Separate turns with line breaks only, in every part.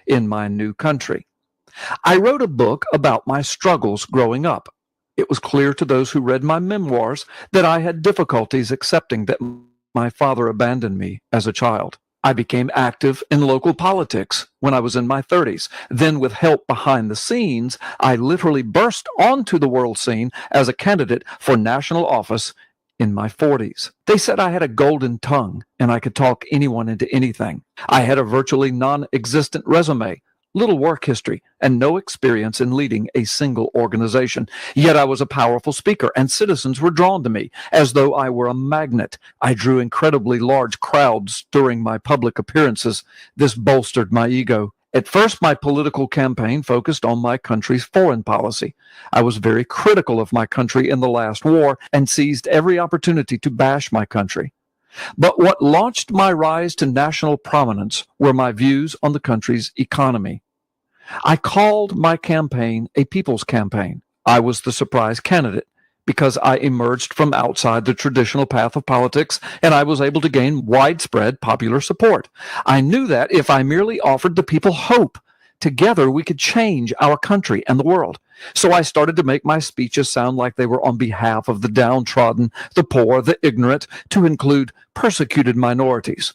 in my new country. I wrote a book about my struggles growing up. It was clear to those who read my memoirs that I had difficulties accepting that my father abandoned me as a child. I became active in local politics when I was in my 30s. Then, with help behind the scenes, I literally burst onto the world scene as a candidate for national office in my 40s. They said I had a golden tongue and I could talk anyone into anything. I had a virtually non existent resume, little work history, and no experience in leading a single organization. Yet I was a powerful speaker, and citizens were drawn to me as though I were a magnet. I drew incredibly large crowds during my public appearances. This bolstered my ego. At first, my political campaign focused on my country's foreign policy. I was very critical of my country in the last war and seized every opportunity to bash my country. But what launched my rise to national prominence were my views on the country's economy. I called my campaign a people's campaign. I was the surprise candidate because I emerged from outside the traditional path of politics and I was able to gain widespread popular support. I knew that if I merely offered the people hope, together we could change our country and the world. So I started to make my speeches sound like they were on behalf of the downtrodden, the poor, the ignorant, to include persecuted minorities.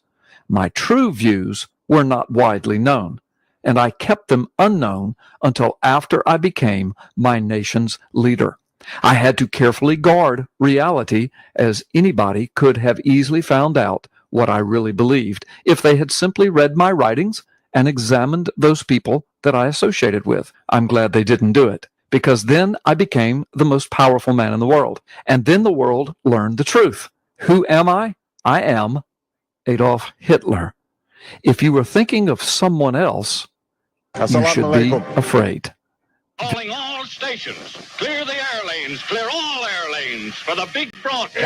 My true views were not widely known, and I kept them unknown until after I became my nation's leader. I had to carefully guard reality, as anybody could have easily found out what I really believed if they had simply read my writings and examined those people that I associated with. I'm glad they didn't do it, because then I became the most powerful man in the world. And then the world learned the truth. Who am I? I am Adolf Hitler. If you were thinking of someone else, you should be afraid.
Calling all stations. Clear the air lanes. Clear all air lanes for the big broadcast.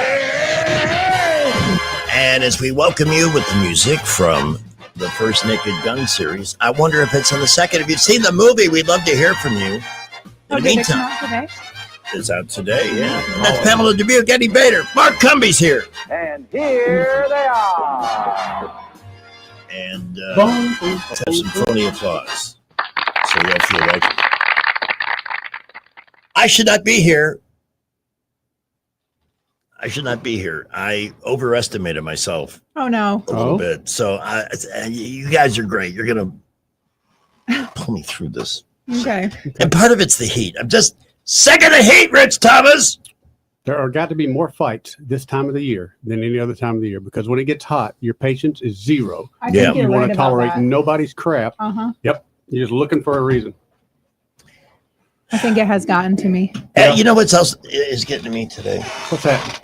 And as we welcome you with the music from the first Naked Gun series, I wonder if it's in the second. If you've seen the movie, we'd love to hear from you. In the meantime, it's out today, yeah. And that's Pamela Dubuque, Eddie Bader, Mark Cumby's here.
And here they are.
And let's have some phony applause so you'll feel like I should not be here. I overestimated myself.
Oh, no.
A little bit. So you guys are great. You're going to pull me through this.
Okay.
And part of it's the heat. I'm just sick of the heat, Rich Thomas.
There are got to be more fights this time of the year than any other time of the year, because when it gets hot, your patience is zero. You want to tolerate nobody's crap. Yep. You're just looking for a reason.
I think it has gotten to me.
Hey, you know what else is getting to me today?
What's that?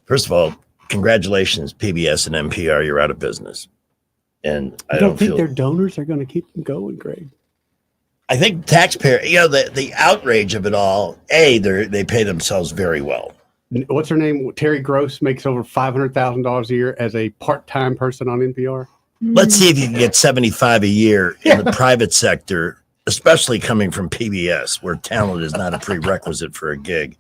First of all, congratulations, PBS and NPR. You're out of business. And I don't
think their donors are going to keep them going, Greg.
I think taxpayer, the outrage of it all, they pay themselves very well.
What's her name? Terry Gross makes over $500,000 a year as a part-time person on NPR.
Let's see if you can get 75 a year in the private sector, especially coming from PBS, where talent is not a prerequisite for a gig.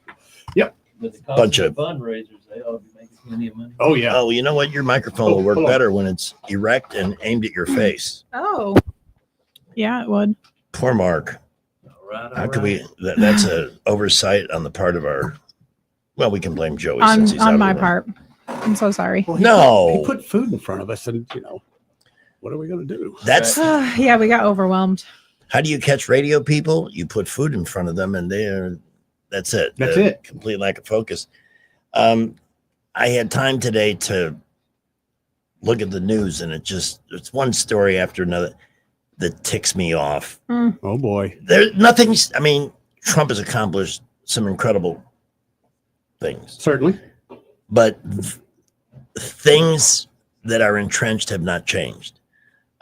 Yep.
With the cost of fundraisers, they ought to be making plenty of money.
Oh, yeah.
Oh, you know what? Your microphone will work better when it's erect and aimed at your face.
Oh. Yeah, it would.
Poor Mark. How could we? That's an oversight on the part of our. Well, we can blame Joey since he's
on my part. I'm so sorry.
Well, he put food in front of us, and what are we going to do?
That's
yeah, we got overwhelmed.
How do you catch radio people? You put food in front of them, and that's it.
That's it.
Complete lack of focus. I had time today to look at the news, and it's one story after another that ticks me off.
Oh boy.
Trump has accomplished some incredible things.
Certainly.
But things that are entrenched have not changed.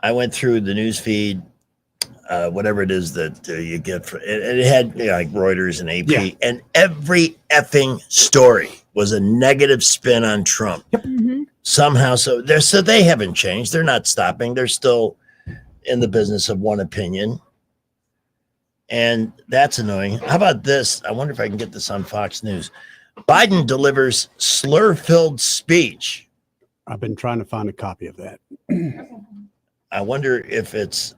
I went through the news feed, whatever it is that you get. It had like Reuters and AP, and every effing story was a negative spin on Trump.
Yep.
Mm-hmm.
Somehow, so they haven't changed. They're not stopping. They're still in the business of one opinion. And that's annoying. How about this? I wonder if I can get this on Fox News. Biden delivers slur-filled speech
I've been trying to find a copy of that.
I wonder if it's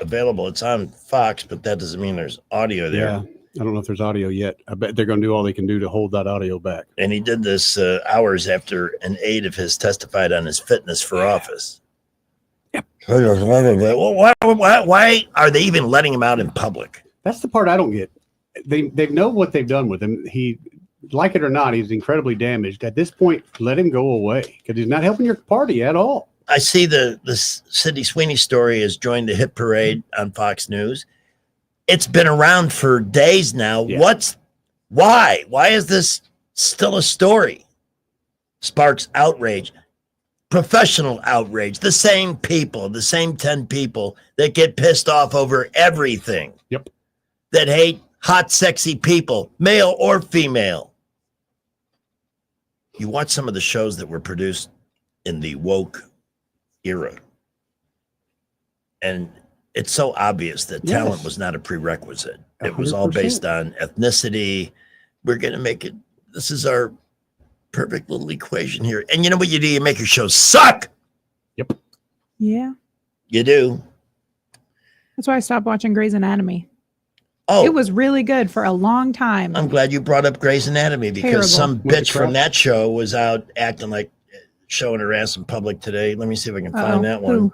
available. It's on Fox, but that doesn't mean there's audio there.
Yeah. I don't know if there's audio yet. I bet they're going to do all they can do to hold that audio back.
And he did this hours after an aide of his testified on his fitness for office.
Yep.
Well, why are they even letting him out in public?
That's the part I don't get. They know what they've done with him. He, like it or not, he's incredibly damaged. At this point, let him go away because he's not helping your party at all.
I see the Sydney Sweeney story has joined the hit parade on Fox News. It's been around for days now.
Yeah.
Why is this still a story? Sparks outrage, professional outrage. The same people, the same 10 people that get pissed off over everything.
Yep.
That hate hot, sexy people, male or female. You watch some of the shows that were produced in the woke era, and it's so obvious that talent was not a prerequisite. It was all
100%.
based on ethnicity. We're going to make it. This is our perfect little equation here. And you know what you do? You make your show suck.
Yep.
Yeah.
You do.
That's why I stopped watching Grey's Anatomy.
Oh,
It was really good for a long time.
I'm glad you brought up Grey's Anatomy because
Terrible.
some
With the
bitch from
crowd.
that show was out acting like showing her ass in public today. Let me see if I can find that one.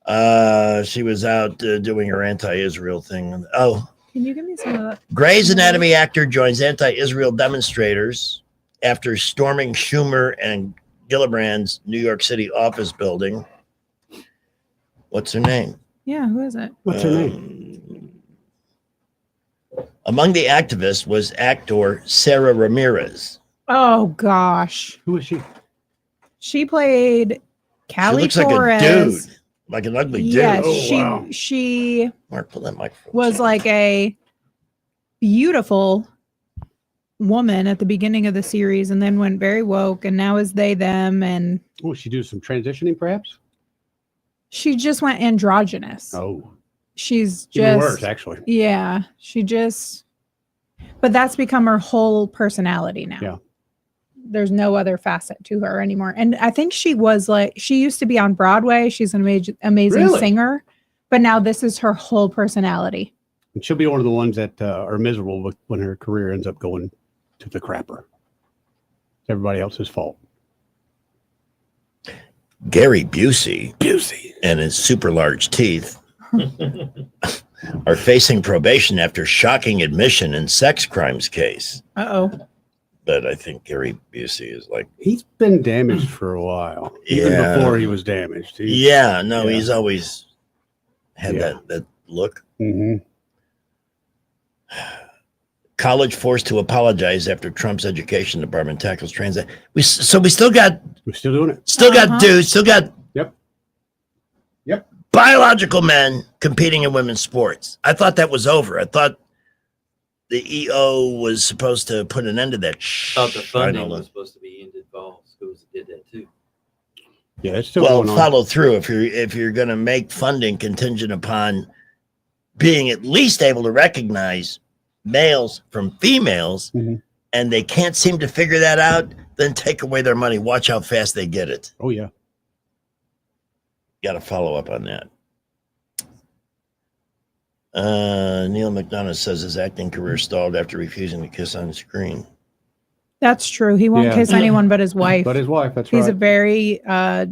Who?
She was out doing her anti-Israel thing. Oh,
Can you give me some of that?
Grey's Anatomy actor joins anti-Israel demonstrators after storming Schumer and Gillibrand's New York City office building. What's her name?
Yeah, who is it?
What's her name?
Among the activists was actor Sarah Ramirez.
Oh gosh.
Who is she?
She played
She
Callie
looks
Torres.
like a dude, like an ugly dude.
Yes,
Oh, wow.
she
Mark, pull that microphone.
was like a beautiful woman at the beginning of the series and then went very woke and now is they them and
Oh, she do some transitioning perhaps?
she just went androgynous.
Oh,
She's
even
just
worse, actually.
Yeah, but that's become her whole personality now.
Yeah.
There's no other facet to her anymore. And I think she used to be on Broadway. She's an amazing
Really?
singer, but now this is her whole personality.
And she'll be one of the ones that are miserable when her career ends up going to the crapper. It's everybody else's fault.
Gary Busey and his super large teeth are facing probation after shocking admission in sex crimes case.
Uh-oh.
But I think Gary Busey is like,
He's been damaged for a while. Even
Yeah.
before he was damaged.
yeah, no,
Yeah.
he's always had
Yeah.
that look.
Hmm.
College forced to apologize after Trump's education department tackles trans. We still got
We're still doing it.
Uh-huh.
dudes, still got
Yep.
biological men competing in women's sports. I thought that was over. I thought the EO was supposed to put an end to that.
Thought the
I
funding
don't know.
was supposed to be ended by all schools that did that too.
Yeah, it's still
Well,
going on.
follow through if you're going to make funding contingent upon being at least able to recognize males from females,
Mhm.
and they can't seem to figure that out, then take away their money. Watch how fast they get it.
Oh, yeah.
Got to follow up on that. Neil McDonough says his acting career stalled after refusing to kiss on screen.
That's true. He won't
Yeah.
kiss anyone but his wife.
But his wife, that's
He's
right.
a very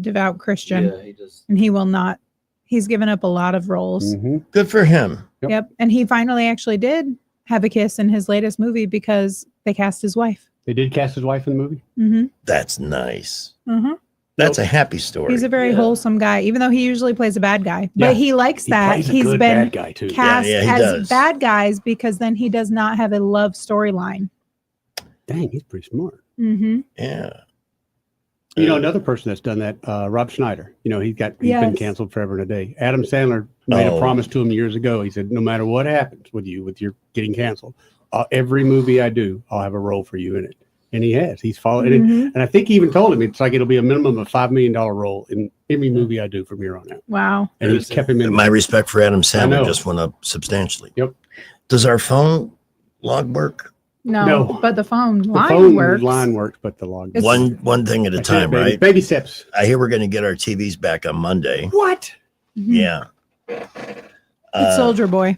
devout Christian
Yeah, he just
and he will not. He's given up a lot of roles.
Mhm.
Good for him.
Yep.
Yep. And he finally actually did have a kiss in his latest movie because they cast his wife.
They did cast his wife in the movie.
Mm-hmm.
That's nice.
Mm-hmm.
That's a happy story.
He's a very
Yeah.
wholesome guy, even though he usually plays a bad guy.
Yeah.
But he likes
He
that.
plays a
He's
good
been
bad guy, too.
cast
Yeah, he
as
does.
bad guys because then he does not have a love storyline.
Dang, he's pretty smart.
Mm-hmm.
Yeah.
You know, another person that's done that, Rob Schneider. You know, he's been
Yes.
canceled forever and a day. Adam Sandler made
Oh.
a promise to him years ago. He said, no matter what happens with your getting canceled, every movie I do, I'll have a role for you in it. And he has. He's followed it.
Mhm.
And I think he even told him it's like it'll be a minimum of $5 million role in every movie I do from here on out.
Wow.
And he's kept him in.
My respect for Adam Sandler
know.
just went up substantially.
Yep.
Does our phone log work?
No, but the phone
The
line
phone
works.
line works, but the log.
It's-
One thing at a
That's it,
time,
baby.
right?
Baby steps.
I hear we're going to get our TVs back on Monday.
What?
Mhm.
Yeah.
It's Soldier Boy.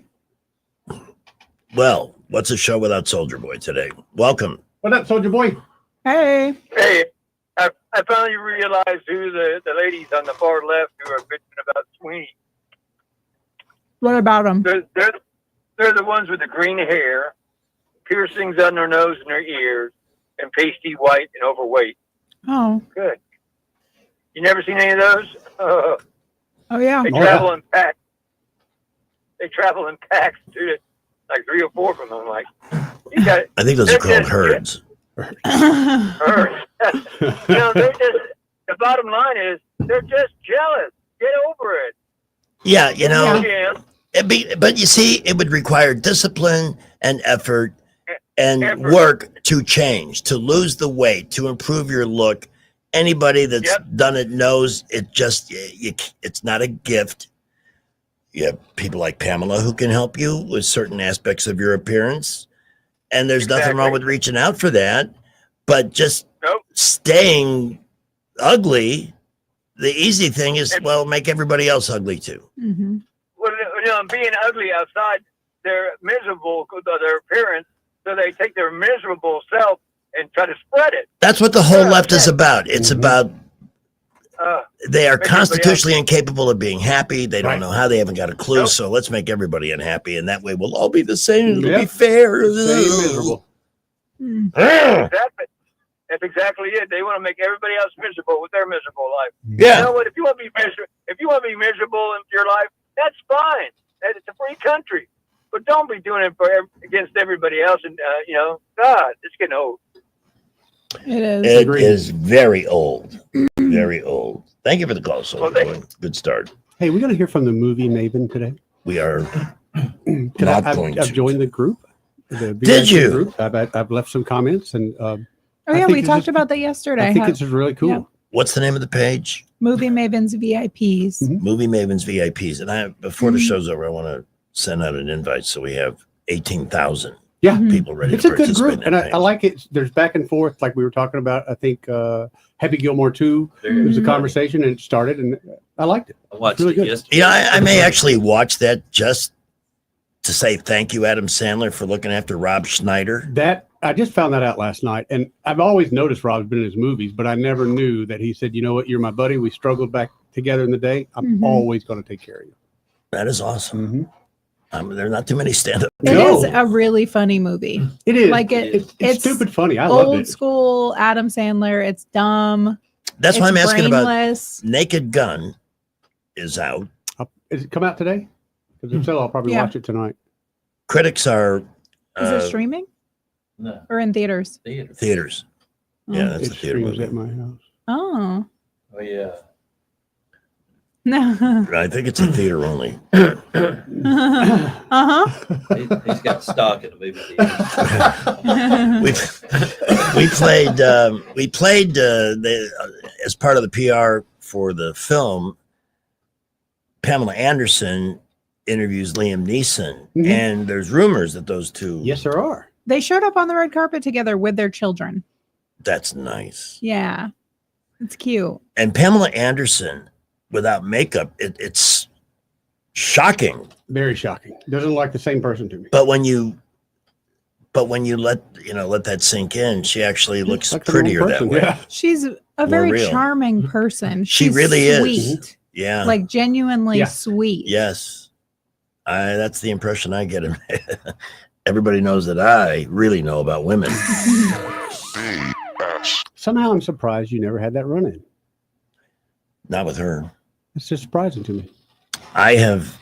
Well, what's a show without Soldier Boy today? Welcome.
What up, Soldier Boy?
Hey.
Hey, I finally realized who the ladies on the far left who are bitching about Sweeney.
What about him?
They're the ones with the green hair, piercings on their nose and their ears, and pasty white and overweight.
Oh.
Good. You never seen any of those?
Oh, yeah.
They travel in packs. They travel in packs, dude. Like 3 or 4 from them. Like, you got
I think those are called herds.
her. You know, they're just. The bottom line is they're just jealous. Get over it.
Yeah, you know,
Yeah.
but you see, it would require discipline and effort and
Effort.
work to change, to lose the weight, to improve your look. Anybody that's
Yep.
done it knows it just, it's not a gift. You have people like Pamela who can help you with certain aspects of your appearance. And there's nothing wrong
Exactly.
with reaching out for that. But just
Nope.
staying ugly, the easy thing is,
And-
well, make everybody else ugly too.
hmm
Well, you know, being ugly outside, they're miserable with their appearance, so they take their miserable self and try to spread it.
That's what the whole
Yeah,
left is
yeah.
about. It's
Mhm.
about they are
Make everybody
constitutionally incapable of being happy. They don't
Right.
know how. They haven't got a clue.
Nope.
So let's make everybody unhappy, and that way we'll all be the same. It'll be
Yep.
fair.
Stay miserable.
That's exactly it. They want to make everybody else miserable with their miserable life. You
Yeah,
know what? If you want to be miserable in your life, that's fine. It's a free country, but don't be doing it against everybody else. And you know, God, it's getting old.
It is.
it
Agreed.
is very old. Very old. Thank you for the call, Soldier
Well,
Boy. Good start.
Hey, we're going to hear from the movie Maven today.
We are.
Can
Not
I've
going to.
joined the group. The
Did
BIC
you?
Group. I've left some comments, and
Oh,
I
yeah.
think
We
it's
talked
just-
about that yesterday.
I think
How-
it's really cool.
Yeah.
What's the name of the page?
Movie Mavens VIPs.
Mhm.
Movie Mavens VIPs. And before the
Mhm.
show's over, I want to send out an invite so we have 18,000
Yeah.
Mhm.
people ready
It's
to
a good
participate
group,
in
and
that
I
page.
like it. There's back and forth, like we were talking about. I think Happy Gilmore 2 was a
Mhm.
conversation, and it started, and I liked it.
I watched
Really
it
good.
yesterday.
Yeah, I may actually watch that just to say thank you, Adam Sandler, for looking after Rob Schneider.
That I just found that out last night, and I've always noticed Rob's been in his movies, but I never knew that he said, "You know what? You're my buddy. We struggled back together in the day. I'm
Mhm.
always going to take care of you."
That is awesome.
Mm-hmm.
There are not too many stand-up.
It
No.
is a really funny movie.
It is
Like
It's
it's
stupid funny. I loved
old
it.
school Adam Sandler. It's dumb.
That's why I'm
It's
asking about
brainless.
Naked Gun is out.
Is it come out today? Because if so, I'll probably
Yeah.
watch it tonight.
Critics are
Is it streaming
No,
or in theaters?
theater.
theaters.
Oh.
Yeah, that's
It
a theater
streams
movie.
at my house.
Oh.
Oh yeah.
No.
I think it's a theater only.
uh-huh.
He's got stock in the movie theater.
We played as part of the PR for the film. Pamela Anderson interviews Liam Neeson,
Mhm.
and there's rumors that those two.
Yes, there are.
They showed up on the red carpet together with their children.
That's nice.
Yeah. It's cute.
And Pamela Anderson, without makeup, it's shocking.
Very shocking. Doesn't look like the same person to me.
But when you let that sink in, she actually looks
Like the wrong
prettier that
person,
way.
Yeah.
She's a very
real.
charming person.
She
She's
really is.
sweet.
Yeah.
Like genuinely
Yeah.
sweet.
Yes. That's the impression I get. Everybody knows that I really know about women.
Somehow I'm surprised you never had that run in.
Not with her.
It's just surprising to me.
I have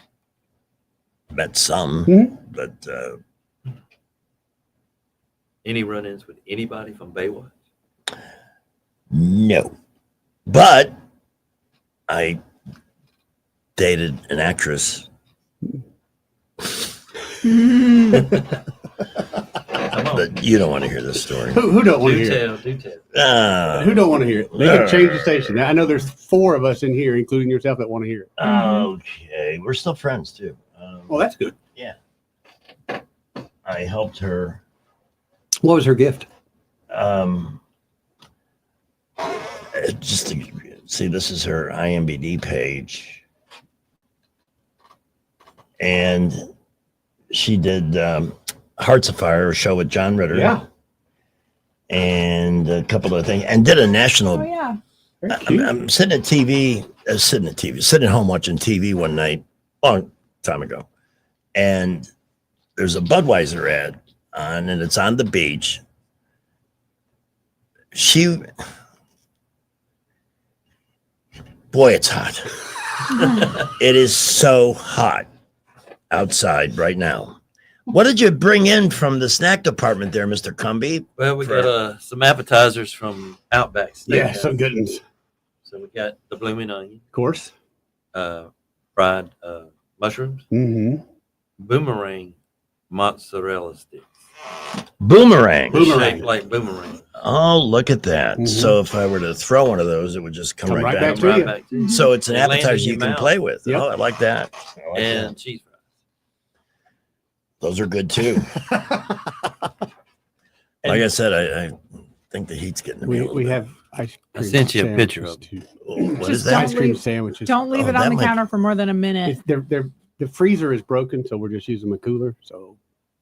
met some,
Mhm.
but
Any run-ins with anybody from Baywatch?
no. But I dated an actress.
Come on.
But you don't want to hear this story.
Who don't want to
Do
hear it?
tell, do tell.
Who don't want to hear it? They can change the station. I know there's 4 of us in here, including yourself, that want to hear it.
Okay. We're still friends, too.
Well, that's good.
I helped her
What was her gift?
Just to see, this is her IMDb page, and she did Hearts of Fire, a show with John Ritter,
Yeah.
and a couple of things, and did a national.
Oh yeah.
I'm sitting at home watching TV one night, long time ago, and there's a Budweiser ad on, and it's on the beach. Boy, it's hot. It is so hot outside right now. What did you bring in from the snack department there, Mr. Cumby?
Well, we got some appetizers from Outback Steakhouse.
Yeah, some good ones.
So we got the blooming onion,
Of course.
fried mushrooms,
Mm-hmm.
boomerang mozzarella sticks.
Boomerang.
Shaped like boomerang.
Oh, look at that.
Mhm.
So if I were to throw one of those, it would just come right back.
to you.
Back to you.
So it's an
It lands in
appetizer
your
you can
mouth.
play with.
Yep.
Oh, I like that.
And cheese fries.
Those are good too. Like I said, I think the heat's getting to me.
We have ice cream.
I sent you a picture
sandwiches,
of
too.
What
Just
is that?
don't
Ice cream
leave-
sandwiches.
Don't leave
Oh,
it on
that
the
might-
counter for more than a minute.
The freezer is broken, so we're just using a cooler. So,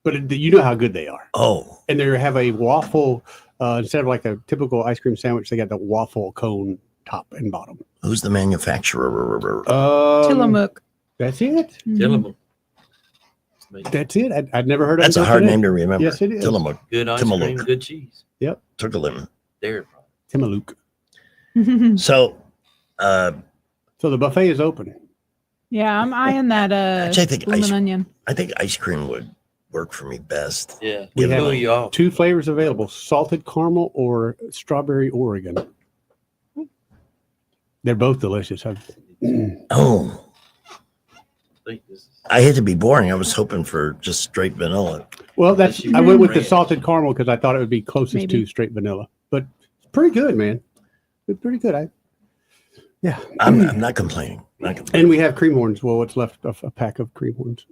but you know how good they are.
Oh,
And they have a waffle instead of like a typical ice cream sandwich. They got the waffle cone top and bottom.
who's the manufacturer?
Tillamook.
That's it.
Mhm.
Tillamook.
That's it. I'd never heard of
That's
it
a
until
hard
today.
name to remember.
Yes, it is.
Tillamook.
Good ice
Tillamook.
cream, good cheese.
Took a limb.
Dairy product.
Tillamook.
So,
So the buffet is open.
Yeah, I'm eyeing that
Actually, I think
bloomin' onion.
I think ice cream would work for me best.
Yeah.
We
We
have
pull you off.
2 flavors available: salted caramel or strawberry Oregon. They're both delicious.
Oh,
I think this is
Uh,
I hate to be boring. I was hoping for just straight vanilla.
Well, that's
Unless
I
you
went with the
red.
salted caramel because I thought it would be closest
Maybe.
to straight vanilla. But it's pretty good, man. It's pretty good. Yeah.
I'm not complaining. Not complaining.
And we have cream horns. Well, what's left of a pack of cream horns.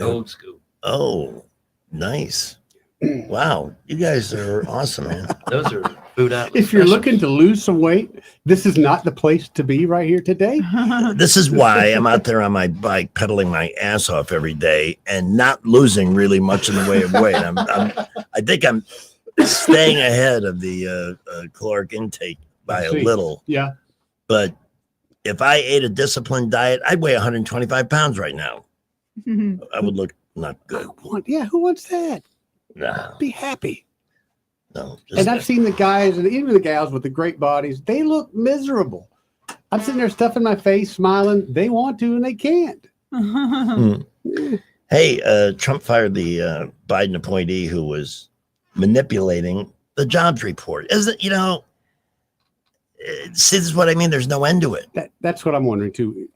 old school.
Oh, nice. Wow. You guys are awesome, man.
Those are food out.
If you're looking to lose some weight, this is not the place to be right here today.
This is why I'm out there on my bike pedaling my ass off every day and not losing really much in the way of weight. I think I'm staying ahead of the caloric intake by a
See.
little.
Yeah.
But if I ate a disciplined diet, I'd weigh 125 pounds right now. I would look not good.
Who wants that?
No,
Be happy.
no.
And I've seen the guys and even the gals with the great bodies, they look miserable. I'm sitting there stuffing my face, smiling. They want to and they can't.
Hey, Trump fired the Biden appointee who was manipulating the jobs report. Isn't, see, this is what I mean. There's no end to it.
That's what I'm wondering too.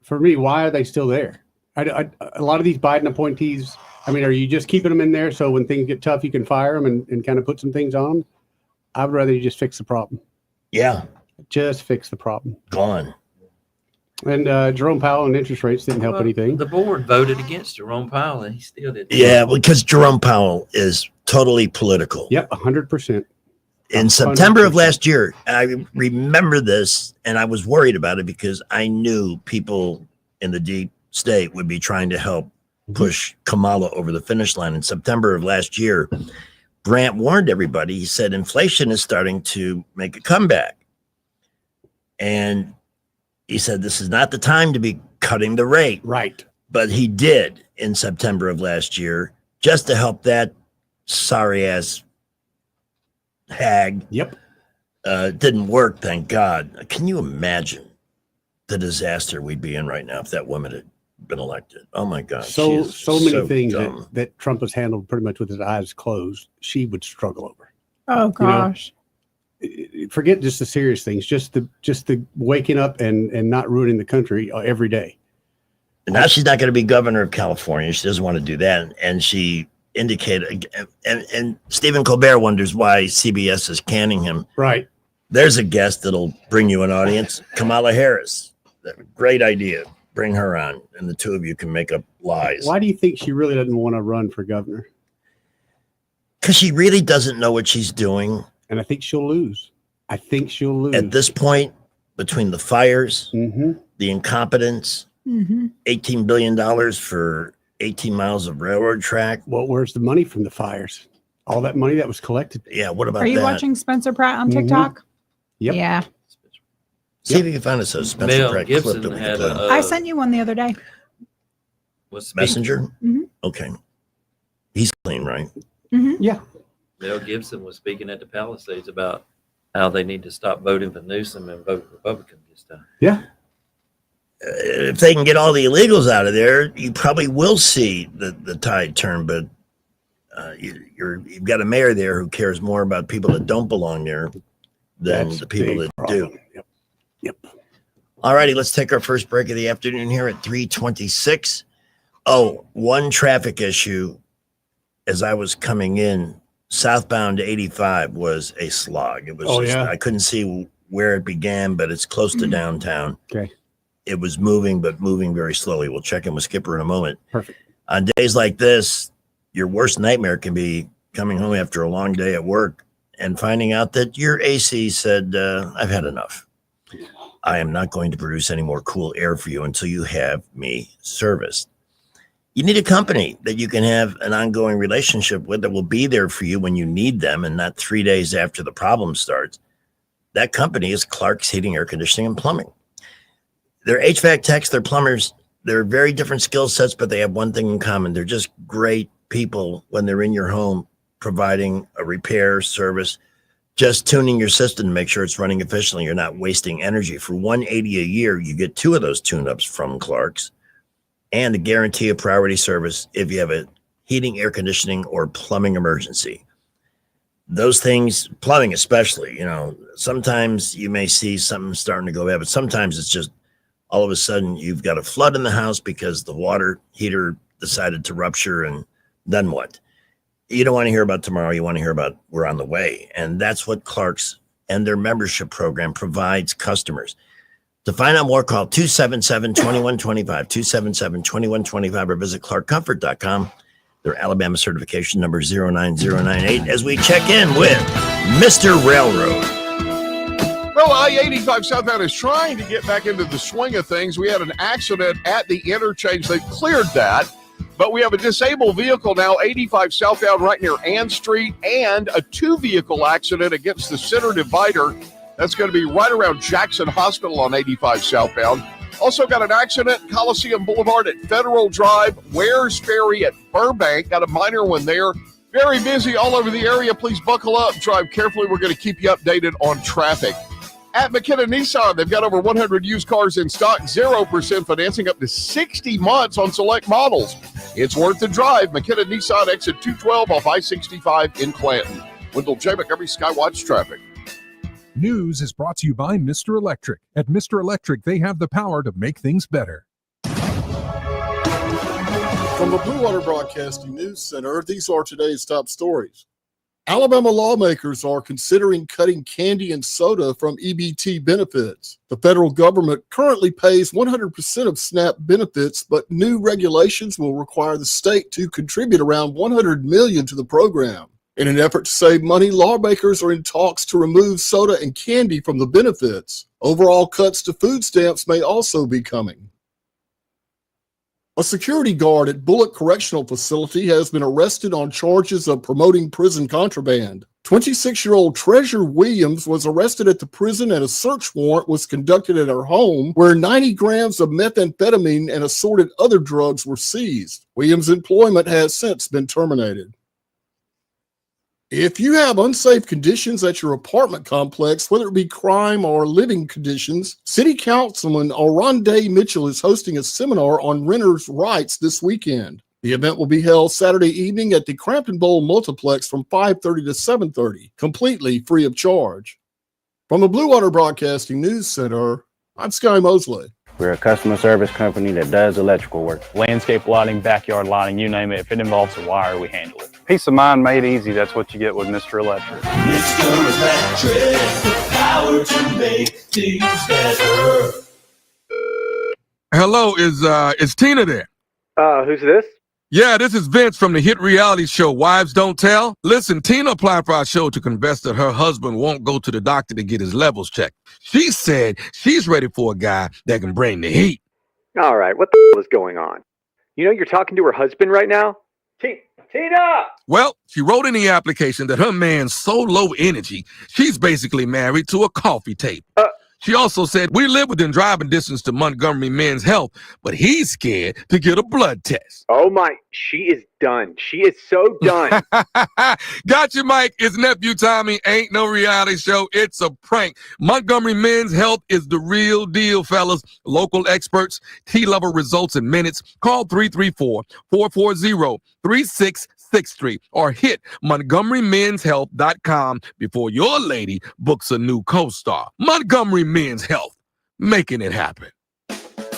For me, why are they still there? A lot of these Biden appointees, I mean, are you just keeping them in there so when things get tough, you can fire them and kind of put some things on them? I'd rather you just fix the problem.
Yeah,
Just fix the problem.
gone.
And Jerome Powell and interest rates didn't help
Well,
anything.
The board voted against Jerome Powell, and he still did.
Yeah, because Jerome Powell is totally political.
Yep, 100%.
In September of last year, I remember this, and I was worried about it because I knew people in the deep state would be trying to help push Kamala over the finish line. In September of last year, Grant warned everybody. He said inflation is starting to make a comeback. And he said this is not the time to be cutting the rate.
Right.
But he did in September of last year just to help that sorry ass hag.
Yep.
Didn't work, thank God. Can you imagine the disaster we'd be in right now if that woman had been elected? Oh my God. she
So
is
many things
dumb.
that Trump has handled pretty much with his eyes closed, she would struggle over.
Oh gosh.
Forget just the serious things, just the waking up and not ruining the country every day.
And now she's not going to be governor of California. She doesn't want to do that. And she indicated, and Stephen Colbert wonders why CBS is canning him.
Right.
There's a guest that'll bring you an audience. Kamala Harris. Great idea. Bring her on, and the two of you can make up lies.
Why do you think she really doesn't want to run for governor?
Because she really doesn't know what she's doing.
And I think she'll lose. At this point, between the fires, the incompetence, $18 billion for 18 miles of railroad track. Well, where's the money from the fires? All that money that was collected.
Yeah, what about that?
Are you watching Spencer Pratt on TikTok?
Yep.
Yeah.
See if you can find us a Spencer
Mel
Pratt
Gibson
clip.
had
I sent you one the other day.
was
Messenger?
Mhm.
Okay. He's clean, right?
Yeah.
Mel Gibson was speaking at the Palisades about how they need to stop voting for Newsom and vote Republican this time.
Yeah.
If they can get all the illegals out of there, you probably will see the tide turn. But you've got a mayor there who cares more about people that don't belong there than
That's
the people
big
that
problem.
do.
Yep.
All righty, let's take our first break of the afternoon here at 3:26. Oh, one traffic issue as I was coming in, southbound 85 was a slog. It was I couldn't see where it began, but it's close to downtown.
Okay.
It was moving, but moving very slowly. We'll check in with Skipper in a moment.
Perfect.
On days like this, your worst nightmare can be coming home after a long day at work and finding out that your AC said, I've had enough. I am not going to produce any more cool air for you until you have me serviced. You need a company that you can have an ongoing relationship with that will be there for you when you need them and not 3 days after the problem starts. That company is Clark's Heating, Air Conditioning, and Plumbing. They're HVAC techs, they're plumbers. They're very different skill sets, but they have one thing in common. They're just great people when they're in your home providing a repair service, just tuning your system to make sure it's running efficiently. You're not wasting energy. For $180 a year, you get 2 of those tune-ups from Clark's and a guarantee of priority service if you have a heating, air conditioning, or plumbing emergency. Those things, plumbing especially, sometimes you may see something starting to go bad, but sometimes it's just all of a sudden you've got a flood in the house because the water heater decided to rupture, and then what? You don't want to hear about tomorrow. You want to hear about we're on the way. And that's what Clark's and their membership program provides customers. To find out more, call 277-2125, 277-2125, or visit clarkcomfort.com. Their Alabama certification number 09098 as we check in with Mr. Railroad.
Well, I-85 southbound is trying to get back into the swing of things. We had an accident at the interchange. They cleared that, but we have a disabled vehicle now, 85 southbound right near Ann Street, and a 2-vehicle accident against the center divider. That's going to be right around Jackson Hospital on 85 southbound. Also got an accident, Coliseum Boulevard at Federal Drive, Wares Ferry at Burbank. Got a minor one there. Very busy all over the area. Please buckle up, drive carefully. We're going to keep you updated on traffic. At McKenna Nissan, they've got over 100 used cars in stock, 0% financing up to 60 months on select models. It's worth the drive. McKenna Nissan, exit 212 off I-65 in Clanton. Wendell J. Montgomery, Skywatch Traffic.
News is brought to you by Mr. Electric. At Mr. Electric, they have the power to make things better.
From the Blue Water Broadcasting News Center, these are today's top stories. Alabama lawmakers are considering cutting candy and soda from EBT benefits. The federal government currently pays 100% of SNAP benefits, but new regulations will require the state to contribute around $100 million to the program. In an effort to save money, lawmakers are in talks to remove soda and candy from the benefits. Overall cuts to food stamps may also be coming. A security guard at Bullock Correctional Facility has been arrested on charges of promoting prison contraband. 26-year-old Treasure Williams was arrested at the prison and a search warrant was conducted at her home where 90 grams of methamphetamine and assorted other drugs were seized. Williams' employment has since been terminated. If you have unsafe conditions at your apartment complex, whether it be crime or living conditions, City Councilman Oronde Mitchell is hosting a seminar on renters' rights this weekend. The event will be held Saturday evening at the Crampton Bowl Multiplex from 5:30 to 7:30, completely free of charge. From the Blue Water Broadcasting News Center, I'm Sky Mosley.
We're a customer service company that does electrical work.
Landscape lighting, backyard lighting, you name it. If it involves a wire, we handle it. Peace of mind made easy. That's what you get with Mr. Electric.
Mr. Electric, the power to make things better.
Hello, is Tina there?
Who's this?
Yeah, this is Vince from the hit reality show Wives Don't Tell. Listen, Tina applied for our show to confess that her husband won't go to the doctor to get his levels checked. She said she's ready for a guy that can bring the heat.
All right, what the hell is going on? You know you're talking to her husband right now? Tina!
Well, she wrote in the application that her man's so low energy, she's basically married to a coffee tape. She also said, we live within driving distance to Montgomery Men's Health, but he's scared to get a blood test.
Oh my, she is done. She is so done.
Gotcha, Mike. It's nephew Tommy. Ain't no reality show. It's a prank. Montgomery Men's Health is the real deal, fellas. Local experts, T-level results in minutes. Call 334-440-3663 or hit MontgomeryMen'sHealth.com before your lady books a new co-star. Montgomery Men's Health, making it happen.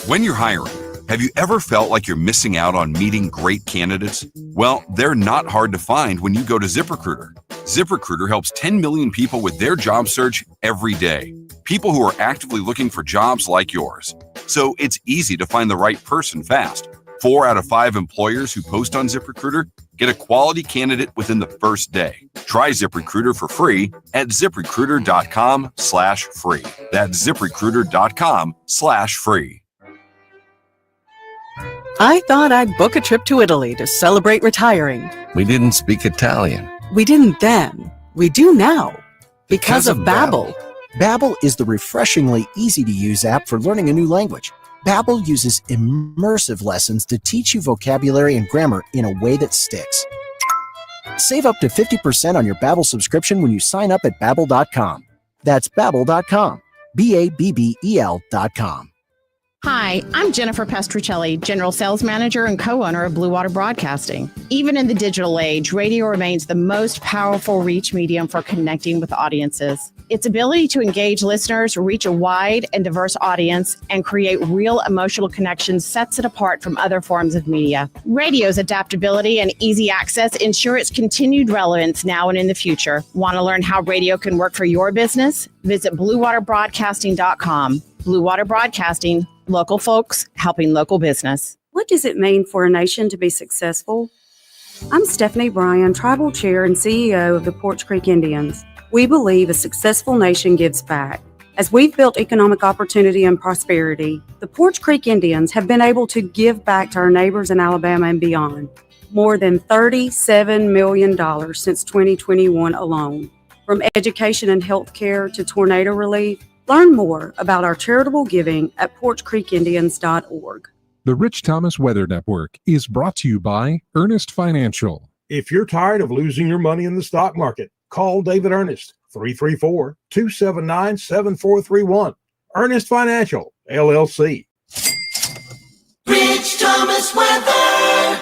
When you're hiring, have you ever felt like you're missing out on meeting great candidates? Well, they're not hard to find when you go to ZipRecruiter. ZipRecruiter helps 10 million people with their job search every day. People who are actively looking for jobs like yours. So it's easy to find the right person fast. 4 out of 5 employers who post on ZipRecruiter get a quality candidate within the first day. Try ZipRecruiter for free at ZipRecruiter.com/free. That's ZipRecruiter.com/free.
I thought I'd book a trip to Italy to celebrate retiring.
We didn't speak Italian.
We didn't then. We do now. Because of Babbel.
Babbel is the refreshingly easy-to-use app for learning a new language. Babbel uses immersive lessons to teach you vocabulary and grammar in a way that sticks. Save up to 50% on your Babbel subscription when you sign up at Babbel.com. That's Babbel.com. Babbel.com.
Hi, I'm Jennifer Pestruccelli, General Sales Manager and co-owner of Blue Water Broadcasting. Even in the digital age, radio remains the most powerful reach medium for connecting with audiences. Its ability to engage listeners, reach a wide and diverse audience, and create real emotional connections sets it apart from other forms of media. Radio's adaptability and easy access ensure its continued relevance now and in the future. Want to learn how radio can work for your business? Visit BlueWaterBroadcasting.com. Blue Water Broadcasting, local folks helping local business.
What does it mean for a nation to be successful? I'm Stephanie Bryan, Tribal Chair and CEO of the Poarch Creek Indians. We believe a successful nation gives back. As we've built economic opportunity and prosperity, the Poarch Creek Indians have been able to give back to our neighbors in Alabama and beyond. More than $37 million since 2021 alone. From education and health care to tornado relief, learn more about our charitable giving at PoarchCreekIndians.org.
The Rich Thomas Weather Network is brought to you by Ernest Financial.
If you're tired of losing your money in the stock market, call David Ernest, 334-279-7431. Ernest Financial, LLC.
Rich Thomas Weather.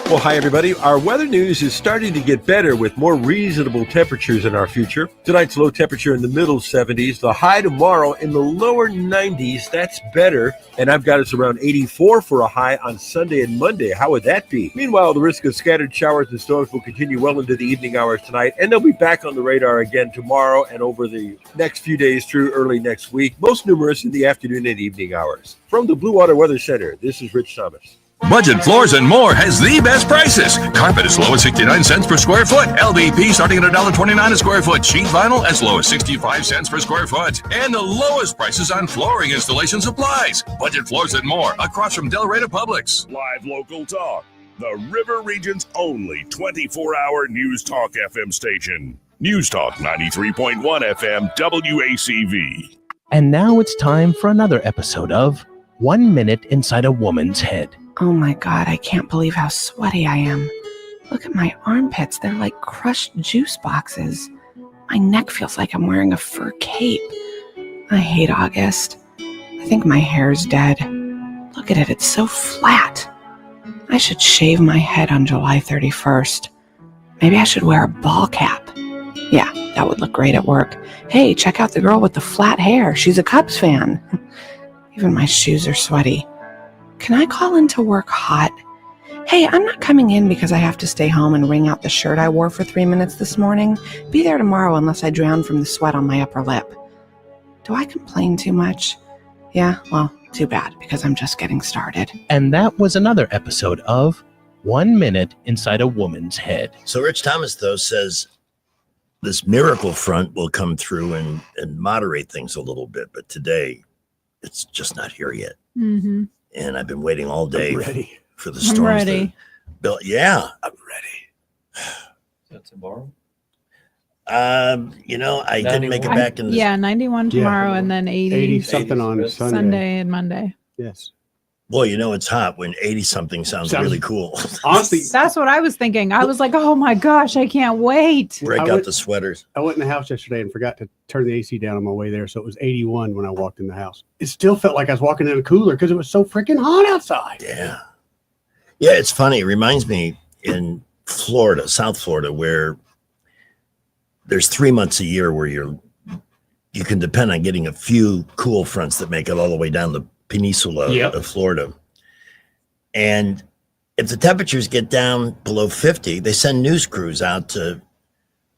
Well, hi, everybody. Our weather news is starting to get better with more reasonable temperatures in our future. Tonight's low temperature in the middle 70s. The high tomorrow in the lower 90s. That's better. And I've got us around 84 for a high on Sunday and Monday. How would that be? Meanwhile, the risk of scattered showers and storms will continue well into the evening hours tonight. And they'll be back on the radar again tomorrow and over the next few days through early next week. Most numerous in the afternoon and evening hours. From the Blue Water Weather Center, this is Rich Thomas.
Budget Floors and More has the best prices. Carpet as low as 69 cents per square foot. LVP starting at $1.29 a square foot. Sheet vinyl as low as 65 cents per square foot. And the lowest prices on flooring installation supplies. Budget Floors and More across from Delray Publix.
Live local talk. The River Region's only 24-hour News Talk FM station. News Talk 93.1 FM WACV.
And now it's time for another episode of 1 Minute Inside a Woman's Head.
Oh my God, I can't believe how sweaty I am. Look at my armpits. They're like crushed juice boxes. My neck feels like I'm wearing a fur cape. I hate August. I think my hair's dead. Look at it, it's so flat. I should shave my head on July 31st. Maybe I should wear a ball cap. Yeah, that would look great at work. Hey, check out the girl with the flat hair. She's a Cubs fan. Even my shoes are sweaty. Can I call into work hot? Hey, I'm not coming in because I have to stay home and wring out the shirt I wore for 3 minutes this morning. Be there tomorrow unless I drown from the sweat on my upper lip. Do I complain too much? Yeah, well, too bad because I'm just getting started.
And that was another episode of 1 minute inside a woman's head.
So Rich Thomas, though, says this miracle front will come through and moderate things a little bit. But today, it's just not here yet.
Mm-hmm.
And I've been waiting all day for the storms.
I'm ready.
Yeah, I'm ready.
That's tomorrow?
I didn't make it back in the...
Yeah, 91 tomorrow and then 80
something on
Sunday and Monday.
Yes. Boy, it's hot when 80-something sounds really cool.
Honestly, that's what I was thinking. I was like, oh my gosh, I can't wait.
Break out the sweaters.
I went in the house yesterday and forgot to turn the AC down on my way there, so it was 81 when I walked in the house. It still felt like I was walking in a cooler because it was so freaking hot outside.
Yeah. Yeah, it's funny. It reminds me in Florida, South Florida, where there's 3 months a year where you can depend on getting a few cool fronts that make it all the way down the peninsula of Florida. And if the temperatures get down below 50, they send news crews out to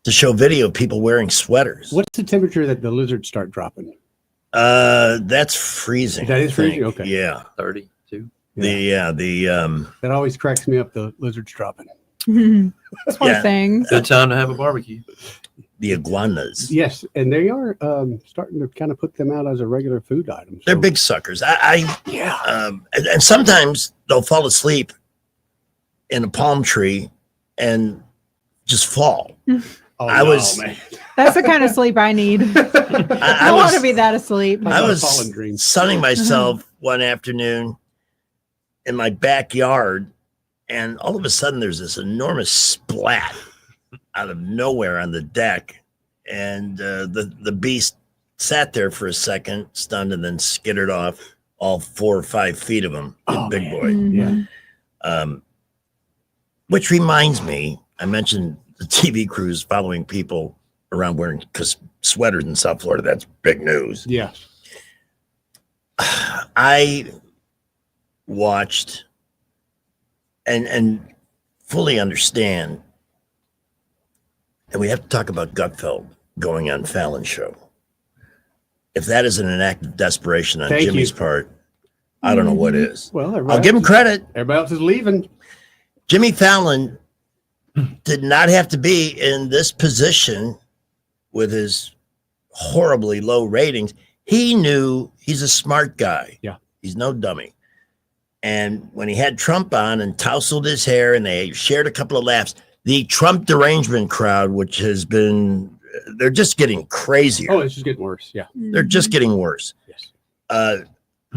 show video of people wearing sweaters.
What's the temperature that the lizards start dropping?
That's freezing.
That is
I think.
freezing? Okay.
Yeah.
32.
That always cracks me up, the lizards dropping.
Poor things.
Good time to have a barbecue.
The iguanas.
Yes, and they are starting to kind of put them out as a regular food item.
They're big suckers. And sometimes they'll fall asleep in a palm tree and just fall.
That's the kind of sleep I need. I want to be that asleep.
I was sunning myself one afternoon in my backyard, and all of a sudden there's this enormous splat out of nowhere on the deck, and the beast sat there for a second, stunned, and then skittered off, all 4 or 5 feet of him. Big boy.
Yeah.
Which reminds me, I mentioned the TV crews following people around wearing sweaters in South Florida. That's big news.
Yeah.
I watched and fully understand. And we have to talk about Gutfeld going on Fallon's show. If that isn't an act of desperation on Jimmy's part, I don't know what is.
Well,
I'll give him credit.
Everybody else is leaving.
Jimmy Fallon did not have to be in this position with his horribly low ratings. He knew he's a smart guy.
Yeah.
He's no dummy. And when he had Trump on and tousled his hair and they shared a couple of laughs, the Trump derangement crowd, which has been, they're just getting crazier.
Oh, it's just getting worse. Yeah.
They're just getting worse.
Yes.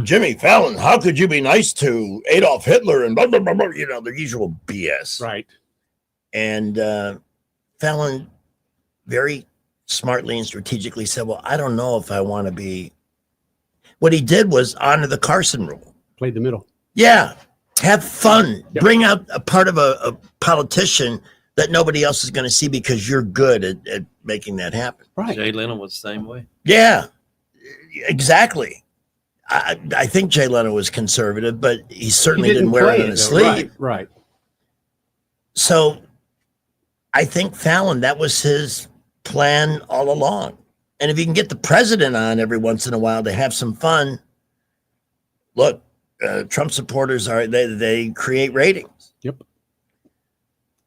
Jimmy Fallon, how could you be nice to Adolf Hitler and blah, blah, blah, blah, the usual BS.
Right.
And Fallon very smartly and strategically said, well, I don't know if I want to be. What he did was honor the Carson rule.
Played the middle.
Yeah. Have fun.
Yep.
Bring out a part of a politician that nobody else is going to see because you're good at making that happen.
Right.
Jay Leno was the same way.
Yeah, exactly. I think Jay Leno was conservative, but he certainly didn't wear it on his sleeve.
Right.
So I think Fallon, that was his plan all along. And if you can get the president on every once in a while to have some fun, look, Trump supporters they create ratings.
Yep.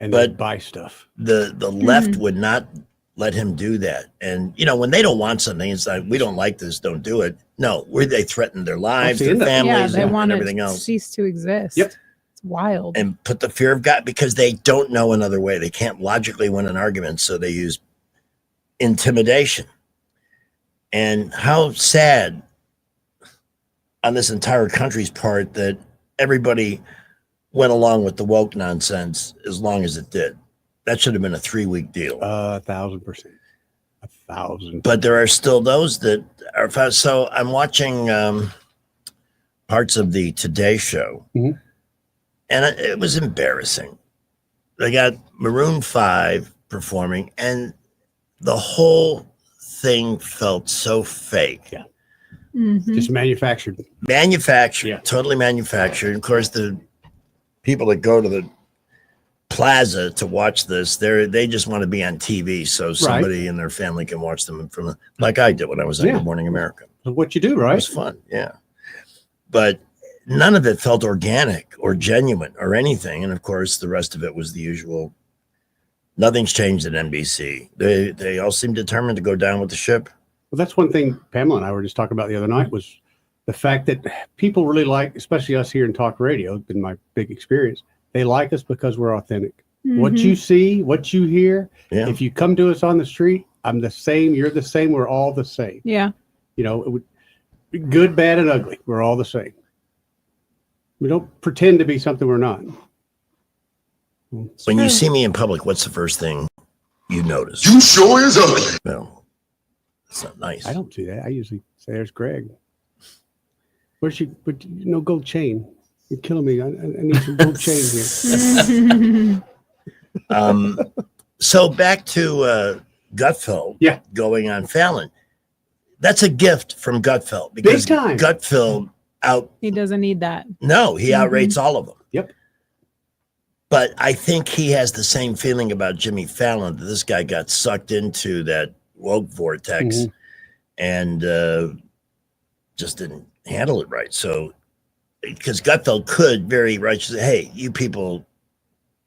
And
but
they buy stuff.
The left would not let him do that. And when they don't want something, it's like, we don't like this, don't do it. No, they threaten their lives, their families,
they want
and everything else.
Cease to exist.
Yep.
It's wild.
And put the fear of God, because they don't know another way. They can't logically win an argument, so they use intimidation. And how sad on this entire country's part that everybody went along with the woke nonsense as long as it did. That should have been a 3-week deal.
1,000%. 1,000.
But there are still those that are. So I'm watching parts of the Today Show, and it was embarrassing. They got Maroon 5 performing, and the whole thing felt so fake.
Yeah. Just manufactured.
Totally manufactured. Of course, the people that go to the plaza to watch this, they just want to be on TV so somebody in their family can watch them from like I did when I was on Good Morning America.
What you do, right?
It was fun, yeah. But none of it felt organic or genuine or anything. And of course, the rest of it was the usual. Nothing's changed at NBC. They all seem determined to go down with the ship.
Well, that's one thing Pamela and I were just talking about the other night was the fact that people really like, especially us here in talk radio, it's been my big experience. They like us because we're authentic. What you see, what you hear, if you come to us on the street, I'm the same, you're the same, we're all the same.
Yeah.
You know, good, bad, and ugly. We're all the same. We don't pretend to be something we're not.
When you see me in public, what's the first thing you notice?
You sure is ugly.
No, it's not nice.
I don't see that. I usually say, "There's Greg." Where's your? But no gold chain. You're killing me. I need some gold chain here.
So back to Gutfeld.
Yeah,
going on Fallon. That's a gift from Gutfeld because
Big time.
Gutfeld
He doesn't need that.
No, he outrates all of them.
Yep.
But I think he has the same feeling about Jimmy Fallon, that this guy got sucked into that woke vortex and just didn't handle it right. So, because Gutfeld could very righteously, hey, you people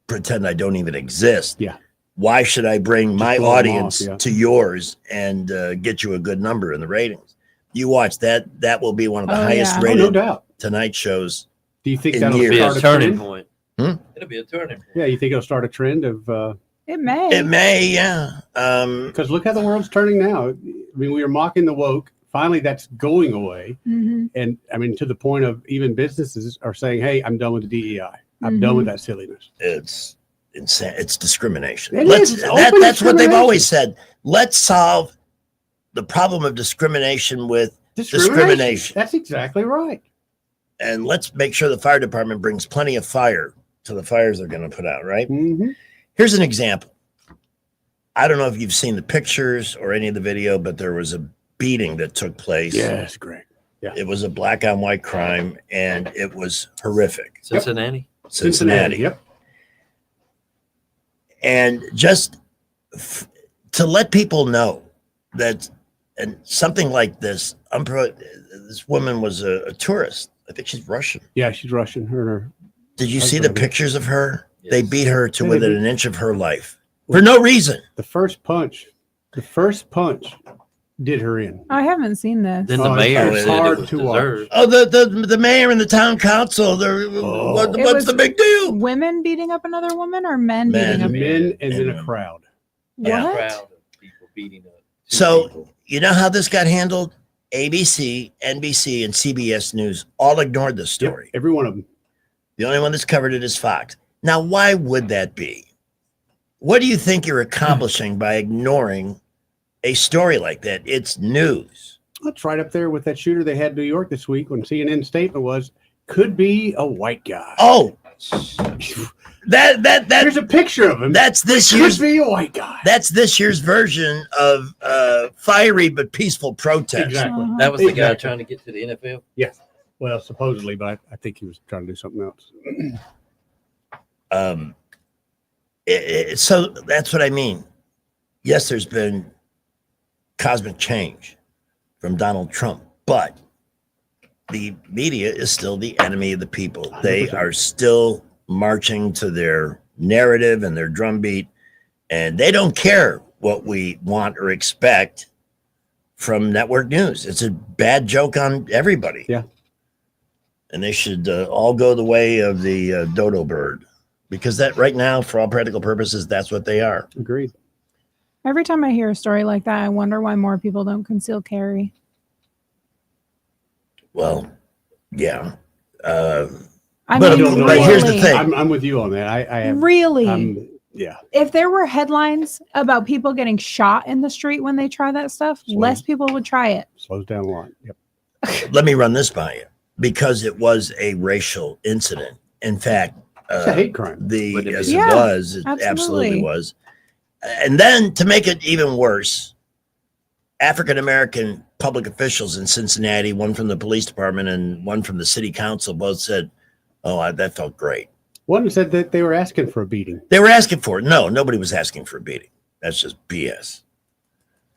pretend I don't even exist.
Yeah.
Why should I bring my
blow 'em
audience
off,
to yours and get you a good number in the ratings? You watch that. That will be one of the highest rated
no doubt.
Tonight shows.
Do you think
in
that'll
years.
start a
Turning
trend?
point.
Hmm?
It'll be a turning point.
Yeah, you think it'll start a trend of?
It may.
It may, yeah.
Because look how the world's turning now. I mean, we were mocking the woke. Finally, that's going away. And I mean, to the point of even businesses are saying, "Hey, I'm done with the DEI. I'm done with that silliness."
It's insane. It's discrimination.
It
Let's,
is. It's open
that's what they've
discrimination.
always said. Let's solve the problem of discrimination with discrimination.
That's exactly right.
And let's make sure the fire department brings plenty of fire to the fires they're going to put out, right? Here's an example. I don't know if you've seen the pictures or any of the video, but there was a beating that took place.
Yes, Greg. Yeah.
It was a black on white crime, and it was horrific.
Cincinnati.
Cincinnati.
Yep.
And just to let people know that, and something like this, this woman was a tourist. I think she's Russian.
Yeah, she's Russian. Her and her.
Did you see the pictures of her? They beat her to
Yeah,
within
they-
an inch of her life for no reason.
The first punch did her in.
I haven't seen this.
Then the mayor
it's
said
hard
it was
to watch.
deserved.
Oh, the mayor and the town council.
It
What's
was
the big deal?
Women beating up another woman or men beating up?
Men and then a crowd.
Yeah.
What?
Crowd of people beating up.
So you know how this got handled? ABC, NBC, and CBS News all ignored this story.
Every one of them.
The only one that's covered it is Fox. Now, why would that be? What do you think you're accomplishing by ignoring a story like that? It's news.
That's right up there with that shooter they had in New York this week when CNN's statement was, could be a white guy.
Oh, that
There's a picture of him.
that's this
Could
year's
be a white guy.
that's this year's version of fiery but peaceful protest.
Exactly.
That was the guy
Exactly.
trying to get to the NFL.
Yes. Well, supposedly, but I think he was trying to do something else.
So that's what I mean. Yes, there's been cosmic change from Donald Trump, but the media is still the enemy of the people. They
100%.
are still marching to their narrative and their drumbeat, and they don't care what we want or expect from network news. It's a bad joke on everybody.
Yeah.
And they should all go the way of the dodo bird, because that right now, for all practical purposes, that's what they are.
Agreed.
Every time I hear a story like that, I wonder why more people don't conceal carry.
Well, yeah.
I
But,
mean,
but here's the
really.
thing.
I'm with you on that. I have
Really?
yeah.
If there were headlines about people getting shot in the street when they try that stuff, less people would try it.
Slows down a lot. Yep.
Let me run this by you, because it was a racial incident. In fact,
It's a hate crime.
Yes,
Yeah,
it was. It
absolutely.
absolutely was. And then to make it even worse, African-American public officials in Cincinnati, one from the police department and one from the city council, both said, oh, that felt great.
One said that they were asking for a beating.
They were asking for it. No, nobody was asking for a beating. That's just BS.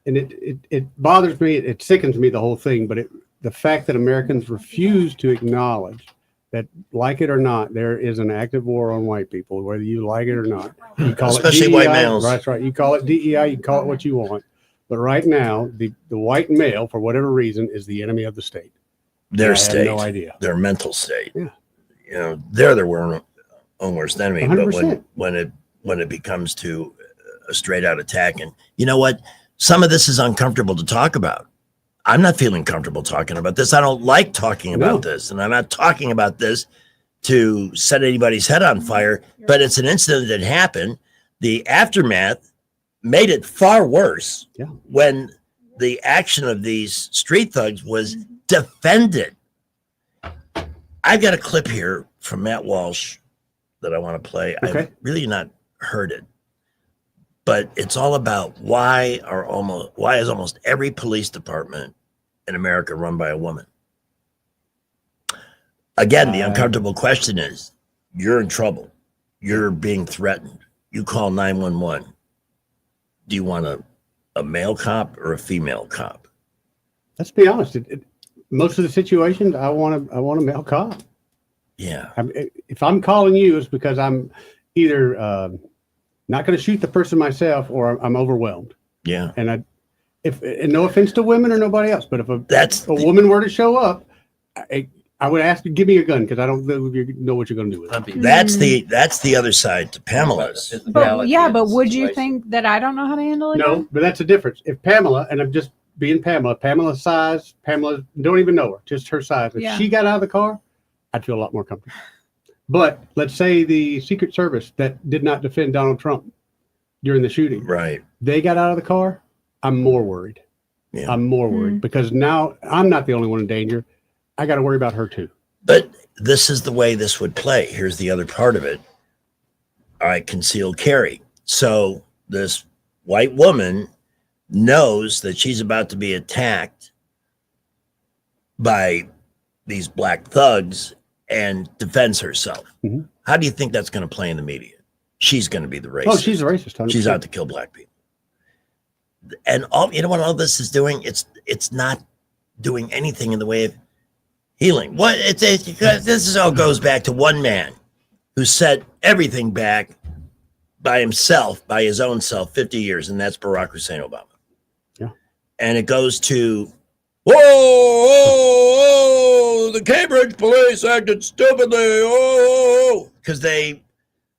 And it bothers me. It sickens me, the whole thing. But the fact that Americans refuse to acknowledge that, like it or not, there is an active war on white people, whether you like it or not. You call
Especially
it DEI,
white males.
That's right. You call it DEI, you call it what you want. But right now, the white male, for whatever reason, is the enemy of the state.
Their
I
state,
have no idea.
their mental state.
Yeah.
You know, they're their own worst enemy.
100%.
But when it becomes to a straight out attack, and you know what, some of this is uncomfortable to talk about. I'm not feeling comfortable talking about this. I don't like talking about this, and I'm not talking about this to set anybody's head on fire. But it's an incident that happened. The aftermath made it far worse when the action of these street thugs was defended. I've got a clip here from Matt Walsh that I want to play.
Okay.
I've really not heard it, but it's all about why is almost every police department in America run by a woman? Again, the uncomfortable question is, you're in trouble. You're being threatened. You call 911. Do you want a male cop or a female cop?
Let's be honest. Most of the situations, I want a male cop.
Yeah.
If I'm calling you, it's because I'm either not going to shoot the person myself, or I'm overwhelmed.
Yeah.
And and no offense to women or nobody else, but if a woman were to show up, I would ask you, give me a gun, because I don't know what you're going to do with it.
That's the other side to Pamela's.
But would you think that I don't know how to handle it?
No, but that's the difference. If Pamela, and I'm just being Pamela's size, Pamela, don't even know her, just her size. If she got out of the car, I'd feel a lot more comfortable. But let's say the Secret Service that did not defend Donald Trump during the shooting,
right?
They got out of the car. I'm more worried.
Yeah.
I'm more worried because now I'm not the only one in danger. I got to worry about her too.
But this is the way this would play. Here's the other part of it. All right, concealed carry. So this white woman knows that she's about to be attacked by these black thugs and defends herself.
Mm-hmm.
How do you think that's going to play in the media? She's going to be the racist.
Oh, she's a racist. 100%.
She's out to kill black people. And you know what all this is doing? It's not doing anything in the way of healing. This all goes back to one man who set everything back by himself, by his own self, 50 years, and that's Barack Hussein Obama.
Yeah.
And it goes to, whoa, the Cambridge police acted stupidly, because they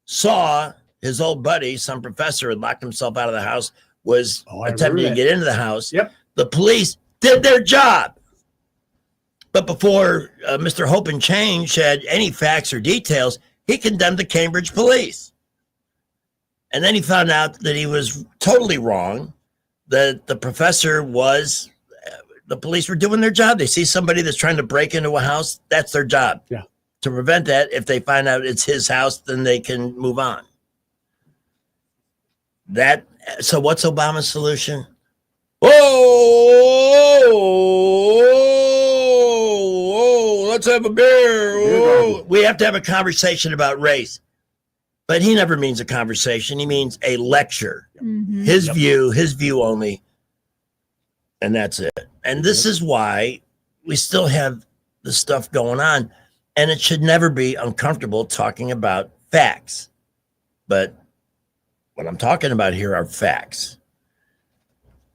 saw his old buddy, some professor, had locked himself out of the house, was attempting to get into the house.
Yep.
The police did their job. But before Mr. Hope and Change had any facts or details, he condemned the Cambridge police. And then he found out that he was totally wrong, that the professor was, the police were doing their job. They see somebody that's trying to break into a house, that's their job.
Yeah.
To prevent that, if they find out it's his house, then they can move on. So what's Obama's solution? Let's have a beer. We have to have a conversation about race. But he never means a conversation. He means a lecture.
Mm-hmm.
His view only. And that's it. And this is why we still have the stuff going on. And it should never be uncomfortable talking about facts. But what I'm talking about here are facts.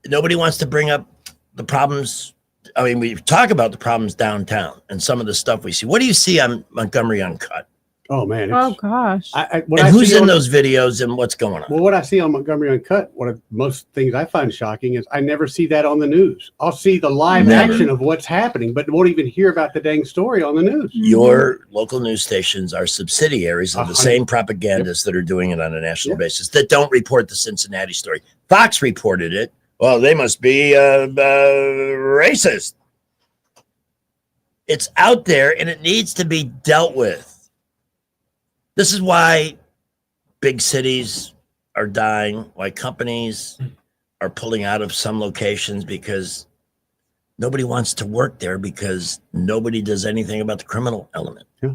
Nobody wants to bring up the problems. I mean, we talk about the problems downtown and some of the stuff we see. What do you see on Montgomery Uncut?
Oh, man.
Oh, gosh.
And who's in those videos and what's going on?
Well, what I see on Montgomery Uncut, one of most things I find shocking is I never see that on the news. I'll see the live action of what's happening, but won't even hear about the dang story on the news.
Your local news stations are subsidiaries of the same propagandists that are doing it on a national basis that don't report the Cincinnati story. Fox reported it. Well, they must be racist. It's out there and it needs to be dealt with. This is why big cities are dying, why companies are pulling out of some locations, because nobody wants to work there because nobody does anything about the criminal element.
Yeah.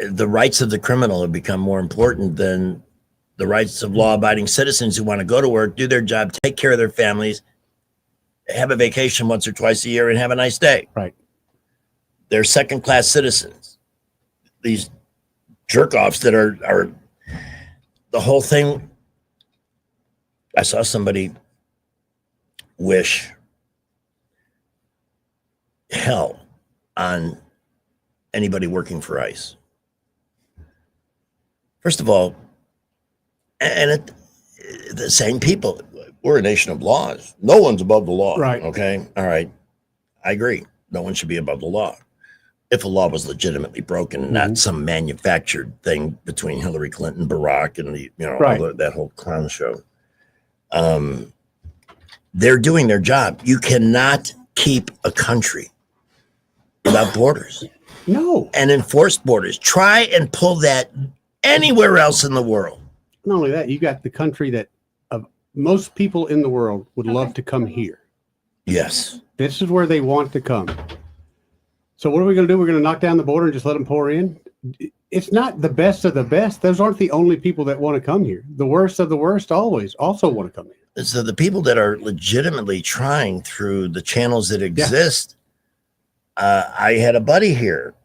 The rights of the criminal have become more important than the rights of law-abiding citizens who want to go to work, do their job, take care of their families, have a vacation once or twice a year, and have a nice day.
Right.
They're second-class citizens. these jerk offs that are the whole thing. I saw somebody wish hell on anybody working for ICE. First of all, and the same people, we're a nation of laws. No one's above the law.
Right.
Okay. All right. I agree. No one should be above the law. If a law was legitimately broken, not some manufactured thing between Hillary Clinton, Barack, and that whole clown show. They're doing their job. You cannot keep a country without borders.
No.
And enforce borders. Try and pull that anywhere else in the world.
Not only that, you got the country that most people in the world would love to come here.
Yes.
This is where they want to come. So what are we going to do? We're going to knock down the border and just let them pour in? It's not the best of the best. Those aren't the only people that want to come here. The worst of the worst always also want to come here.
So the people that are legitimately trying through the channels that exist, I had a buddy here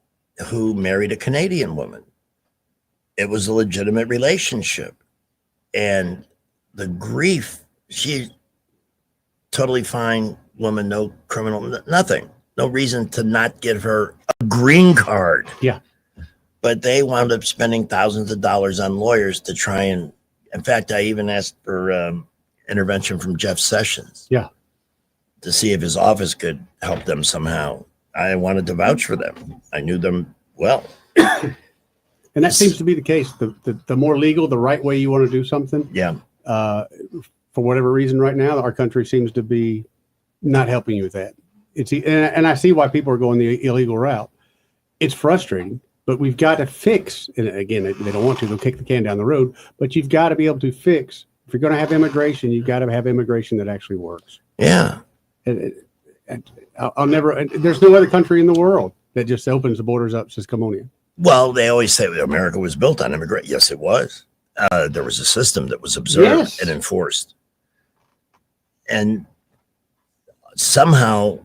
who married a Canadian woman. It was a legitimate relationship. And the grief, she totally fine woman, no criminal, nothing. No reason to not give her a green card.
Yeah.
But they wound up spending thousands of dollars on lawyers to try and, in fact, I even asked for intervention from Jeff Sessions.
Yeah.
To see if his office could help them somehow. I wanted to vouch for them. I knew them well.
And that seems to be the case. The more legal, the right way you want to do something.
Yeah.
For whatever reason right now, our country seems to be not helping you with that. And I see why people are going the illegal route. It's frustrating, but we've got to fix, and again, they don't want to, they'll kick the can down the road, but you've got to be able to fix. If you're going to have immigration, you've got to have immigration that actually works.
Yeah.
I'll never, there's no other country in the world that just opens the borders up and says, come on in.
Well, they always say America was built on immigration. Yes, it was. There was a system that was observed and enforced. And somehow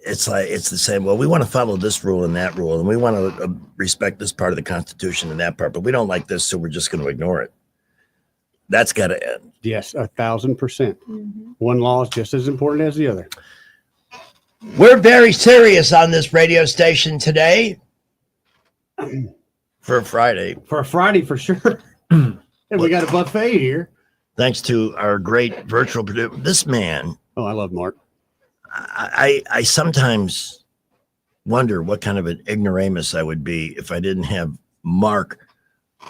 it's the same. Well, we want to follow this rule and that rule, and we want to respect this part of the Constitution and that part, but we don't like this, so we're just going to ignore it. That's got to end.
Yes, 1,000%. One law is just as important as the other.
We're very serious on this radio station today. For a Friday.
For a Friday, for sure. And we got a buffet here.
Thanks to our great virtual producer. This man.
Oh, I love Mark.
I sometimes wonder what kind of an ignoramus I would be if I didn't have Mark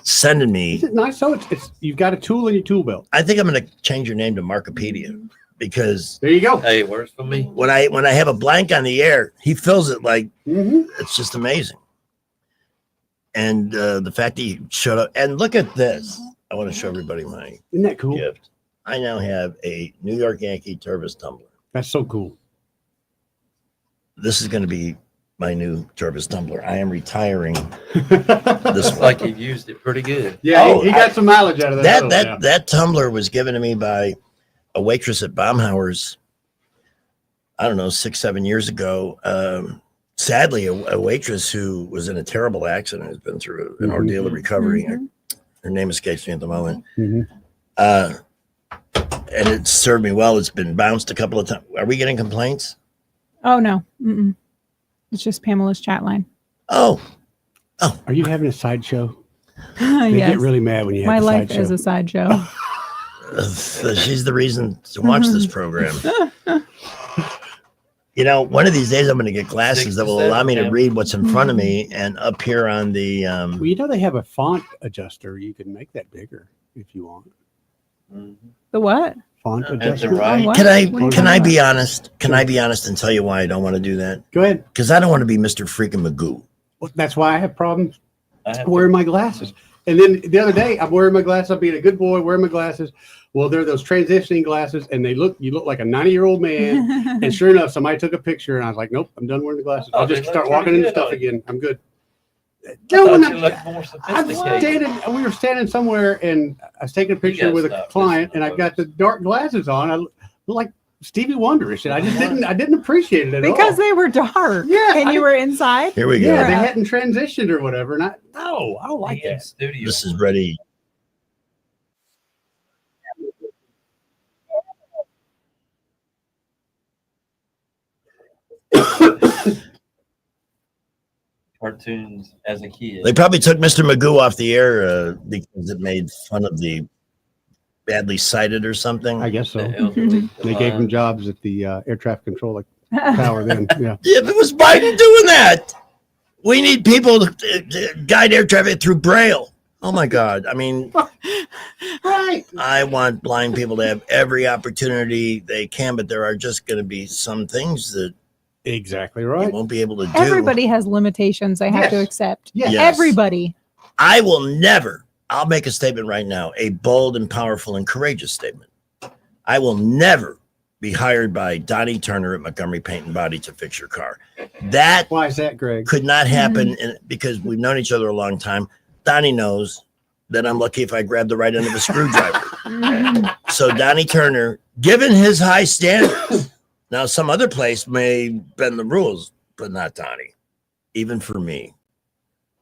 sending me.
Is it nice? So it's you've got a tool in your tool belt.
I think I'm going to change your name to Markopedia because
there you go.
Hey, it works for me.
When I have a blank on the air, he fills it like it's just amazing. And the fact that he showed up, and look at this. I want to show everybody my
Isn't that cool?
gift. I now have a New York Yankee Tervis tumbler.
That's so cool.
This is going to be my new Tervis tumbler. I am retiring this one.
Like you used it pretty good.
Yeah, he got some mileage out of that.
That tumbler was given to me by a waitress at Baumhauer's, I don't know, 6-7 years ago. Sadly, a waitress who was in a terrible accident, has been through an ordeal of recovery. Her name escapes me at the moment. And it served me well. It's been bounced a couple of times. Are we getting complaints?
Oh, no. It's just Pamela's chat line.
Oh.
Are you having a sideshow? They
Yes.
get really mad when you have
My
a
life
sideshow.
is a sideshow.
She's the reason to watch this program. You know, one of these days I'm going to get glasses that will allow me to read what's in front of me, and up here on the.
Well, you know they have a font adjuster. You can make that bigger if you want.
The what?
Font adjuster.
What?
Can I be honest? Can I be honest and tell you why I don't want to do that?
Go ahead.
Because I don't want to be Mr. Freaking Magoo.
Well, that's why I have problems wearing my glasses. And then the other day, I'm wearing my glasses. I'm being a good boy, wearing my glasses. Well, they're those transitioning glasses, and you look like a 90-year-old man. And sure enough, somebody took a picture, and I was like, nope, I'm done wearing the glasses. I'll just start walking into stuff again. I'm good.
You look more sophisticated.
We were standing somewhere, and I was taking a picture with a client, and I've got the dark glasses on. I look like Stevie Wonderish, and I didn't appreciate it at all.
Because they were dark.
Yeah,
And you were inside.
Here we go.
Yeah, they hadn't transitioned or whatever. And I don't like that.
Studio.
This is ready.
Cartoons as a kid.
They probably took Mr. Magoo off the air because it made fun of the badly sighted or something.
I guess so. They gave him jobs at the air traffic control tower then. Yeah.
Yeah, if it was Biden doing that, we need people to guide air traffic through Braille. Oh my God. I mean,
right.
I want blind people to have every opportunity they can, but there are just going to be some things that
exactly right.
you won't be able to do.
Everybody has limitations they have to accept.
Yes.
Everybody.
I will never, I'll make a statement right now, a bold and powerful and courageous statement. I will never be hired by Donnie Turner at Montgomery Paint and Body to fix your car. That
Why is that, Greg?
could not happen because we've known each other a long time. Donnie knows that I'm lucky if I grab the right end of a screwdriver. So Donnie Turner, given his high standards, now some other place may bend the rules, but not Donnie, even for me,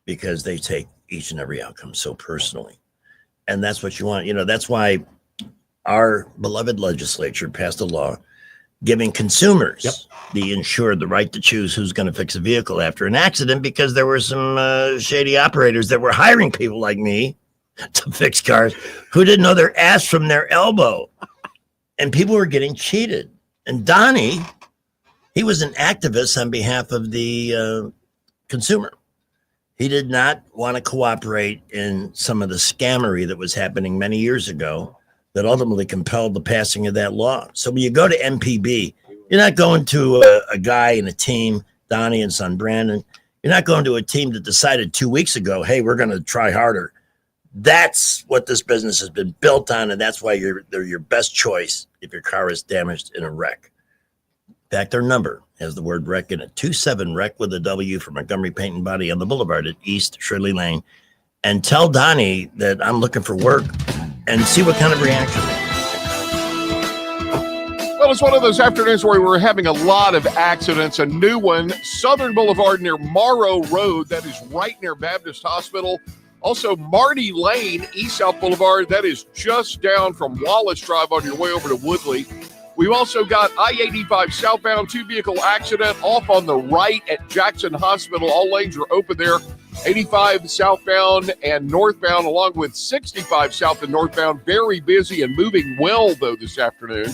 because they take each and every outcome so personally. And that's what you want. You know, that's why our beloved legislature passed a law giving consumers, the insured, the right to choose who's going to fix a vehicle after an accident, because there were some shady operators that were hiring people like me to fix cars who didn't know their ass from their elbow. And people were getting cheated. And Donnie, he was an activist on behalf of the consumer. He did not want to cooperate in some of the scammery that was happening many years ago that ultimately compelled the passing of that law. So when you go to MPB, you're not going to a guy and a team, Donnie and son Brandon. You're not going to a team that decided 2 weeks ago, hey, we're going to try harder. That's what this business has been built on, and that's why they're your best choice if your car is damaged in a wreck. In fact, their number has the word wreck in it, 27-REC with a W for Montgomery Paint and Body on the Boulevard at East Shirley Lane. And tell Donnie that I'm looking for work and see what kind of reaction.
Well, it's one of those afternoons where we're having a lot of accidents. A new one, Southern Boulevard near Morrow Road, that is right near Baptist Hospital. Also, Marty Lane, East South Boulevard, that is just down from Wallace Drive on your way over to Woodley. We've also got I-85 southbound, 2-vehicle accident off on the right at Jackson Hospital. All lanes are open there. 85 southbound and northbound, along with 65 south and northbound. Very busy and moving well, though, this afternoon.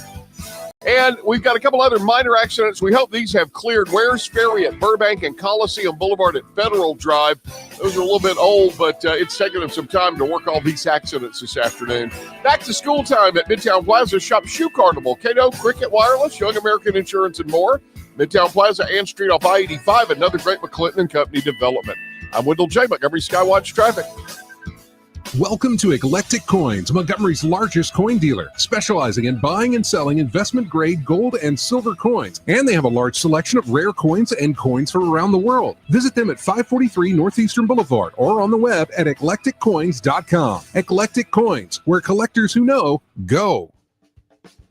And we've got a couple other minor accidents. We hope these have cleared. Wares Ferry at Burbank and Coliseum Boulevard at Federal Drive. Those are a little bit old, but it's taken them some time to work all these accidents this afternoon. Back to school time at Midtown Plaza. Shop Shoe Carnival, Cato, Cricket Wireless, Young American Insurance, and more. Midtown Plaza and Street off I-85, another great McClinton & Company development. I'm Wendell J. Montgomery Skywatch Traffic.
Welcome to Eclectic Coins, Montgomery's largest coin dealer, specializing in buying and selling investment-grade gold and silver coins. And they have a large selection of rare coins and coins from around the world. Visit them at 543 Northeastern Boulevard or on the web at eclecticcoins.com. Eclectic Coins, where collectors who know go.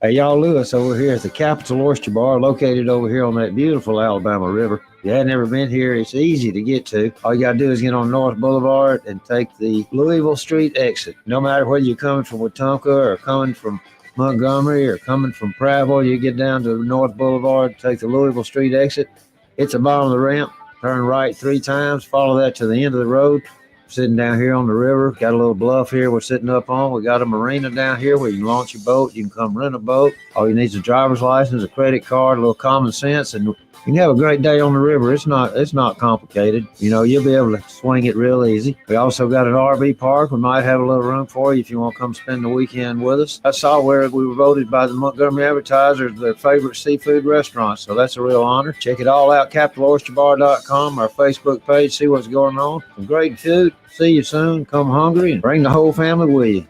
Hey, y'all, Lewis over here at the Capital Oyster Bar, located over here on that beautiful Alabama River. If you hadn't ever been here, it's easy to get to. All you got to do is get on North Boulevard and take the Louisville Street exit. No matter whether you're coming from Wetumpka or coming from Montgomery or coming from Prattville, you get down to North Boulevard, take the Louisville Street exit. It's the bottom of the ramp. Turn right 3 times, follow that to the end of the road. Sitting down here on the river, got a little bluff here we're sitting up on. We got a marina down here where you can launch your boat. You can come rent a boat. All you need is a driver's license, a credit card, a little common sense, and you can have a great day on the river. It's not complicated. You know, you'll be able to swing it real easy. We also got an RV park. We might have a little room for you if you want to come spend the weekend with us. I saw where we were voted by the Montgomery Advertiser as their favorite seafood restaurant, so that's a real honor. Check it all out, CapitalOysterBar.com, our Facebook page, see what's going on. Some great food. See you soon. Come hungry and bring the whole family with you.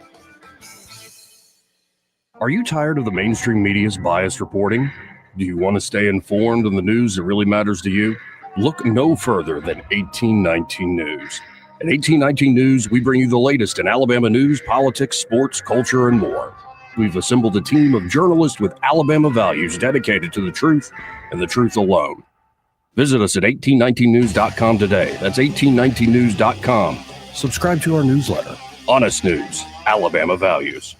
Are you tired of the mainstream media's biased reporting? Do you want to stay informed on the news that really matters to you? Look no further than 1819 News. At 1819 News, we bring you the latest in Alabama news, politics, sports, culture, and more. we've assembled a team of journalists with Alabama values dedicated to the truth and the truth alone. Visit us at 1819news.com today. That's 1819news.com. Subscribe to our newsletter. Honest News, Alabama Values.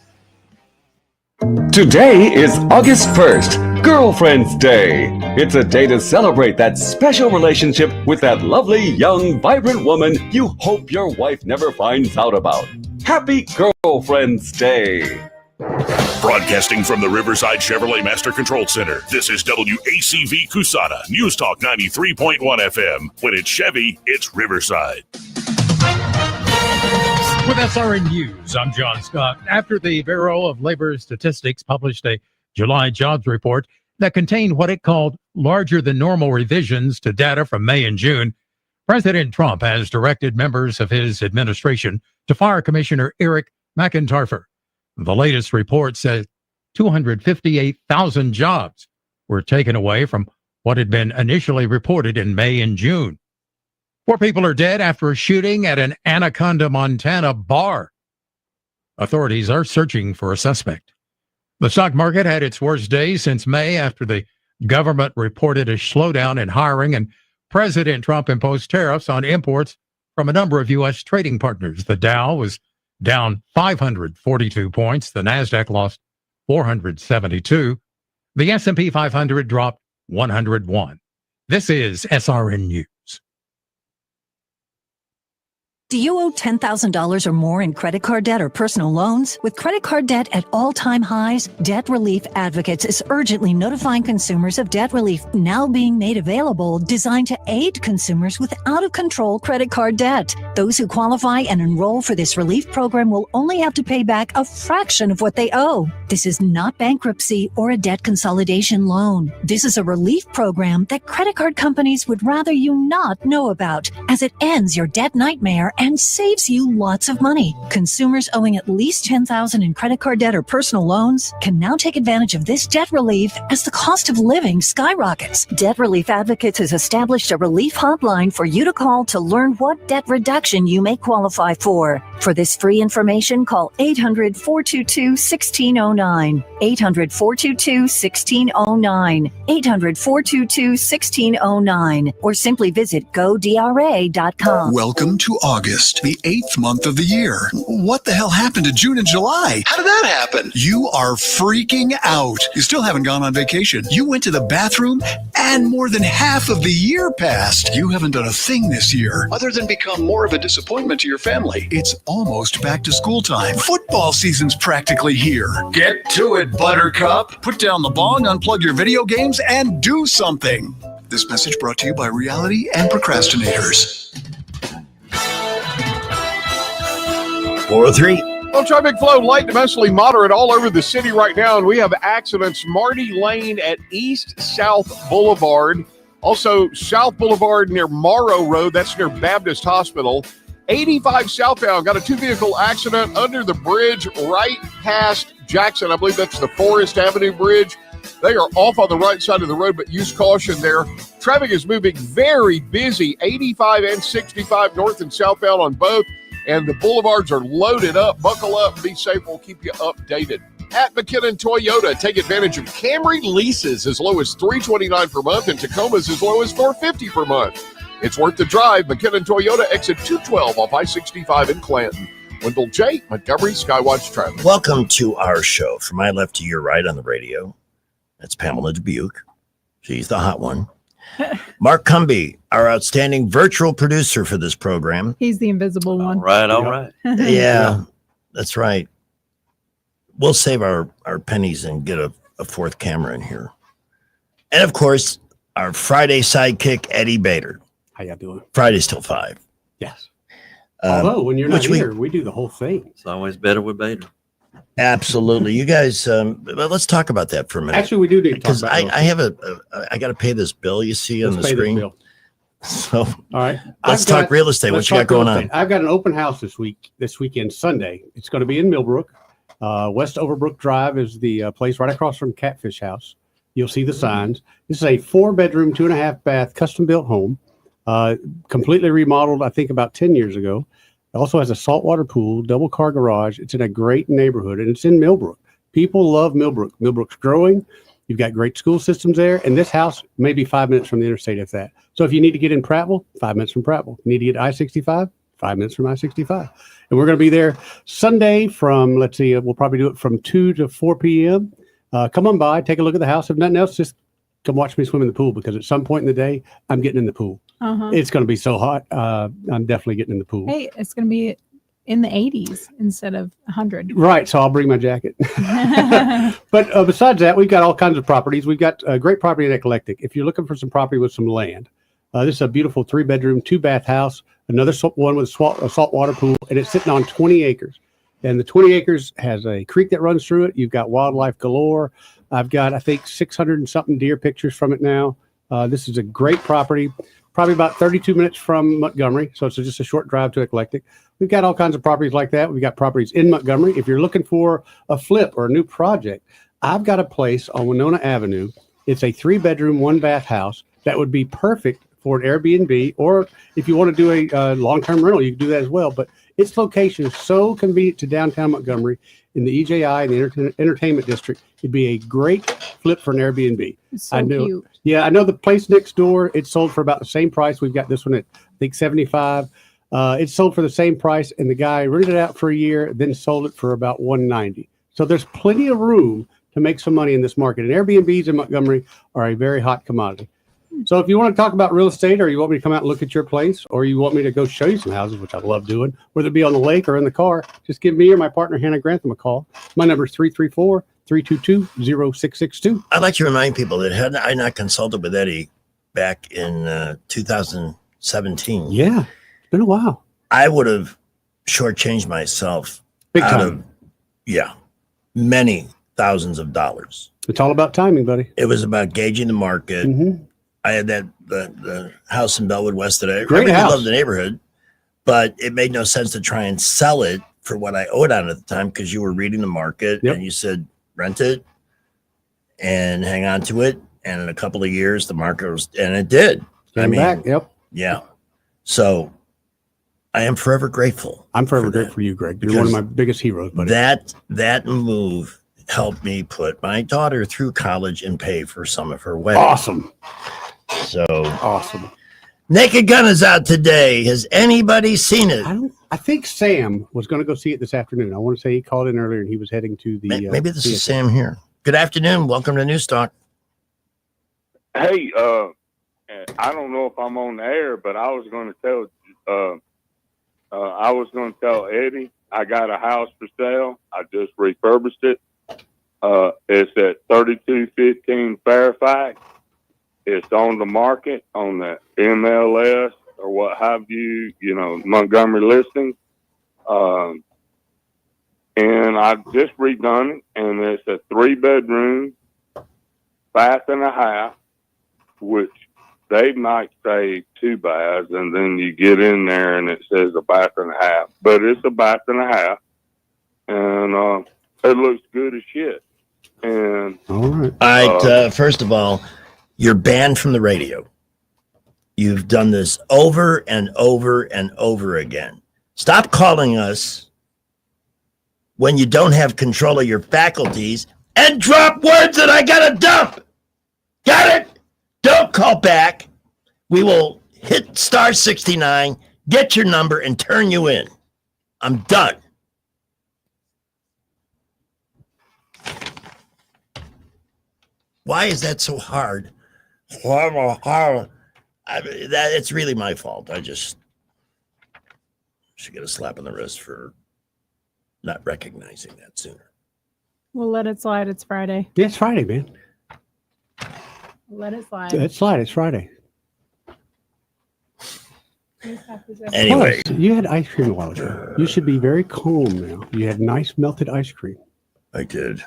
Today is August 1st, Girlfriend's Day. It's a day to celebrate that special relationship with that lovely, young, vibrant woman you hope your wife never finds out about. Happy Girlfriend's Day.
Broadcasting from the Riverside Chevrolet Master Control Center, this is WACV Cusana, News Talk 93.1 FM. When it's Chevy, it's Riverside.
With SRN News, I'm John Scott. After the Bureau of Labor Statistics published a July jobs report that contained what it called larger than normal revisions to data from May and June, President Trump has directed members of his administration to fire Commissioner Eric McIntyre. The latest report says 258,000 jobs were taken away from what had been initially reported in May and June. 4 people are dead after a shooting at an Anaconda, Montana bar. Authorities are searching for a suspect. The stock market had its worst day since May after the government reported a slowdown in hiring and President Trump imposed tariffs on imports from a number of U.S. trading partners. The Dow was down 542 points. The NASDAQ lost 472. The S&P 500 dropped 101. This is SRN News.
Do you owe $10,000 or more in credit card debt or personal loans? With credit card debt at all-time highs, Debt Relief Advocates is urgently notifying consumers of debt relief now being made available, designed to aid consumers with out-of-control credit card debt. Those who qualify and enroll for this relief program will only have to pay back a fraction of what they owe. This is not bankruptcy or a debt consolidation loan. This is a relief program that credit card companies would rather you not know about, as it ends your debt nightmare and saves you lots of money. Consumers owing at least $10,000 in credit card debt or personal loans can now take advantage of this debt relief as the cost of living skyrockets. Debt Relief Advocates has established a relief hotline for you to call to learn what debt reduction you may qualify for. For this free information, call 800-422-1609, 800-422-1609, 800-422-1609, or simply visit godra.com.
Welcome to August, the 8th month of the year. What the hell happened to June and July? How did that happen? You are freaking out. You still haven't gone on vacation. You went to the bathroom and more than half of the year passed. You haven't done a thing this year other than become more of a disappointment to your family. It's almost back to school time. Football season's practically here. Get to it, Buttercup. Put down the bong, unplug your video games, and do something. This message brought to you by Reality and Procrastinators.
403.
Well, traffic flow light to mostly moderate all over the city right now, and we have accidents. Marty Lane at East-South Boulevard. Also, South Boulevard near Morrow Road. That's near Baptist Hospital. 85 southbound. Got a 2-vehicle accident under the bridge right past Jackson. I believe that's the Forest Avenue Bridge. They are off on the right side of the road, but use caution there. Traffic is moving very busy. 85 and 65 north and southbound on both. And the boulevards are loaded up. Buckle up, be safe. We'll keep you updated. At McKinnon Toyota, take advantage of Camry leases as low as $329 per month and Tacomas as low as $450 per month. It's worth the drive. McKinnon Toyota, exit 212 off I-65 in Clanton. Wendell J., Montgomery, Skywatch Traffic.
Welcome to our show. From my left to your right on the radio, that's Pamela Dubuque. She's the hot one. Mark Cumby, our outstanding virtual producer for this program.
He's the invisible one.
All right.
Yeah, that's right. We'll save our pennies and get a fourth camera in here. And of course, our Friday sidekick, Eddie Bader.
How y'all doing?
Friday's till 5.
Yes. Although when you're not here, we do the whole thing.
It's always better with Bader.
Absolutely. You guys, let's talk about that for a minute.
Actually, we do need to talk
because
about
I have I got to pay this bill you see on the screen. So,
all right,
let's talk real estate. What you got going on?
I've got an open house this weekend, Sunday. It's going to be in Millbrook. West Overbrook Drive is the place right across from Catfish House. You'll see the signs. This is a 4-bedroom, 2.5-bath, custom-built home, completely remodeled, I think, about 10 years ago. It also has a saltwater pool, double-car garage. It's in a great neighborhood, and it's in Millbrook. People love Millbrook. Millbrook's growing. You've got great school systems there. And this house may be 5 minutes from the interstate, if that. So if you need to get in Prattville, 5 minutes from Prattville. You need to get I-65, 5 minutes from I-65. And we're going to be there Sunday from, let's see, we'll probably do it from 2 to 4 p.m. Come on by, take a look at the house. If nothing else, just come watch me swim in the pool, because at some point in the day, I'm getting in the pool. It's going to be so hot. I'm definitely getting in the pool.
Hey, it's going to be in the 80s instead of 100.
Right. So I'll bring my jacket. But besides that, we've got all kinds of properties. We've got a great property in Eclectic. If you're looking for some property with some land, this is a beautiful 3-bedroom, 2-bath house, another one with a saltwater pool, and it's sitting on 20 acres. And the 20 acres has a creek that runs through it. You've got wildlife galore. I've got, I think, 600 and something deer pictures from it now. This is a great property, probably about 32 minutes from Montgomery. So it's just a short drive to Eclectic. We've got all kinds of properties like that. We've got properties in Montgomery. If you're looking for a flip or a new project, I've got a place on Winona Avenue. It's a 3-bedroom, 1-bath house that would be perfect for an Airbnb, or if you want to do a long-term rental, you can do that as well. But its location is so convenient to downtown Montgomery in the EJI and the entertainment district. It'd be a great flip for an Airbnb.
It's so cute.
Yeah, I know the place next door, it's sold for about the same price. We've got this one at, I think, 75. It's sold for the same price, and the guy rented it out for a year, then sold it for about 190. So there's plenty of room to make some money in this market. And Airbnbs in Montgomery are a very hot commodity. So if you want to talk about real estate, or you want me to come out and look at your place, or you want me to go show you some houses, which I love doing, whether it be on the lake or in the car, just give me or my partner, Hannah Grantham, a call. My number is 334-322-0662.
I'd like to remind people that had I not consulted with Eddie back in 2017.
Yeah, it's been a while.
I would have shortchanged myself
Big
out
time.
of, many thousands of dollars.
It's all about timing, buddy.
It was about gauging the market.
Mm-hmm.
I had the house in Bellwood West today.
Great
I
house.
love the neighborhood, but it made no sense to try and sell it for what I owed on it at the time, because you were reading the market and you said rent it and hang on to it. And in a couple of years, the market was, and it did.
Came back. Yep.
Yeah. So I am forever grateful.
I'm forever grateful for you, Greg. You're one of my biggest heroes, buddy.
That move helped me put my daughter through college and pay for some of her wedding.
Awesome.
So
awesome.
Naked Gun is out today. Has anybody seen it?
I think Sam was going to go see it this afternoon. I want to say he called in earlier and he was heading to the.
Maybe this is Sam here. Good afternoon. Welcome to News Talk.
Hey, I don't know if I'm on the air, but I was going to tell Eddie I got a house for sale. I just refurbished it. It's at 3215 Fairfax. It's on the market on the MLS or what have you, Montgomery listing. And I just redone it, and it's a 3-bedroom, bath and a half, which they might say 2 baths, and then you get in there and it says a bath and a half, but it's a bath and a half, and it looks good as shit. And
all right.
First of all, you're banned from the radio. You've done this over and over and over again. Stop calling us when you don't have control of your faculties and drop words that I gotta dump. Got it? Don't call back. We will hit star 69, get your number, and turn you in. I'm done. Why is that so hard? It's really my fault. I just should get a slap on the wrist for not recognizing that sooner.
We'll let it slide. It's Friday.
Yeah, it's Friday, man.
Let it slide.
It's slide. It's Friday.
Anyway,
Plus, you had ice cream a while ago. You should be very calm now. You had nice melted ice cream.
I did.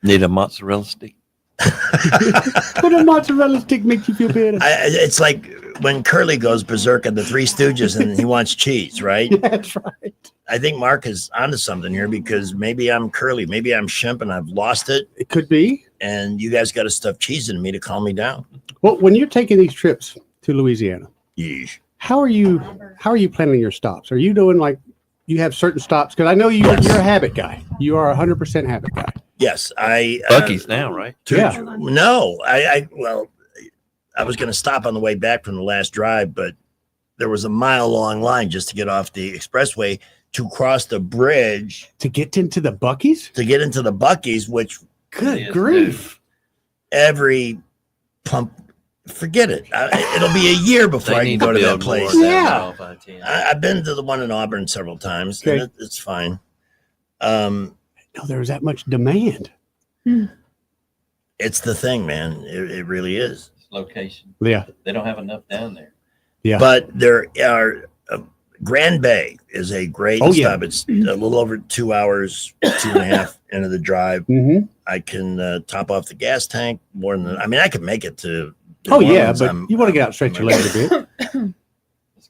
Need a mozzarella stick.
But a mozzarella stick makes you feel better.
It's like when Curly goes berserk on the Three Stooges and he wants cheese, right?
That's right.
I think Mark is onto something here, because maybe I'm Curly, maybe I'm Shemp, and I've lost it.
It could be.
And you guys got to stuff cheese into me to calm me down.
Well, when you're taking these trips to Louisiana,
Yeesh.
how are you planning your stops? Are you doing like you have certain stops? Because I know you're a habit guy. You are 100% habit guy.
Yes, I
Bucky's now, right?
No, I was going to stop on the way back from the last drive, but there was a mile-long line just to get off the expressway to cross the bridge
to get into the Bucky's.
Which
good grief!
Every pump, forget it. It'll be a year before I can go to that place. I've been to the one in Auburn several times, and it's fine.
No, there's that much demand.
It's the thing, man. It really is.
Location.
Yeah.
They don't have enough down there.
Yeah.
But there are Grand Bay is a great stop. It's a little over 2 hours, 2.5 into the drive.
Mm-hmm.
I can top off the gas tank more than I can make it to.
But you want to get out and stretch your legs a bit.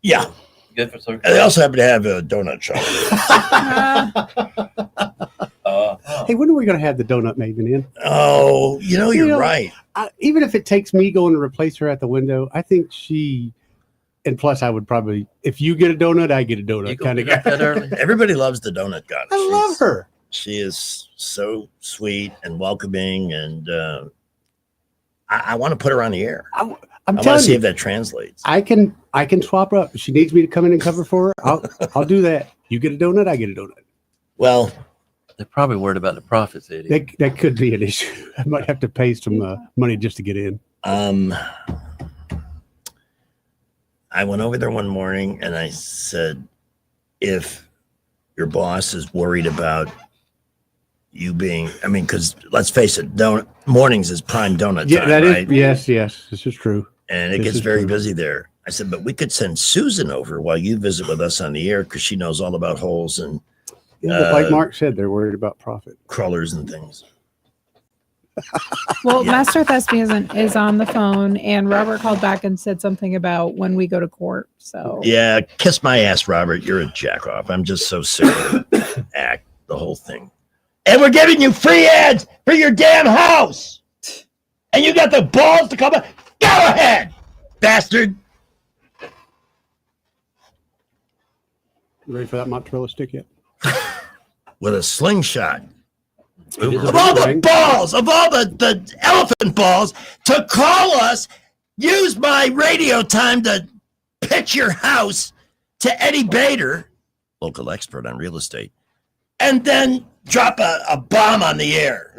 Yeah.
Good for circulation.
They also happen to have a donut shop.
Hey, when are we going to have the donut maven in?
Oh, you're right.
Even if it takes me going to replace her at the window, I think she. And plus, I would probably, if you get a donut, I get a donut kind of guy.
Everybody loves the donut goddess.
I love her.
She is so sweet and welcoming, and I want to put her on the air. I want to see if that translates.
I can swap her up. If she needs me to come in and cover for her, I'll do that. You get a donut, I get a donut.
Well,
they're probably worried about the profits, Eddie.
That could be an issue. I might have to pay some money just to get in.
I went over there one morning and I said, if your boss is worried about you being, because let's face it, mornings is prime donut time, right?
Yes, this is true.
And it gets very busy there. I said, but we could send Susan over while you visit with us on the air because she knows all about holes and
but like Mark said, they're worried about profit.
Crawlers and things.
Well, Master Thespian is on the phone, and Robert called back and said something about when we go to court. So
yeah, kiss my ass, Robert. You're a jackoff. I'm just so sick of the whole thing. And we're giving you free ads for your damn house. And you got the balls to come up. Go ahead, bastard.
You ready for that mozzarella stick yet?
With a slingshot. Of all the balls, of all the elephant balls, to call us, use my radio time to pitch your house to Eddie Bader, local expert on real estate, and then drop a bomb on the air.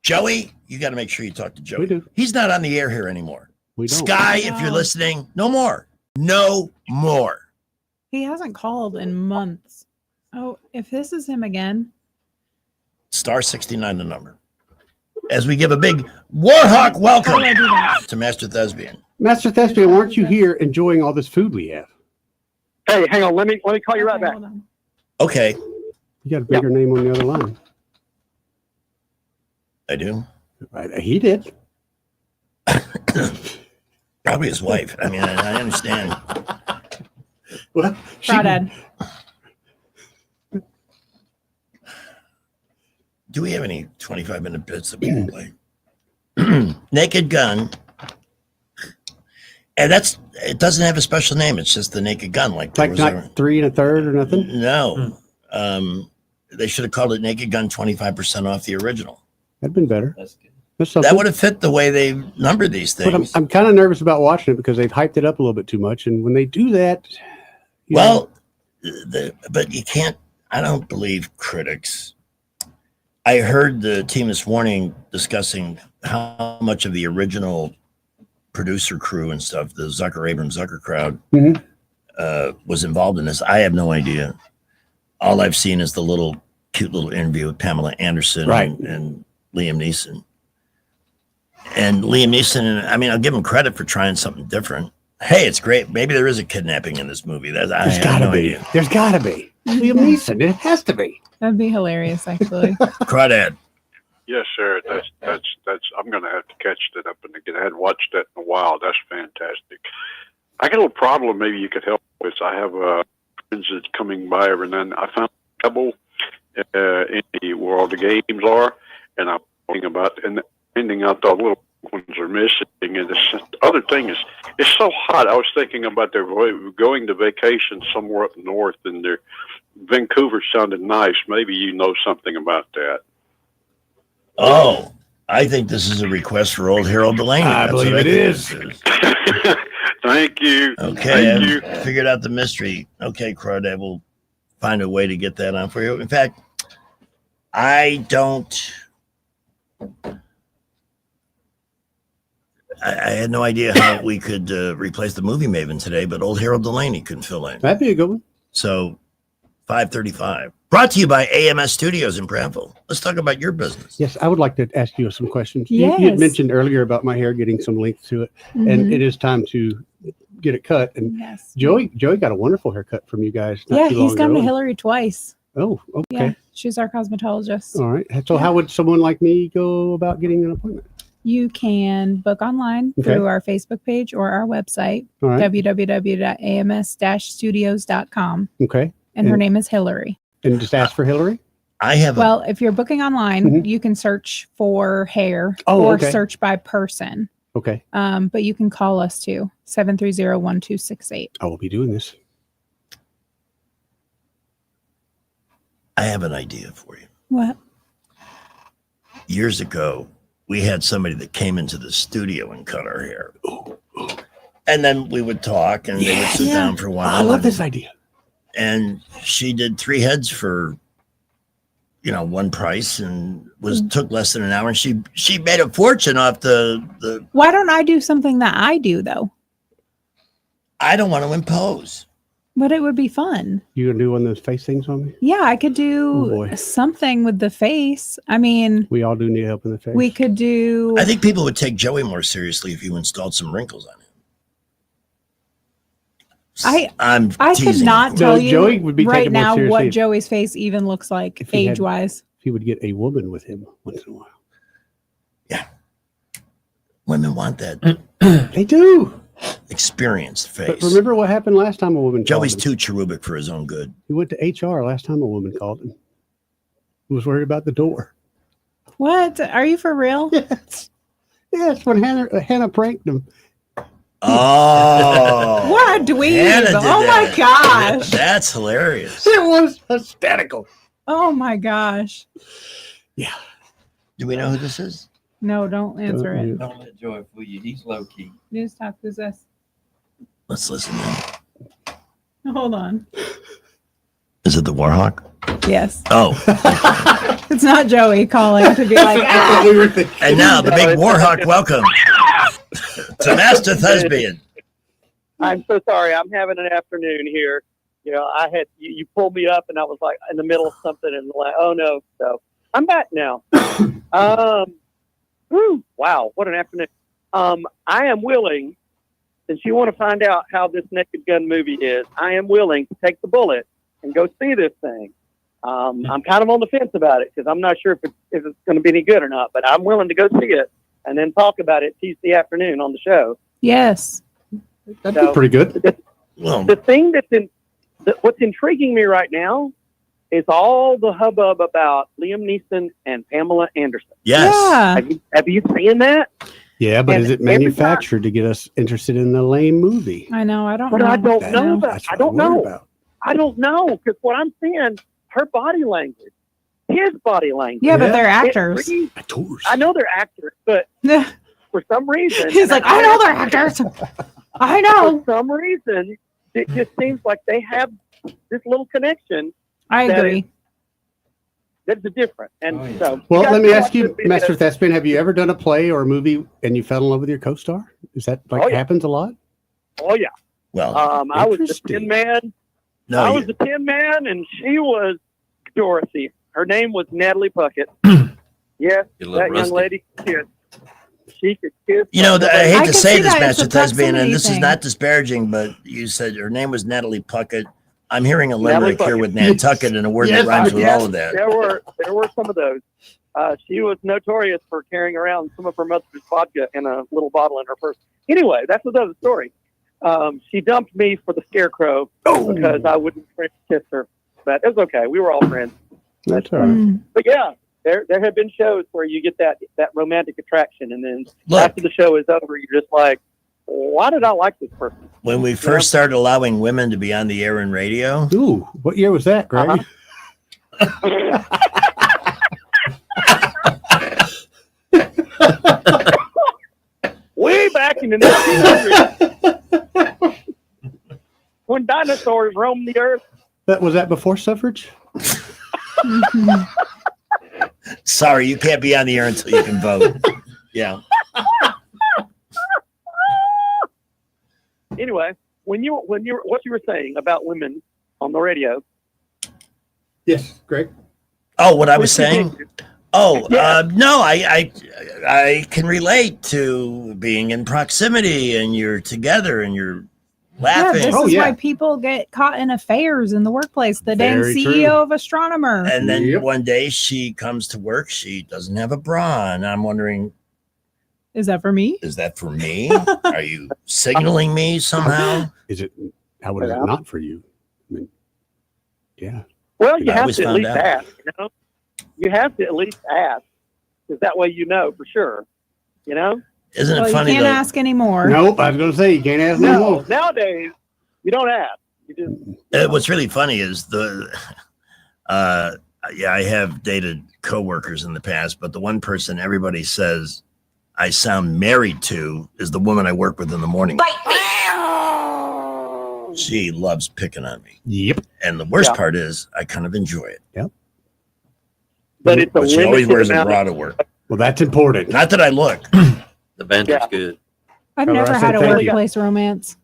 Joey, you got to make sure you talk to Joey.
We do.
He's not on the air here anymore.
We don't.
Sky, if you're listening, no more. No more.
he hasn't called in months. Oh, if this is him again.
Star 69 the number. As we give a big Warhawk welcome to Master Thespian.
Master Thespian, weren't you here enjoying all this food we have?
Hey, hang on. Let me call you right back.
Okay.
You got a bigger name on the other line.
I do.
He did.
Probably his wife. I mean, I understand.
Well,
Crawdad.
Do we have any 25-minute bits that we can play? Naked Gun. And it doesn't have a special name. It's just the Naked Gun. Like
not 3 1/3 or nothing?
No. They should have called it Naked Gun 25% off the original.
That'd been better.
That would have fit the way they number these things.
But I'm kind of nervous about watching it because they've hyped it up a little bit too much. And when they do that,
but you can't, I don't believe critics. I heard the team this morning discussing how much of the original producer crew and stuff, the Zucker, Abrams, Zucker crowd, was involved in this. I have no idea. All I've seen is the cute little interview with Pamela Anderson and Liam Neeson. And Liam Neeson, I mean, I'll give him credit for trying something different. Hey, it's great. Maybe there is a kidnapping in this movie. There's gotta be.
There's gotta be. Liam Neeson. It has to be.
That'd be hilarious, actually.
Crawdad.
Yes, sir. That's. I'm going to have to catch that up and again. I hadn't watched that in a while. That's fantastic. I got a little problem. Maybe you could help with. I have friends that's coming by every now and then. I found trouble in where all the games are, and I'm thinking about and ending out the little ones are missing. And the other thing is, it's so hot. I was thinking about their going to vacation somewhere up north, and their Vancouver sounded nice. Maybe you know something about that.
Oh, I think this is a request for old Harold Delaney.
I believe it is.
Thank you.
Okay,
Thank you.
I've figured out the mystery. Okay, Crawdad, we'll find a way to get that on for you. In fact, I had no idea how we could replace the movie Maven today, but old Harold Delaney couldn't fill in.
That'd be a good one.
So 5:35. Brought to you by AMS Studios in Prattville. Let's talk about your business.
Yes, I would like to ask you some questions.
Yes.
You had mentioned earlier about my hair getting some length to it, and
Mhm.
it is time to get it cut. And
Yes.
Joey got a wonderful haircut from you guys. Not
Yeah,
too
he's
long
come
ago.
to Hillary twice.
Oh, okay.
Yeah, she's our cosmetologist.
All right. So how would someone like me go about getting an appointment?
You can book online
Okay.
through our Facebook page or our website,
All right.
www.ams-studios.com.
Okay.
And her name is Hillary.
And just ask for Hillary?
I have
Well, if you're booking online,
Mhm.
you can search for hair
Oh,
or
okay.
search by person.
Okay.
But you can call us too, 730-1268.
I will be doing this.
I have an idea for you.
What?
Years ago, we had somebody that came into the studio and cut our hair. And then we would talk and they would sit down for a while.
I love
and-
this idea.
And she did 3 heads for, one price and took less than an hour. And she made a fortune off the
Why don't I do something that I do though?
I don't want to impose.
But it would be fun.
You gonna do one of those face things on me?
Yeah, I could
Oh,
do
boy.
something with the face. I mean,
We all do need help in the face.
we could do.
I think people would take Joey more seriously if you installed some wrinkles on him. I'm
I could
teasing,
not
of
tell
course.
you
Joey would be
right
taken more
now
seriously
what
if-
Joey's face even looks like
if he had-
age wise.
If he would get a woman with him once in a while.
Women want that
They do.
experienced face.
But remember what happened last time a woman
Joey's
called him?
too cherubic for his own good.
He went to HR last time a woman called him. He was worried about the door.
What? Are you for real?
Yes. Yes, when Hannah pranked him.
Oh.
What a dweeb.
Hannah did
Oh my
that.
gosh.
That's hilarious.
It was hysterical.
Oh my gosh.
Do we know who this is?
No, don't answer it.
Don't let Joey fool you. He's low key.
News Talk, who's this?
Let's listen in.
Hold on.
Is it the Warhawk?
Yes.
Oh.
It's not Joey calling to be like, ah.
And now the big Warhawk welcome to Master Thespian.
I'm so sorry. I'm having an afternoon here. I had you pulled me up, and I was like in the middle of something, and like, oh no. So I'm back now. Wow, what an afternoon. I am willing, since you want to find out how this Naked Gun movie is, I am willing to take the bullet and go see this thing. I'm kind of on the fence about it because I'm not sure if it's going to be any good or not, but I'm willing to go see it and then talk about it Tuesday afternoon on the show.
Yes.
That'd be pretty good.
Well,
The thing what's intriguing me right now is all the hubbub about Liam Neeson and Pamela Anderson.
Yes.
Yeah.
Have you seen that?
Yeah, but
And
is it
every time-
manufactured to get us interested in the lame movie?
I know. I don't
But
know.
I don't
That-
know that.
that's
I
what
don't
I'm worried
know.
about.
I don't know because what I'm seeing, her body language, his body language.
Yeah, but they're
it
actors.
really-
Actors.
I know they're actors, but
Yeah.
for some reason,
He's like, I know they're actors. I know.
For some reason, it just seems like they have this little connection.
I
that
agree.
That's different. And
Oh, yeah.
so,
Well,
guys
let me
watch
ask you,
this video.
Master Thespian, have you ever done a play or a movie and you fell in love with your co-star? Is that
Oh, yeah.
happens a lot?
Oh yeah.
Well,
I was the
Interesting.
Tin Man.
no,
I
you-
was the Tin Man, and she was Dorothy. Her name was Natalie Puckett. Yes,
You
that
look
young
rusty.
lady could kiss. She could kiss.
I hate
I
to
can
say
see
this,
that it's
Master
a
Thespian, and
proximity
this is
thing.
not disparaging, but you said her name was Natalie Puckett. I'm hearing a
Natalie
limerick here
Puckett.
with Nantucket and a word
Yes,
that rhymes with
Yes,
all of that.
There were some of those. She was notorious for carrying around some of her mother's vodka in a little bottle in her purse. Anyway, that's another story. She dumped me for the Scarecrow because I wouldn't French kiss her, but it was okay. We were all friends.
That's all right.
Mm.
But yeah, there have been shows where you get that romantic attraction, and then
Look.
after the show is over, you're just like, why did I like this person?
When we first started allowing women to be on the air and radio.
Ooh, what year was that, Greg?
Way back in the 1900s, when dinosaurs roamed the earth.
Was that before suffrage?
Sorry, you can't be on the air until you can vote. Yeah.
Anyway, what you were saying about women on the radio.
Yes, Greg.
Oh, what I was saying? Oh, no, I can relate to being in proximity and you're together and you're laughing.
Yeah, this is why people get caught in affairs in the workplace. The dang
Very
CEO
true.
of Astronomer.
And then one day she comes to work, she doesn't have a bra, and I'm wondering,
is that for me?
is that for me? Are you signaling me somehow?
Is it? How is it not for you? I mean, yeah.
Well, you
I
have
always
to at
found
least
out.
ask. You know, you have to at least ask, because that way you know for sure. You know.
Isn't
Well,
it funny
you can't
though?
ask anymore.
Nope, I was going to say you can't ask no
No,
more.
nowadays you don't ask. You just
What's really funny is I have dated coworkers in the past, but the one person everybody says I sound married to is the woman I work with in the morning. She loves picking on me.
Yep.
And the worst
Yeah.
part is I kind of enjoy it.
Yep.
But it's a
She always
limited
wears a
amount
bra
of-
to work.
Well, that's important.
Not that I look.
The banter's good.
I've
All right,
never
I
had
said
a
thank you.
workplace romance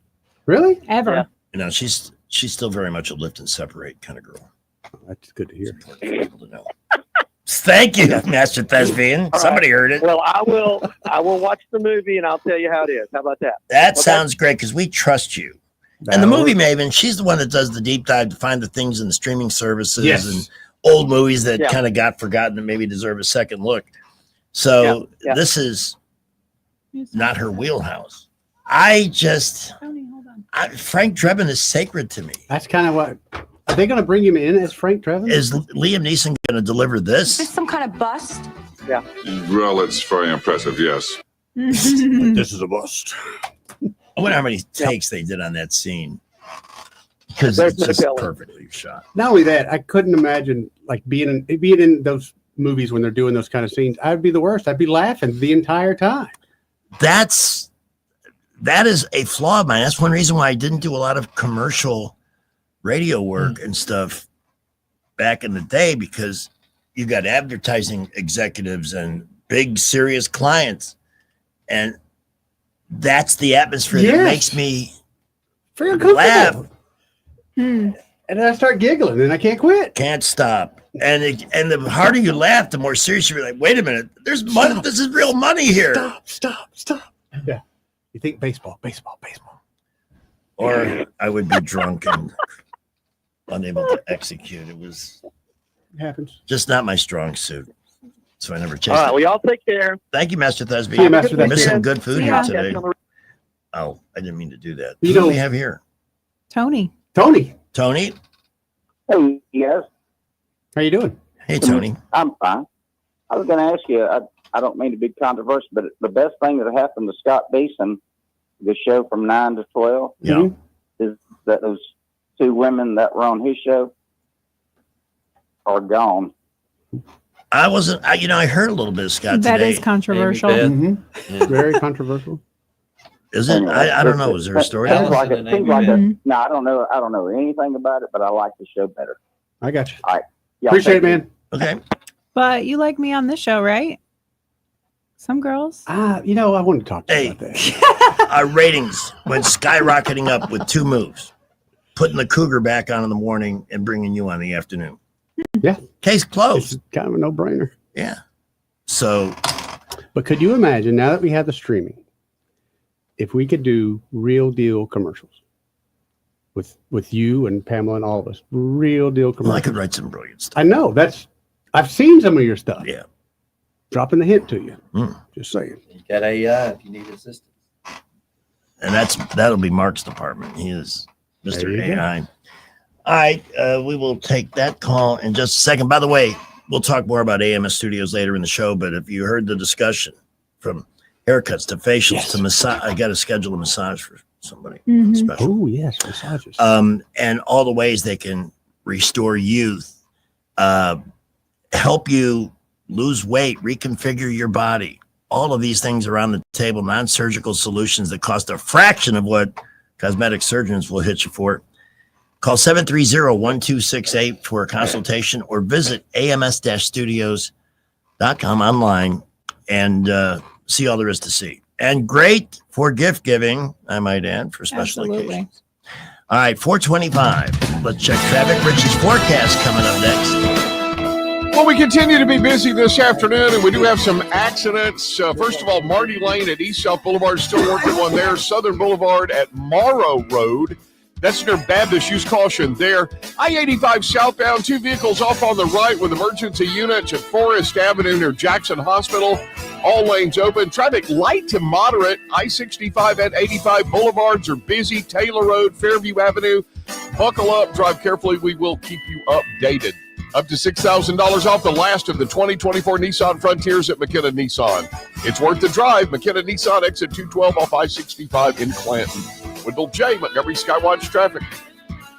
Really?
ever.
Yeah.
You know, she's still very much a lift and separate kind of girl.
That's good to hear.
Important for people to know. Thank you, Master Thespian.
All
Somebody
right.
heard it.
Well, I will watch the movie and I'll tell you how it is. How about that?
That
Okay?
sounds great because we trust you. And the movie Maven, she's the one that does the deep dive to find the things in the streaming services
Yes.
and old movies that
Yeah.
kind of got forgotten and maybe deserve a second look. So
Yeah.
this is not her wheelhouse. I just,
Tony, hold on.
Frank Drebin is sacred to me.
That's kind of what. Are they going to bring him in as Frank Drebin?
Is Liam Neeson going to deliver this?
some kind of bust?
Yeah.
Well, it's very impressive, yes.
This is a bust.
I wonder how many takes they did on that scene. Because
There's
it's
no
just
telling.
perfectly shot.
Not only that, I couldn't imagine like being in those movies when they're doing those kind of scenes. I'd be the worst. I'd be laughing the entire time.
That is a flaw of mine. That's one reason why I didn't do a lot of commercial radio work and stuff back in the day, because you got advertising executives and big serious clients, and that's the atmosphere that
Yes.
makes me
Very uncomfortable.
laugh.
Hmm.
And then I start giggling and I can't quit.
Can't stop. And the harder you laugh, the more serious you're like, wait a minute, there's money. This is real money here.
Stop. Yeah. You think baseball.
Or I would be drunk and unable to execute. It was
It happens.
just not my strong suit. So I never
All
chased
right.
it.
Well, y'all take care.
Thank you, Master
See you,
Thespian.
Master
We're
Thespian.
missing good food here
Yeah.
today. Oh, I didn't mean to do that.
You
Who do
know-
we have here?
Tony.
Tony,
Tony?
Hey, yes,
how you doing?
Hey, Tony.
I'm fine. I was going to ask you, I don't mean to be controversial, but the best thing that happened to Scott Beeson, the show from 9 to 12,
Yeah.
is that those two women that were on his show are gone.
I wasn't, I heard a little bit of Scott
That
today.
is controversial.
Amy Beth.
Mm-hmm. Very controversial.
Is it? I don't know. Is there a story?
Seems
on it?
like
Allison
it. Seems
and
like
Amy.
a, no, I don't know anything about it, but I like the show better.
I got you.
Y'all
Appreciate it,
take
man.
Okay.
But you like me on this show, right? Some girls.
I want to talk to you
Hey.
about that.
Our ratings went skyrocketing up with two moves: putting the Cougar back on in the morning and bringing you on in the afternoon.
Yeah.
Case closed.
It's kind of a no-brainer.
Yeah. So
But could you imagine, now that we have the streaming, if we could do real deal commercials with you and Pamela and all of us, real deal
well, I
commercials?
could write some brilliant stuff.
I know I've seen some of your stuff.
Yeah.
Dropping the hint to you.
Mm.
Just saying.
You got AI if you need assistance.
And that'll be Mark's department. He is Mr.
There you go.
AI. All right, we will take that call in just a second. By the way, we'll talk more about AMS Studios later in the show, but if you heard the discussion from haircuts to facials to massage, I got to schedule a massage for somebody special.
Oh, yes, massages.
And all the ways they can restore youth, help you lose weight, reconfigure your body. All of these things are on the table, non-surgical solutions that cost a fraction of what cosmetic surgeons will hit you for. Call 730-1268 for a consultation or visit ams-studios.com online and see all there is to see. And great for gift giving, I might add, for special occasions. All right, 425. Let's check traffic. Rich's forecast coming up next.
Well, we continue to be busy this afternoon, and we do have some accidents. First of all, Marty Lane at East South Boulevard, still working one there. Southern Boulevard at Morrow Road. That's near Baptist. Use caution there. I-85 southbound, 2 vehicles off on the right with emergency units at Forest Avenue near Jackson Hospital. All lanes open. Traffic light to moderate. I-65 and 85 boulevards are busy. Taylor Road, Fairview Avenue. Buckle up. Drive carefully. We will keep you updated. Up to $6,000 off the last of the 2024 Nissan Frontiers at McKenna Nissan. It's worth the drive. McKenna Nissan, exit 212 off I-65 in Clanton. Wendell J. Montgomery Skywatch Traffic.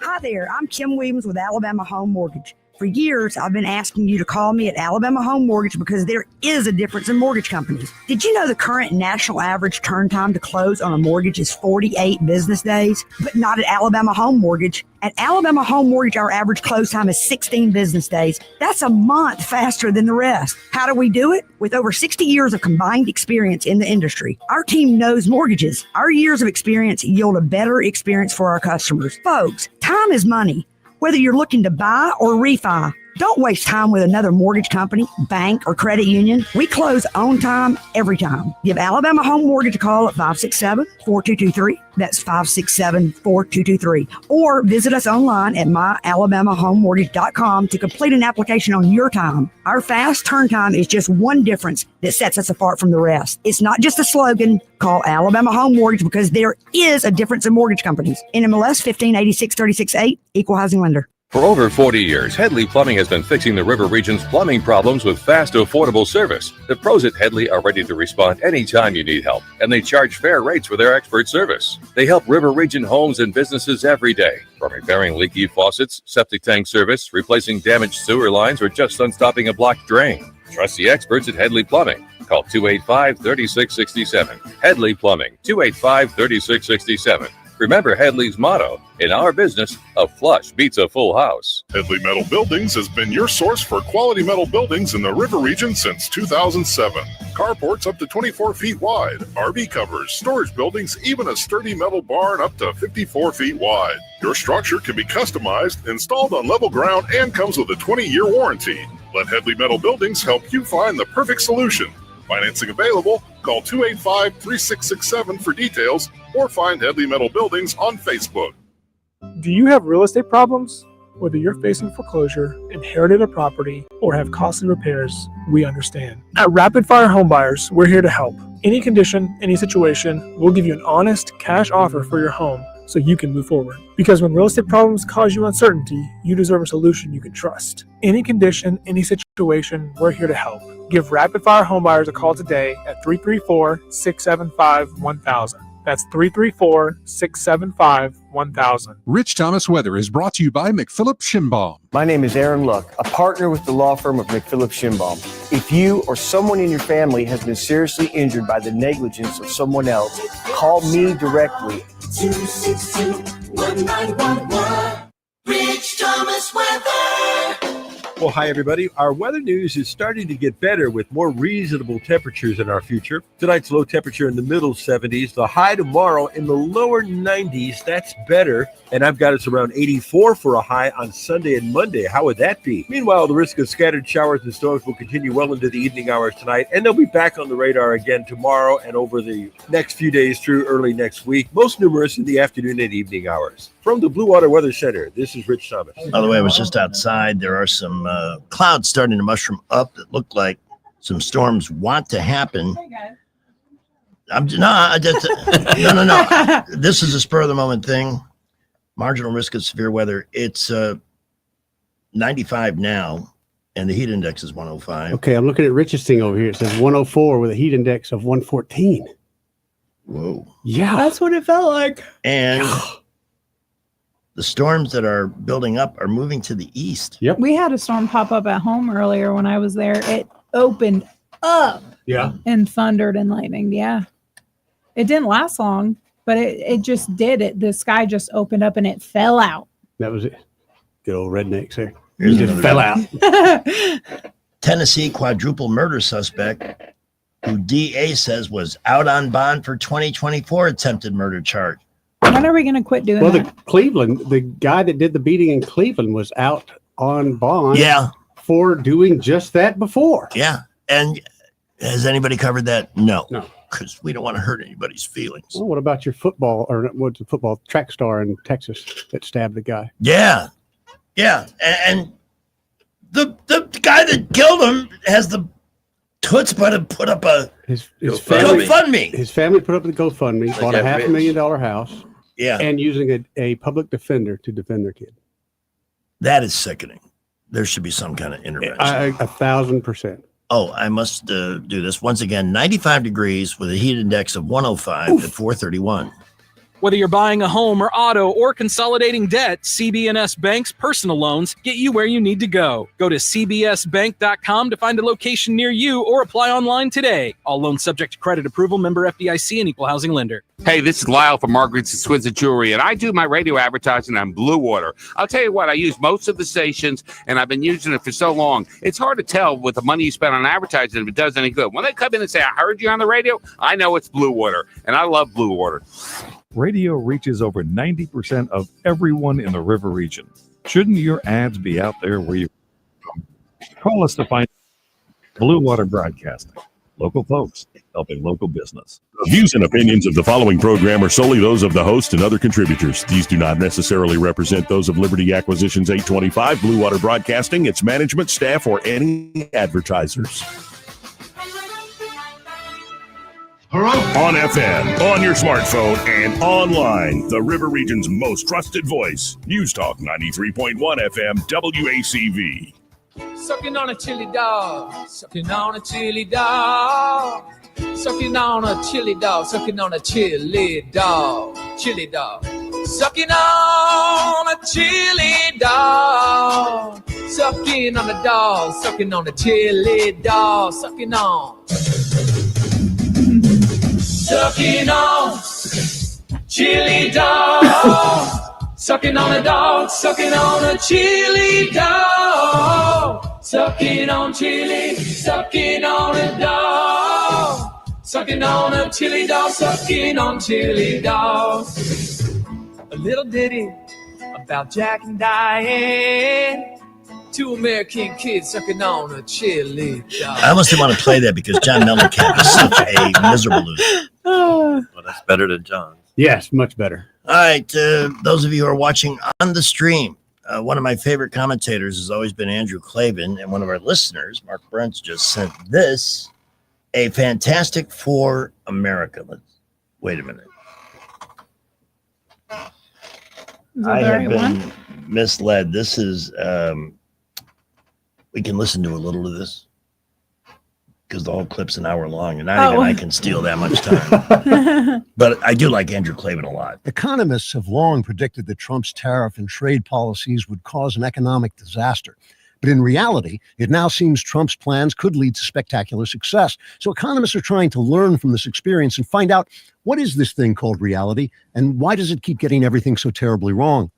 Hi there, I'm Kim Williams with Alabama Home Mortgage. For years, I've been asking you to call me at Alabama Home Mortgage because there is a difference in mortgage companies. Did you know the current national average turn time to close on a mortgage is 48 business days? But not at Alabama Home Mortgage. At Alabama Home Mortgage, our average close time is 16 business days. That's a month faster than the rest. How do we do it? With over 60 years of combined experience in the industry. Our team knows mortgages. Our years of experience yield a better experience for our customers. Folks, time is money. Whether you're looking to buy or refi, don't waste time with another mortgage company, bank, or credit union. We close on time every time. Give Alabama Home Mortgage a call at 567-4223. That's 567-4223. Or visit us online at myalabamahomemortgage.com to complete an application on your time. Our fast turn time is just one difference that sets us apart from the rest. It's not just a slogan. Call Alabama Home Mortgage because there is a difference in mortgage companies. NMLS 1586-36-8, Equal Housing Lender.
For over 40 years, Headley Plumbing has been fixing the River Region's plumbing problems with fast, affordable service. The pros at Headley are ready to respond anytime you need help, and they charge fair rates for their expert service. They help River Region homes and businesses every day, from repairing leaky faucets, septic tank service, replacing damaged sewer lines, or just unstopping a blocked drain. Trust the experts at Headley Plumbing. Call 285-3667. Headley Plumbing, 285-3667. Remember Headley's motto, in our business, a flush beats a full house.
Headley Metal Buildings has been your source for quality metal buildings in the River Region since 2007. Carports up to 24 feet wide, RV covers, storage buildings, even a sturdy metal barn up to 54 feet wide. Your structure can be customized, installed on level ground, and comes with a 20-year warranty. Let Headley Metal Buildings help you find the perfect solution. Financing available. Call 285-3667 for details or find Headley Metal Buildings on Facebook.
Do you have real estate problems? Whether you're facing foreclosure, inherited a property, or have costly repairs, we understand. At Rapid Fire Home Buyers, we're here to help. Any condition, any situation, we'll give you an honest cash offer for your home so you can move forward. Because when real estate problems cause you uncertainty, you deserve a solution you can trust. Any condition, any situation, we're here to help. Give Rapid Fire Home Buyers a call today at 334-675-1000. That's 334-675-1000.
Rich Thomas Weather is brought to you by McPhillips Schimbaum.
My name is Aaron Luck, a partner with the law firm of McPhillips Schimbaum. If you or someone in your family has been seriously injured by the negligence of someone else, call me directly.
262-1911. Rich Thomas Weather.
Well, hi, everybody. Our weather news is starting to get better with more reasonable temperatures in our future. Tonight's low temperature in the middle 70s. The high tomorrow in the lower 90s. That's better. And I've got us around 84 for a high on Sunday and Monday. How would that be? Meanwhile, the risk of scattered showers and storms will continue well into the evening hours tonight. And they'll be back on the radar again tomorrow and over the next few days through early next week. Most numerous in the afternoon and evening hours. From the Blue Water Weather Center, this is Rich Thomas.
By the way, I was just outside. There are some clouds starting to mushroom up that look like some storms want to happen. No. This is a spur of the moment thing. Marginal risk of severe weather. It's 95 now. and the heat index is 105.
Okay, I'm looking at Rich's thing over here. It says 104 with a heat index of 114.
Whoa.
Yeah.
That's what it felt like.
And the storms that are building up are moving to the east.
Yep.
We had a storm pop up at home earlier when I was there. It opened up.
Yeah.
And thundered and lightning. Yeah. It didn't last long, but it just did it. The sky just opened up and it fell out.
That was it. Good old rednecks there.
Here's
It just
another
fell
one.
out.
Tennessee quadruple murder suspect who DA says was out on bond for 2024 attempted murder charge.
When are we going to quit doing
Well,
that?
the guy that did the beating in Cleveland was out on bond.
Yeah.
For doing just that before.
Yeah. And has anybody covered that? No.
No.
Because we don't want to hurt anybody's feelings.
Well, what about your football or what's the football track star in Texas that stabbed the guy?
Yeah. Yeah. And the guy that killed him has the chutzpah to put up a
His
GoFundMe.
family, his family put up the GoFundMe, bought a
got rich.
$500,000 house.
Yeah.
And using a public defender to defend their kid.
That is sickening. There should be some kind of intervention.
1,000%.
Oh, I must do this once again. 95 degrees with a heat index of 105 at 431.
Whether you're buying a home or auto or consolidating debt, CB&S Bank's personal loans get you where you need to go. Go to cbsbank.com to find a location near you or apply online today. All loans subject to credit approval, member FDIC, and equal housing lender.
Hey, this is Lyle from Margaret's Exquisite Jewelry, and I do my radio advertising on Blue Water. I'll tell you what, I use most of the stations, and I've been using it for so long. It's hard to tell with the money you spend on advertising if it does any good. When they come in and say, I heard you on the radio, I know it's Blue Water, and I love Blue Water.
Radio reaches over 90% of everyone in the river region. Shouldn't your ads be out there where you come? Call us to find Blue Water Broadcasting. Local folks helping local business.
The views and opinions of the following program are solely those of the host and other contributors. These do not necessarily represent those of Liberty Acquisitions 825, Blue Water Broadcasting, its management, staff, or any advertisers. On FM, on your smartphone, and online, the River Region's most trusted voice. News Talk 93.1 FM, WACV.
Sucking on a chili dog, sucking on a chili dog, sucking on a chili dog, sucking on a chili dog, chili dog, sucking on a chili dog, sucking on a dog, sucking on a chili dog, sucking on. Sucking on chili dog, sucking on a dog, sucking on a chili dog, sucking on chili, sucking on a dog, sucking on a chili dog, sucking on chili dog. A little ditty about Jack and Diane. Two American kids sucking on a chili dog.
I almost didn't want to play that because John Mellencamp is such a miserable loser.
Well, that's better than John.
Yes, much better.
All right, those of you who are watching on the stream, one of my favorite commentators has always been Andrew Klavan, and one of our listeners, Mark Brents, just sent this, a Fantastic Four America. Wait a minute. I have been misled. This is, we can listen to a little of this because the whole clip's an hour long, and not even I can steal that much time. But I do like Andrew Klavan a lot.
Economists have long predicted that Trump's tariff and trade policies would cause an economic disaster. But in reality, it now seems Trump's plans could lead to spectacular success. So economists are trying to learn from this experience and find out, what is this thing called reality, and why does it keep getting everything so terribly wrong?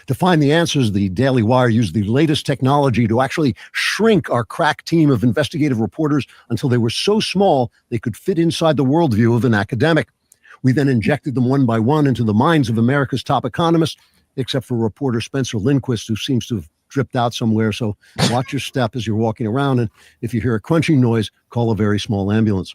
To find the answers, the Daily Wire used the latest technology to actually shrink our crack team of investigative reporters until they were so small they could fit inside the worldview of an academic. We then injected them one by one into the minds of America's top economists, except for reporter Spencer Lindquist, who seems to have dripped out somewhere. So watch your step as you're walking around, and if you hear a crunching noise, call a very small ambulance.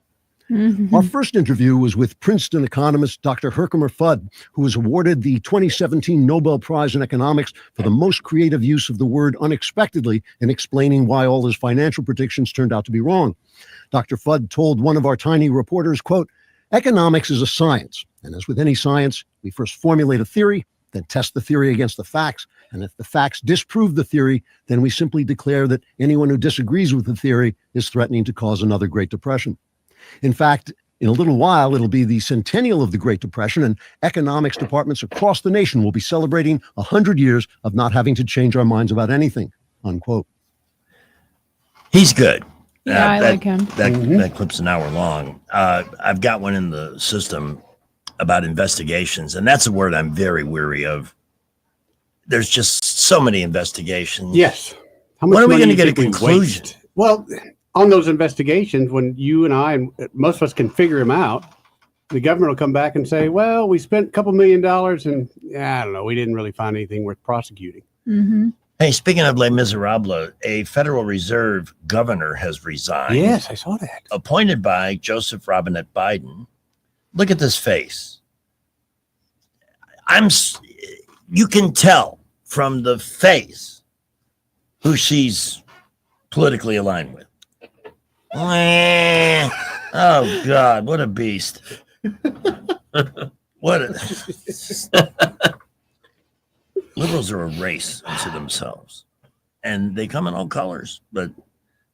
Mm-hmm.
Our first interview was with Princeton economist Dr. Herkimer Fudd, who was awarded the 2017 Nobel Prize in Economics for the most creative use of the word unexpectedly in explaining why all his financial predictions turned out to be wrong. Dr. Fudd told one of our tiny reporters, quote, "Economics is a science, and as with any science, we first formulate a theory, then test the theory against the facts, And if the facts disprove the theory, then we simply declare that anyone who disagrees with the theory is threatening to cause another Great Depression. In fact, in a little while, it'll be the centennial of the Great Depression, and economics departments across the nation will be celebrating 100 years of not having to change our minds about anything, unquote.
He's good.
Yeah, I like him.
That clip's an hour long. I've got one in the system about investigations, and that's a word I'm very weary of. There's just so many investigations.
Yes.
When are we
money
going to
do
get
you
a
think we
conclusion?
waste? Well, on those investigations, when you and I and most of us can figure them out, the government will come back and say, well, we spent a couple $1 million and I don't know, we didn't really find anything worth prosecuting.
Mm-hmm.
Hey, speaking of Les Miserables, a Federal Reserve governor has resigned.
Yes, I saw that.
Appointed by Joseph Robinette Biden. Look at this face. You can tell from the face who she's politically aligned with. Oh God, what a beast. Liberals are a race unto themselves, and they come in all colors, but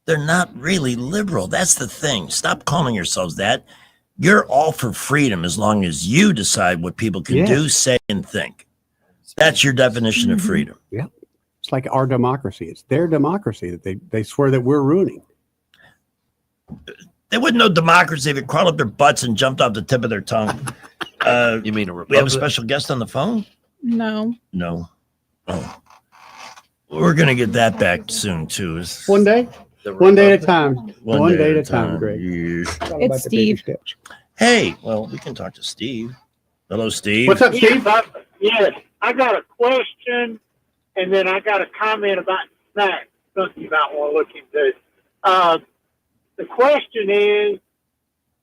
they're not really liberal. That's the thing. Stop calling yourselves that. You're all for freedom as long as you decide what people can do, say, and think. That's your definition of freedom.
Yeah. It's like our democracy. It's their democracy that they swear that we're ruining.
They wouldn't know democracy if it crawled up their butts and jumped off the tip of their tongue.
You mean a
We have a
republic?
special guest on the phone?
No.
No. Oh. We're going to get that back soon, too.
One day at a time. One day at a time, Greg.
It's Steve.
Hey, well, we can talk to Steve. Hello, Steve.
What's up, Steve?
Yes, I got a question, and then I got a comment about snacks, something you might want to look into. The question is,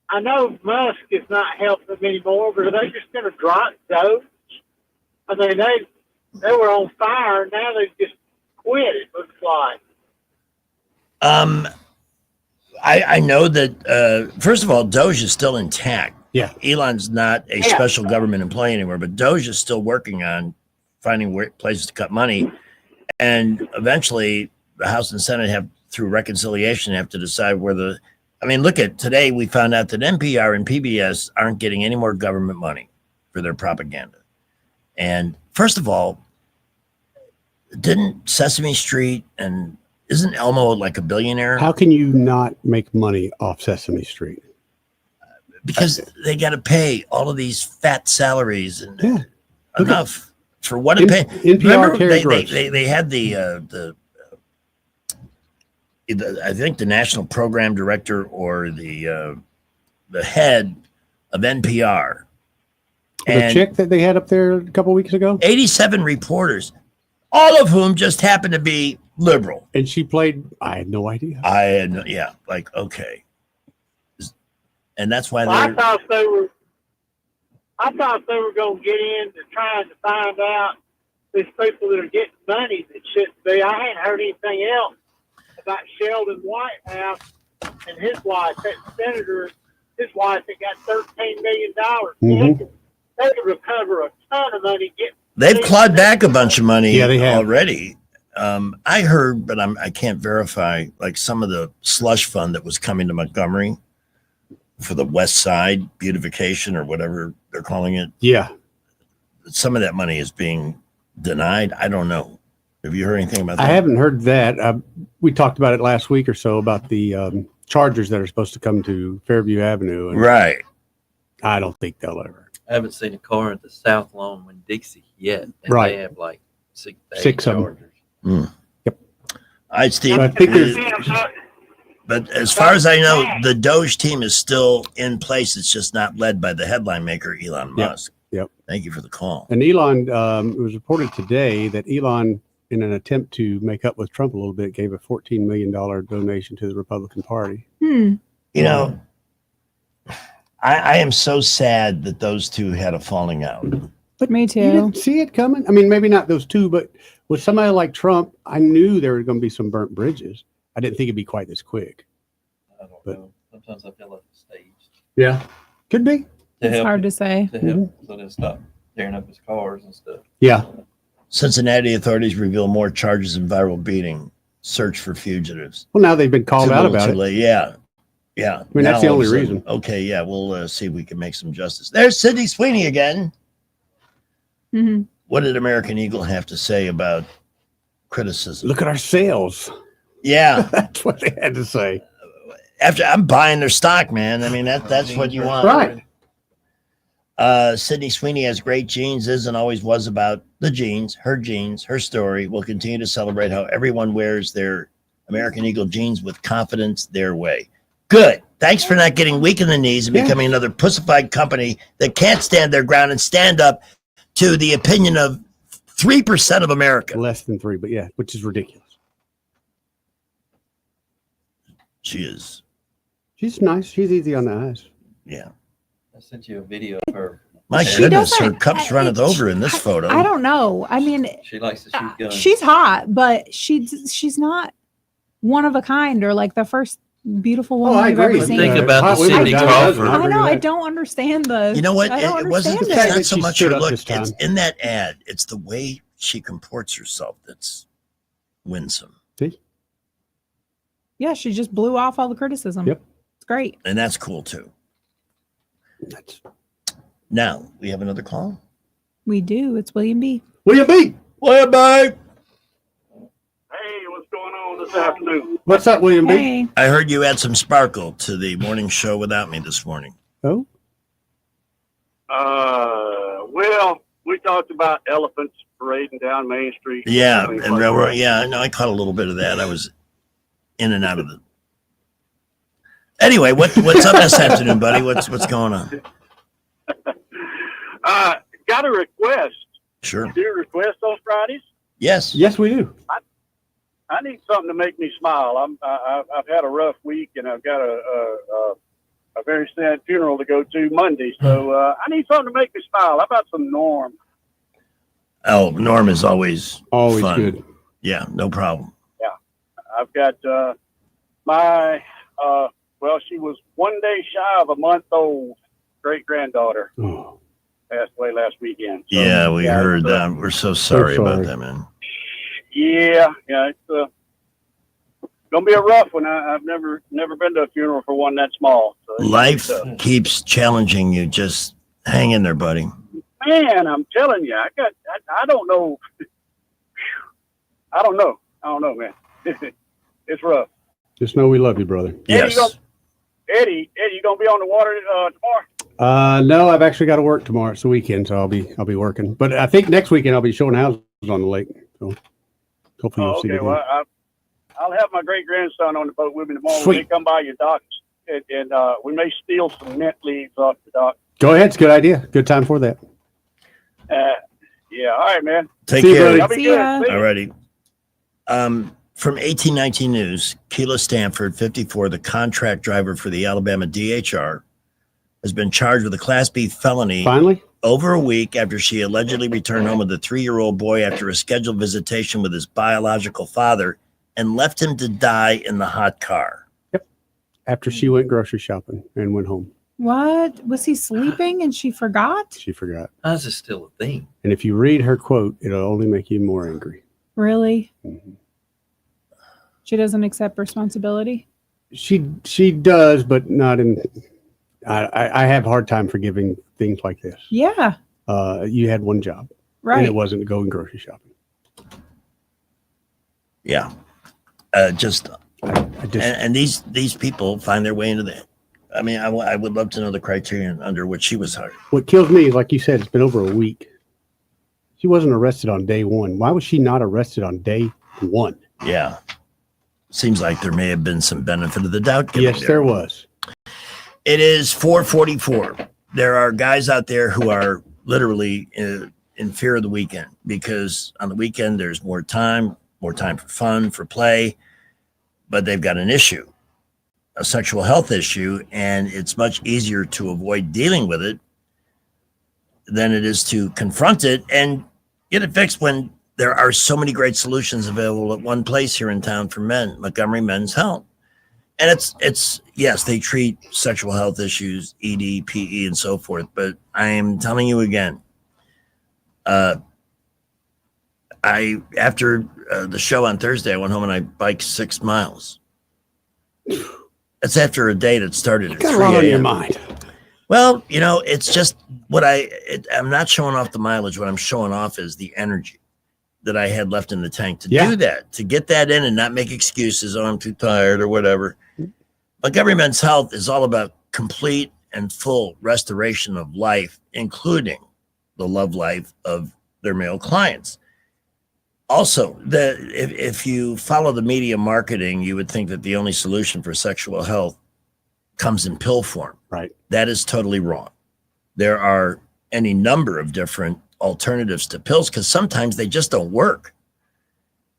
I know Musk is not helping them anymore, but are they just going to drop Doge? I mean, they were on fire, now they just quit, it looks like.
I know that, first of all, Doge is still intact.
Yeah.
Elon's not a special government employee anymore, but Doge is still working on finding places to cut money. And eventually the House and Senate have, through reconciliation, have to decide whether, look at today, we found out that NPR and PBS aren't getting any more government money for their propaganda. And first of all, didn't Sesame Street and isn't Elmo like a billionaire?
How can you not make money off Sesame Street?
Because they got to pay all of these fat salaries and enough for what it pays.
NPR Terry Gross.
They had the I think the national program director or the head of NPR.
The chick that they had up there a couple weeks ago?
87 reporters, all of whom just happened to be liberal.
And she played, I had no idea.
Okay. And that's why
I thought they were going to get into trying to find out these people that are getting money that shouldn't be. I hadn't heard anything else about Sheldon Whitehouse and his wife, that senator, his wife that got $13 million.
Mm-hmm.
They could recover a ton of money.
They've clawed back a bunch of money
they have.
already. I heard, but I can't verify, like some of the slush fund that was coming to Montgomery for the West Side beautification or whatever they're calling it.
Yeah.
Some of that money is being denied. I don't know. Have you heard anything about that?
I haven't heard that. We talked about it last week or so about the Chargers that are supposed to come to Fairview Avenue. And
right.
I don't think they'll ever.
I haven't seen a car at the South Lawn in Dixie yet. And
Right.
They have like six
of them.
Chargers.
Yep.
All right, Steve.
So I think
But as far as I know, the Doge team is still in place. It's just not led by the headline maker, Elon Musk.
Yep.
Thank you for the call.
And Elon, it was reported today that Elon, in an attempt to make up with Trump a little bit, gave a $14 million donation to the Republican Party.
You know, I am so sad that those two had a falling out.
But
me too.
You didn't see it coming? I mean, maybe not those two, but with somebody like Trump, I knew there were going to be some burnt bridges. I didn't think it'd be quite this quick.
I don't know. Sometimes I feel like it's staged.
Yeah. Could be.
It's hard to say.
To help, so they stop tearing up his cars and stuff.
Yeah.
Cincinnati authorities reveal more charges in viral beating. Search for fugitives.
Well, now they've been called
Too
out
little,
about
too
it.
late. Yeah. Yeah.
I mean, that's
Now
the
all of
only
a sudden-
reason.
Okay. Yeah. We'll see if we can make some justice. There's Sydney Sweeney again.
Mhm.
What did American Eagle have to say about criticism?
Look at our sales.
Yeah.
That's what they had to say.
After I'm buying their stock, man. I mean, that's what you want.
Right.
Sydney Sweeney has great genes, is and always was about the genes, her story. We'll continue to celebrate how everyone wears their American Eagle jeans with confidence their way. Good. Thanks for not getting weak in the knees and becoming another pussified company that can't stand their ground and stand up to the opinion of 3% of America.
Less than 3, but yeah, which is ridiculous.
She is.
She's nice. She's easy on the eyes.
Yeah.
I sent you a video of her.
My
She
goodness, her
doesn't-
cups runneth over in this photo.
I don't know. I mean,
She likes to shoot guns.
she's hot, but she's not one of a kind or like the first beautiful woman
I
you've
agree.
ever seen.
Think about
hot
the
women
Sidney
got
Crawford.
it.
I know. I
agree
don't understand the.
You know what?
I don't
It wasn't.
understand
It's
fact
it.
not
that
so
she
much
stood
her
up
look.
this time.
It's in that ad. It's the way she comports herself that's winsome,
See?
Yeah, she just blew off all the criticism.
Yep.
It's great.
and that's cool too.
That's
Now we have another call.
We do. It's William B.
William B.
William B.
Hey, what's going on this afternoon?
What's up, William B?
Hey.
I heard you add some sparkle to the morning show without me this morning.
Oh,
Well, we talked about elephants parading down Main Street.
Yeah,
Things
and
like
railroad.
that.
Yeah, no, I caught a little bit of that. I was in and out of it. Anyway, what's up this afternoon, buddy? What's going on?
Got a request.
Sure.
Do you request on Fridays?
Yes.
yes, we do.
I need something to make me smile. I've had a rough week, and I've got a very sad funeral to go to Monday. So I need something to make me smile. How about some Norm?
Oh, Norm is always
Always
fun.
good.
Yeah, no problem.
I've got my well, she was 1 day shy of a month old great granddaughter
Oh,
passed away last weekend. So,
Yeah, we heard
it's,
that. We're so sorry about
sorry.
that, man.
Yeah, it's gonna be a rough one. I've never been to a funeral for one that small. So it's
Life
tough.
keeps challenging you. Just hang in there, buddy.
Man, I'm telling you, I don't know. I don't know, man. It's rough.
just know we love you, brother.
Yes.
Eddie, you gonna be on the water tomorrow?
No, I've actually got to work tomorrow. It's the weekend, so I'll be working. But I think next weekend I'll be showing houses on the lake. So hopefully you'll see
Okay,
me.
well, I'll have my great grandson on the boat with me tomorrow.
Sweet.
When they come by your dock, and we may steal some mint leaves off the dock.
Go ahead. It's a good idea. Good time for that.
Yeah, all right, man.
Take
See you,
care.
buddy.
Y'all be
See
good.
ya.
See ya.
Alrighty. From 1819 News, Keela Stanford, 54, the contract driver for the Alabama DHR, has been charged with a Class B felony
Finally,
over a week after she allegedly returned home with a 3-year-old boy after a scheduled visitation with his biological father and left him to die in the hot car.
after she went grocery shopping and went home,
What? Was he sleeping and she forgot?
she forgot.
How's it still a thing?
And if you read her quote, it'll only make you more angry.
Really?
Mhm.
She doesn't accept responsibility?
She does, but not in. I have a hard time forgiving things like this.
Yeah.
You had one job, and
Right.
it wasn't going grocery shopping.
Yeah. Just
I just
and these people find their way into the. I mean, I would love to know the criterion under which she was hired.
what kills me is, like you said, it's been over a week. She wasn't arrested on day one. Why was she not arrested on day one?
Yeah. Seems like there may have been some benefit of the doubt given
Yes, there was.
It is 4:44. There are guys out there who are literally in fear of the weekend because on the weekend there's more time for fun, for play, but they've got an issue, a sexual health issue, and it's much easier to avoid dealing with it than it is to confront it and get it fixed when there are so many great solutions available at one place here in town for men, Montgomery Men's Health. And it's yes, they treat sexual health issues, ED, PE, and so forth. But I am telling you again, I after the show on Thursday, I went home and I biked 6 miles. That's after a day that started at 3
Got a lot on your
a.m.
mind.
Well, it's just what I'm not showing off the mileage. What I'm showing off is the energy that I had left in the tank to do that, to get that in and not make excuses. Oh, I'm too tired or whatever. Montgomery Men's Health is all about complete and full restoration of life, including the love life of their male clients. Also, if you follow the media marketing, you would think that the only solution for sexual health comes in pill form.
Right.
That is totally wrong. There are any number of different alternatives to pills because sometimes they just don't work.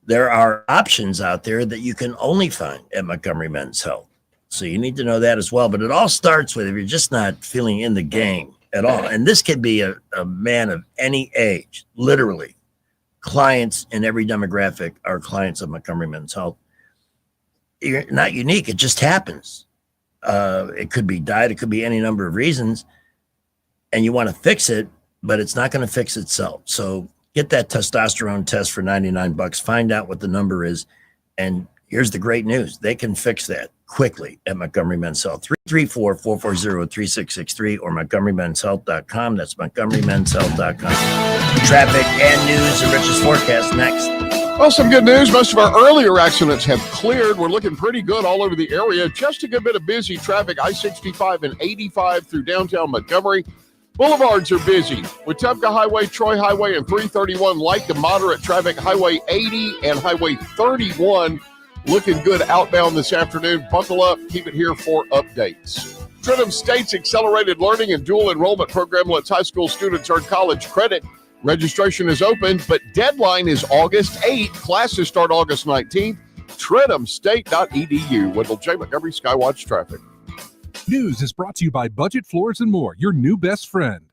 There are options out there that you can only find at Montgomery Men's Health. So you need to know that as well. But it all starts with if you're just not feeling in the game at all. And this could be a man of any age, literally. Clients in every demographic are clients of Montgomery Men's Health. You're not unique. It just happens. It could be diet. It could be any number of reasons. And you want to fix it, but it's not going to fix itself. So get that testosterone test for $99. Find out what the number is. And here's the great news. They can fix that quickly at Montgomery Men's Health. 334-440-3663 or MontgomeryMen'sHealth.com. That's MontgomeryMen'sHealth.com. Traffic and news and Rich's forecast next.
Well, some good news. Most of our earlier accidents have cleared. We're looking pretty good all over the area. Just a good bit of busy traffic. I-65 and 85 through downtown Montgomery. Boulevards are busy. Wetumpka Highway, Troy Highway, and 331. Light to moderate traffic. Highway 80 and Highway 31. Looking good outbound this afternoon. Buckle up. Keep it here for updates. Trentham State's Accelerated Learning and Dual Enrollment Program lets high school students earn college credit. Registration is open, but deadline is August 8th. Classes start August 19th. TrenthamState.edu. Wendell J. Montgomery, Skywatch Traffic.
News is brought to you by Budget Floors and More, your new best friend.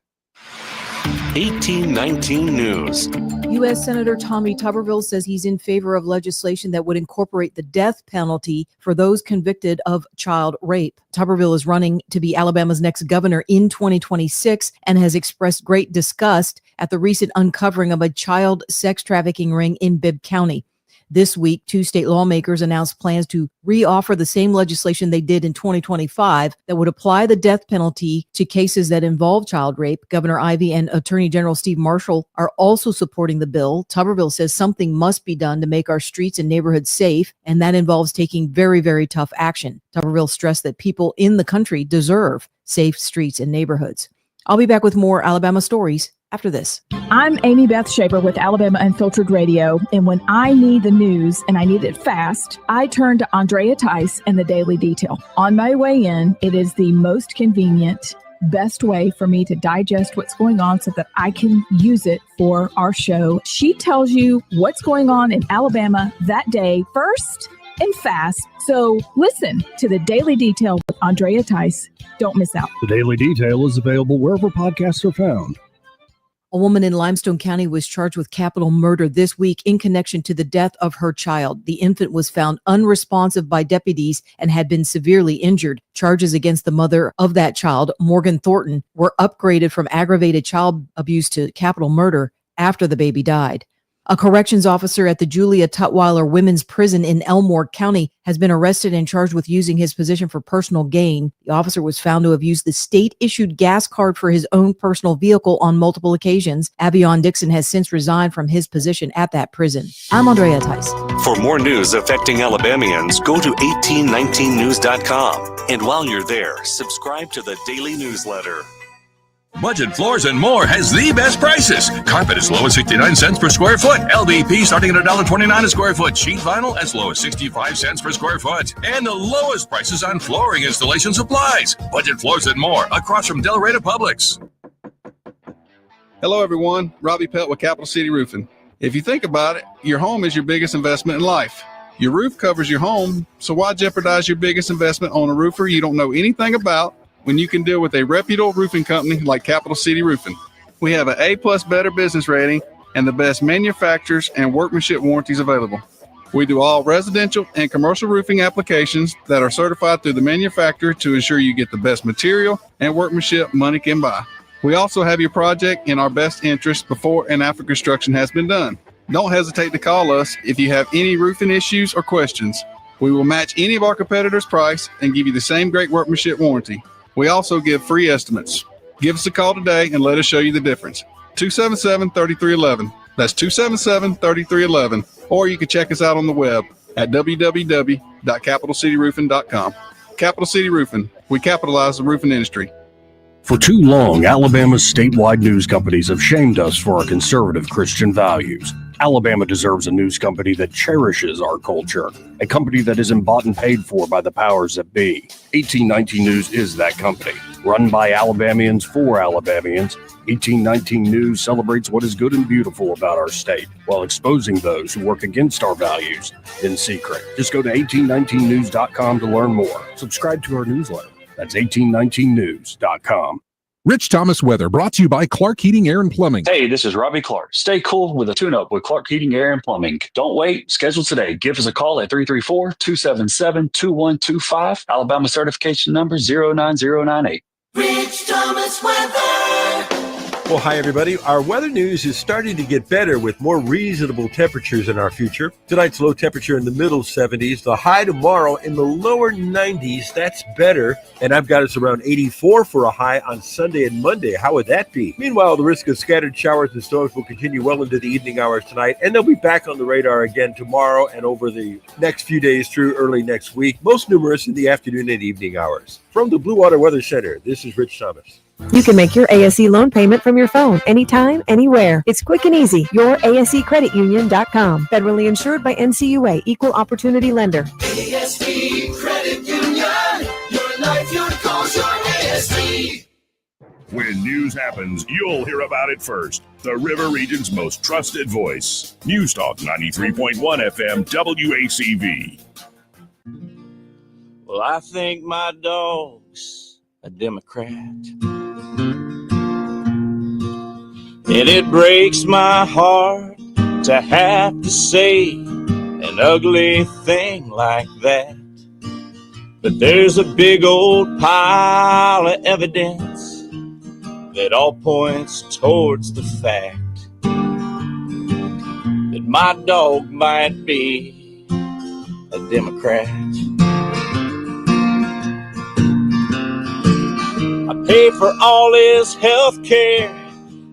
1819 News. U.S. Senator Tommy Tuberville says he's in favor of legislation that would incorporate the death penalty for those convicted of child rape. Tuberville is running to be Alabama's next governor in 2026 and has expressed great disgust at the recent uncovering of a child sex trafficking ring in Bibb County. This week, 2 state lawmakers announced plans to reoffer the same legislation they did in 2025 that would apply the death penalty to cases that involve child rape. Governor Ivey and Attorney General Steve Marshall are also supporting the bill. Tuberville says something must be done to make our streets and neighborhoods safe, and that involves taking very, very tough action. Tuberville stressed that people in the country deserve safe streets and neighborhoods. I'll be back with more Alabama stories after this.
I'm Amy Beth Shaper with Alabama Unfiltered Radio, and when I need the news and I need it fast, I turn to Andrea Tice and the Daily Detail. On my way in, it is the most convenient, best way for me to digest what's going on so that I can use it for our show. She tells you what's going on in Alabama that day first and fast. So listen to the Daily Detail with Andrea Tice. Don't miss out.
The Daily Detail is available wherever podcasts are found.
A woman in Limestone County was charged with capital murder this week in connection to the death of her child. The infant was found unresponsive by deputies and had been severely injured. Charges against the mother of that child, Morgan Thornton, were upgraded from aggravated child abuse to capital murder after the baby died. A corrections officer at the Julia Tutwiler Women's Prison in Elmore County has been arrested and charged with using his position for personal gain. The officer was found to have used the state-issued gas card for his own personal vehicle on multiple occasions. Avion Dixon has since resigned from his position at that prison. I'm Andrea Tice. For more news affecting Alabamians, go to 1819news.com.
And while you're there, subscribe to the daily newsletter.
Budget Floors and More has the best prices. Carpet as low as 69 cents per square foot. LVP starting at $1.29 a square foot. Sheet vinyl as low as 65 cents per square foot. And the lowest prices on flooring installation supplies. Budget Floors and More across from Delray Publix.
Hello, everyone. Robbie Pelt with Capital City Roofing. If you think about it, your home is your biggest investment in life. Your roof covers your home, so why jeopardize your biggest investment on a roofer you don't know anything about when you can deal with a reputable roofing company like Capital City Roofing? We have an A+ Better Business rating and the best manufacturers and workmanship warranties available. We do all residential and commercial roofing applications that are certified through the manufacturer to ensure you get the best material and workmanship money can buy. We also have your project in our best interest before and after construction has been done. Don't hesitate to call us if you have any roofing issues or questions. We will match any of our competitors' price and give you the same great workmanship warranty. We also give free estimates. Give us a call today and let us show you the difference. 277-3311. That's 277-3311. Or you can check us out on the web at www.capitalcityroofing.com. Capital City Roofing. We capitalize the roofing industry.
For too long, Alabama's statewide news companies have shamed us for our conservative Christian values. Alabama deserves a news company that cherishes our culture, a company that isn't bought and paid for by the powers that be. 1819 News is that company. Run by Alabamians for Alabamians, 1819 News celebrates what is good and beautiful about our state while exposing those who work against our values in secret. Just go to 1819news.com to learn more. Subscribe to our newsletter. That's 1819news.com.
Rich Thomas Weather, brought to you by Clark Heating, Air and Plumbing.
Hey, this is Robbie Clark. Stay cool with a tune-up with Clark Heating, Air and Plumbing. Don't wait. Schedule today. Give us a call at 334-277-2125. Alabama certification number 09098.
Rich Thomas Weather.
Well, hi, everybody. Our weather news is starting to get better with more reasonable temperatures in our future. Tonight's low temperature in the middle 70s. The high tomorrow in the lower 90s. That's better. And I've got us around 84 for a high on Sunday and Monday. How would that be? Meanwhile, the risk of scattered showers and storms will continue well into the evening hours tonight. And they'll be back on the radar again tomorrow and over the next few days through early next week. Most numerous in the afternoon and evening hours. From the Blue Water Weather Center, this is Rich Thomas.
You can make your ASE loan payment from your phone anytime, anywhere. It's quick and easy. YourASECreditUnion.com. Federally insured by NCUA. Equal Opportunity Lender.
ASE Credit Union. Your life, your cause, your ASE.
When news happens, you'll hear about it first. The River Region's most trusted voice. News Talk 93.1 FM WACV.
Well, I think my dog's a Democrat. And it breaks my heart to have to say an ugly thing like that. But there's a big old pile of evidence that all points towards the fact that my dog might be a Democrat. I pay for all his health care,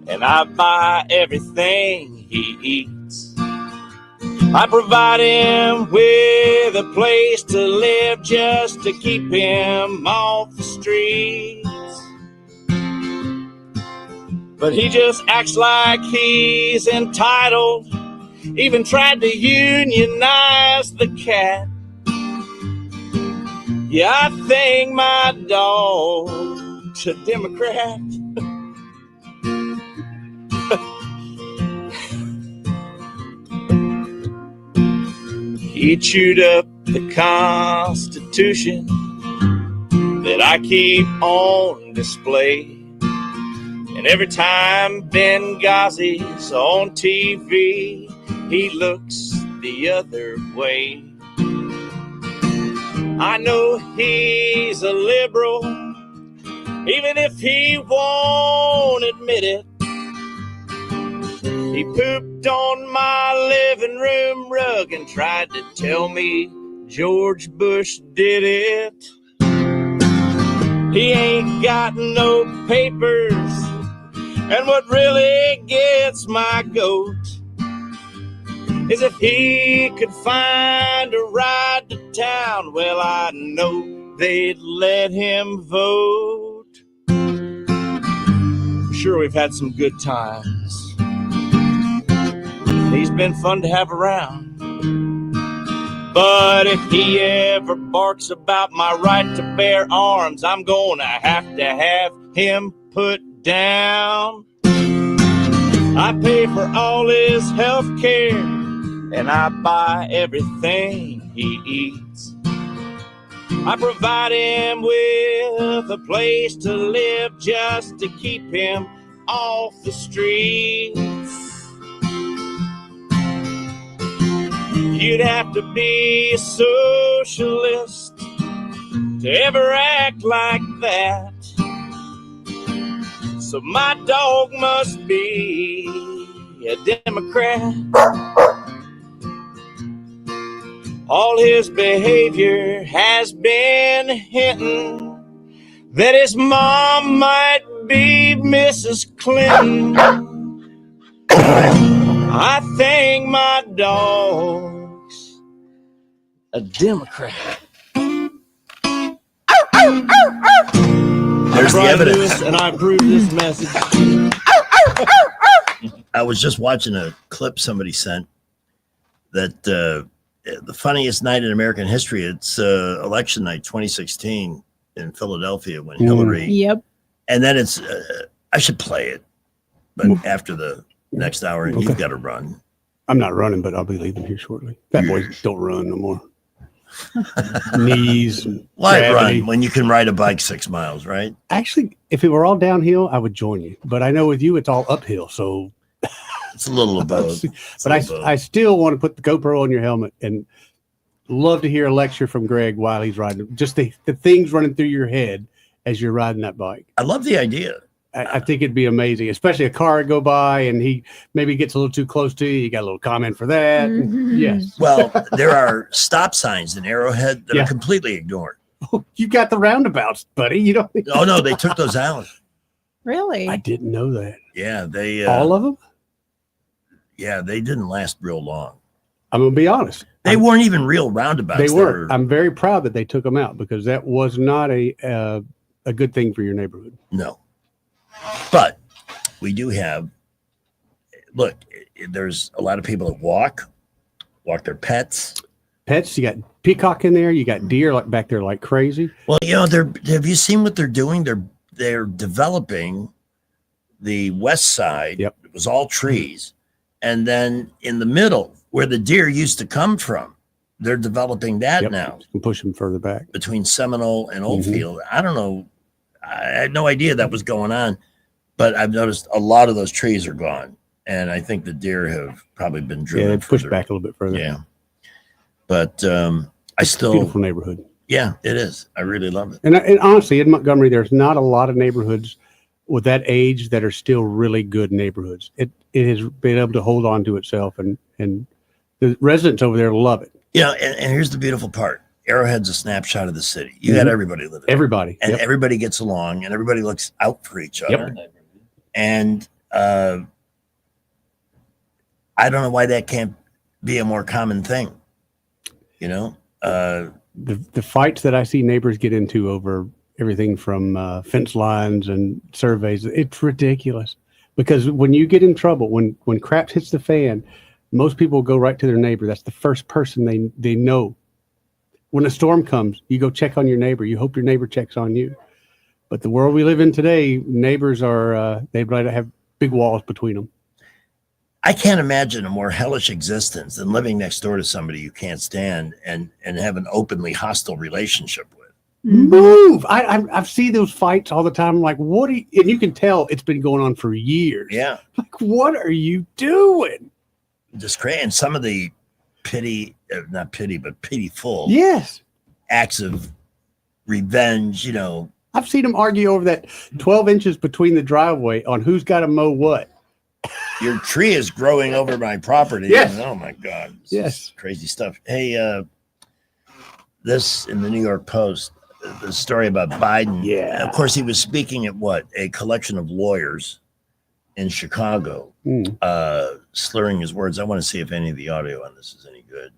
and I buy everything he eats. I provide him with a place to live just to keep him off the streets. But he just acts like he's entitled, even tried to unionize the cat. Yeah, I think my dog's a Democrat. He chewed up the Constitution that I keep on display. And every time Benghazi's on TV, he looks the other way. I know he's a liberal, even if he won't admit it. He pooped on my living room rug and tried to tell me George Bush did it. He ain't got no papers, and what really gets my goat is if he could find a ride to town, well, I know they'd let him vote. Sure, we've had some good times. He's been fun to have around. But if he ever barks about my right to bear arms, I'm gonna have him put down. I pay for all his health care, and I buy everything he eats. I provide him with a place to live just to keep him off the streets. You'd have to be a socialist to ever act like that. So my dog must be a Democrat. All his behavior has been hinting that his mom might be Mrs. Clinton. I think my dog's a Democrat.
There's the evidence.
And I approve this message.
I was just watching a clip somebody sent that the funniest night in American history, it's election night 2016 in Philadelphia when Hillary.
Yep.
And then it's, I should play it, but after the next hour, and you've got to run.
I'm not running, but I'll be leaving here shortly. That boys don't run no more. Knees.
Why
gravity.
run when you can ride a bike 6 miles, right?
Actually, if it were all downhill, I would join you. But I know with you, it's all uphill. So
it's a little of both.
But I still want to put the GoPro on your helmet and love to hear a lecture from Greg while he's riding. Just the things running through your head as you're riding that bike.
I love the idea.
I think it'd be amazing, especially a car go by and he maybe gets a little too close to you. You got a little comment for that. Yes.
Well, there are stop signs in Arrowhead that are completely ignored.
You got the roundabouts, buddy. You don't.
Oh no, they took those out.
Really?
I didn't know that.
Yeah, they
all of them.
Yeah, they didn't last real long.
I'm gonna be honest.
They weren't even real roundabouts.
They weren't. I'm very proud that they took them out because that was not a good thing for your neighborhood.
No. But we do have, look, there's a lot of people that walk their pets.
Pets, you got peacock in there, you got deer like back there like crazy.
Well, you know, have you seen what they're doing? They're developing the west side.
Yep.
It was all trees. And then in the middle, where the deer used to come from, they're developing that now.
You can push them further back.
Between Seminole and Oldfield. I don't know. I had no idea that was going on, but I've noticed a lot of those trees are gone. And I think the deer have probably been driven.
Yeah, they pushed back a little bit further.
Yeah. But
It's a beautiful neighborhood.
Yeah, it is. I really love it.
And honestly, in Montgomery, there's not a lot of neighborhoods with that age that are still really good neighborhoods. It has been able to hold on to itself, and the residents over there love it.
Yeah, and here's the beautiful part. Arrowhead's a snapshot of the city. You got everybody living there.
Everybody.
And everybody gets along, and everybody looks out for each other.
Yep.
And I don't know why that can't be a more common thing. You know?
The fights that I see neighbors get into over everything from fence lines and surveys, it's ridiculous. Because when you get in trouble, when crap hits the fan, most people go right to their neighbor. That's the first person they know. When a storm comes, you go check on your neighbor. You hope your neighbor checks on you. But the world we live in today, neighbors are, they'd rather have big walls between them.
I can't imagine a more hellish existence than living next door to somebody you can't stand and have an openly hostile relationship with.
Move! I've seen those fights all the time. I'm like, what are you? And you can tell it's been going on for years.
Yeah.
Like, what are you doing?
Just crazy. And some of the not pity, but pitiful acts of revenge, you know.
I've seen them argue over that 12 inches between the driveway on who's got to mow what.
Your tree is growing over my property.
Yes.
Oh my God.
Yes.
Crazy stuff. Hey, this in the New York Post, the story about Biden.
Yeah.
Of course, he was speaking at a collection of lawyers in Chicago, slurring his words. I want to see if any of the audio on this is any good.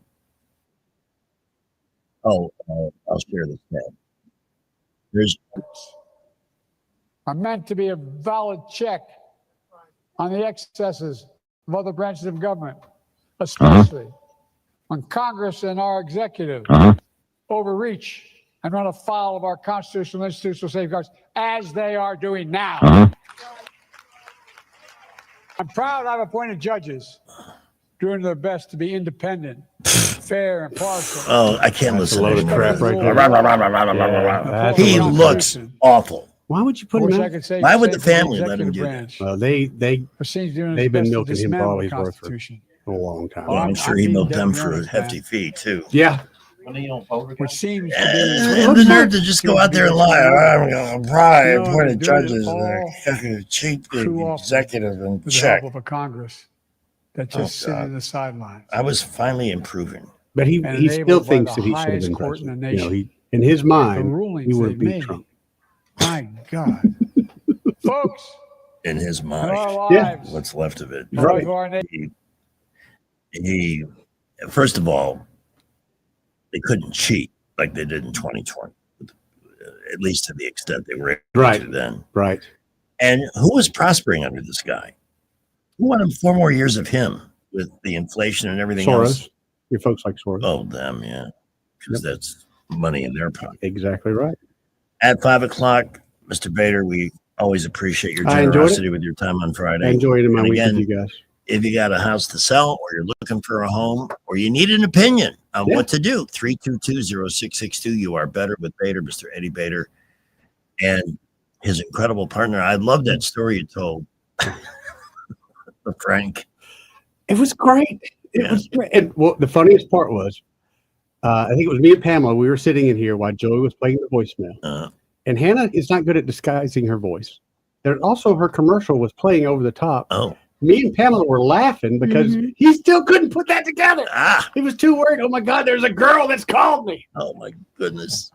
Oh, I'll share this tab.
Are meant to be a valid check on the excesses of other branches of government, especially when Congress and our executive overreach and run afoul of our constitutional and institutional safeguards, as they are doing now. I'm proud I've appointed judges doing their best to be independent, fair, and partial.
Oh, I can't listen to
of crap right there.
He looks awful.
Why would you put him out?
Why would the family let him do that?
Well, they've been milking him for all he's worth for a long time.
Well, I'm sure he milked them for a hefty fee too.
Yeah.
Which seems to
And the nerve to just go out there and lie. I'm going to probably appointed judges and cheat the executive and
with the
check.
help of a Congress that just sit
God.
in the sidelines.
I was finally improving.
But he
And
still
enabled by
thinks
the
that he should have
highest
been
court in the
president. You know,
nation.
in his
The
mind,
rulings
he would
they
have beat
made.
Trump.
My God. Folks,
In his
in
mind,
our
Yeah.
lives,
what's left of it.
life of our nation.
He first of all, they couldn't cheat like they did in 2020, at least to the extent they were able
Right.
to then.
Right.
And who was prospering under this guy? Who wanted 4 more years of him with the inflation and everything else?
Soros. Your folks like Soros.
Oh, them, yeah, because that's money in their pocket.
Exactly right.
At 5 o'clock, Mr. Bader, we always appreciate your
I enjoyed it.
generosity with your time on Friday.
I enjoyed it in my
And
week
again,
with you guys.
if you got a house to sell or you're looking for a home or you need an opinion on what to do, 322-0662. You are better with Bader, Mr. Eddie Bader, and his incredible partner. I love that story you told, Frank.
It was great. It was great. And well, the funniest part was, I think it was me and Pamela. We were sitting in here while Joey was playing the voicemail. And Hannah is not good at disguising her voice. There also her commercial was playing over the top.
Oh.
Me and Pamela were laughing because he still couldn't put that together.
Ah.
He was too worried. Oh my God, there's a girl that's called me.
Oh my goodness.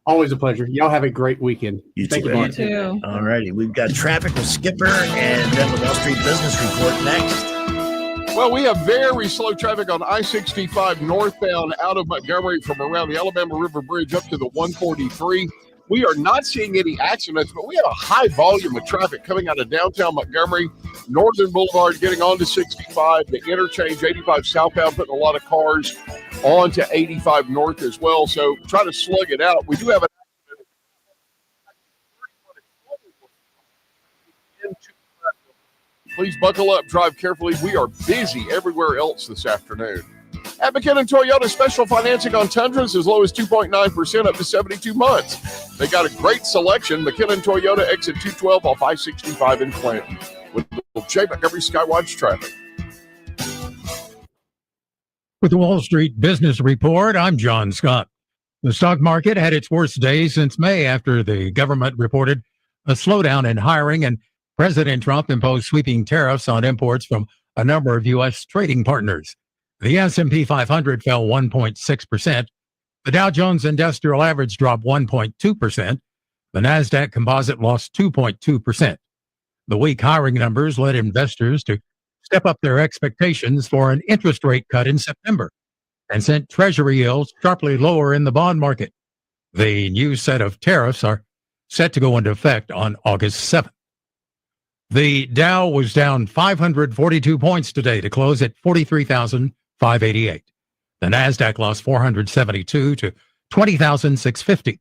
Always a pleasure. Y'all have a great weekend. Thank you, Mark.
All righty. We've got traffic with Skipper and then the Wall Street Business Report next.
Well, we have very slow traffic on I-65 northbound out of Montgomery from around the Alabama River Bridge up to the 143. We are not seeing any accidents, but we had a high volume of traffic coming out of downtown Montgomery, Northern Boulevard, getting onto 65, the interchange, 85 southbound, putting a lot of cars onto 85 north as well. So try to slug it out. We do have an Please buckle up, drive carefully. We are busy everywhere else this afternoon. At McKinnon Toyota, special financing on Tundras as low as 2.9% up to 72 months. They got a great selection. McKinnon Toyota, exit 212 off I-65 in Clinton. With Jay Montgomery Skywatch traffic.
With the Wall Street Business Report, I'm John Scott. The stock market had its worst day since May after the government reported a slowdown in hiring and President Trump imposed sweeping tariffs on imports from a number of U.S. trading partners. The S&P 500 fell 1.6%. The Dow Jones Industrial Average dropped 1.2%. The Nasdaq Composite lost 2.2%. The weak hiring numbers led investors to step up their expectations for an interest rate cut in September and sent Treasury yields sharply lower in the bond market. The new set of tariffs are set to go into effect on August 7th. The Dow was down 542 points today to close at 43,588. The Nasdaq lost 472 to 20,650.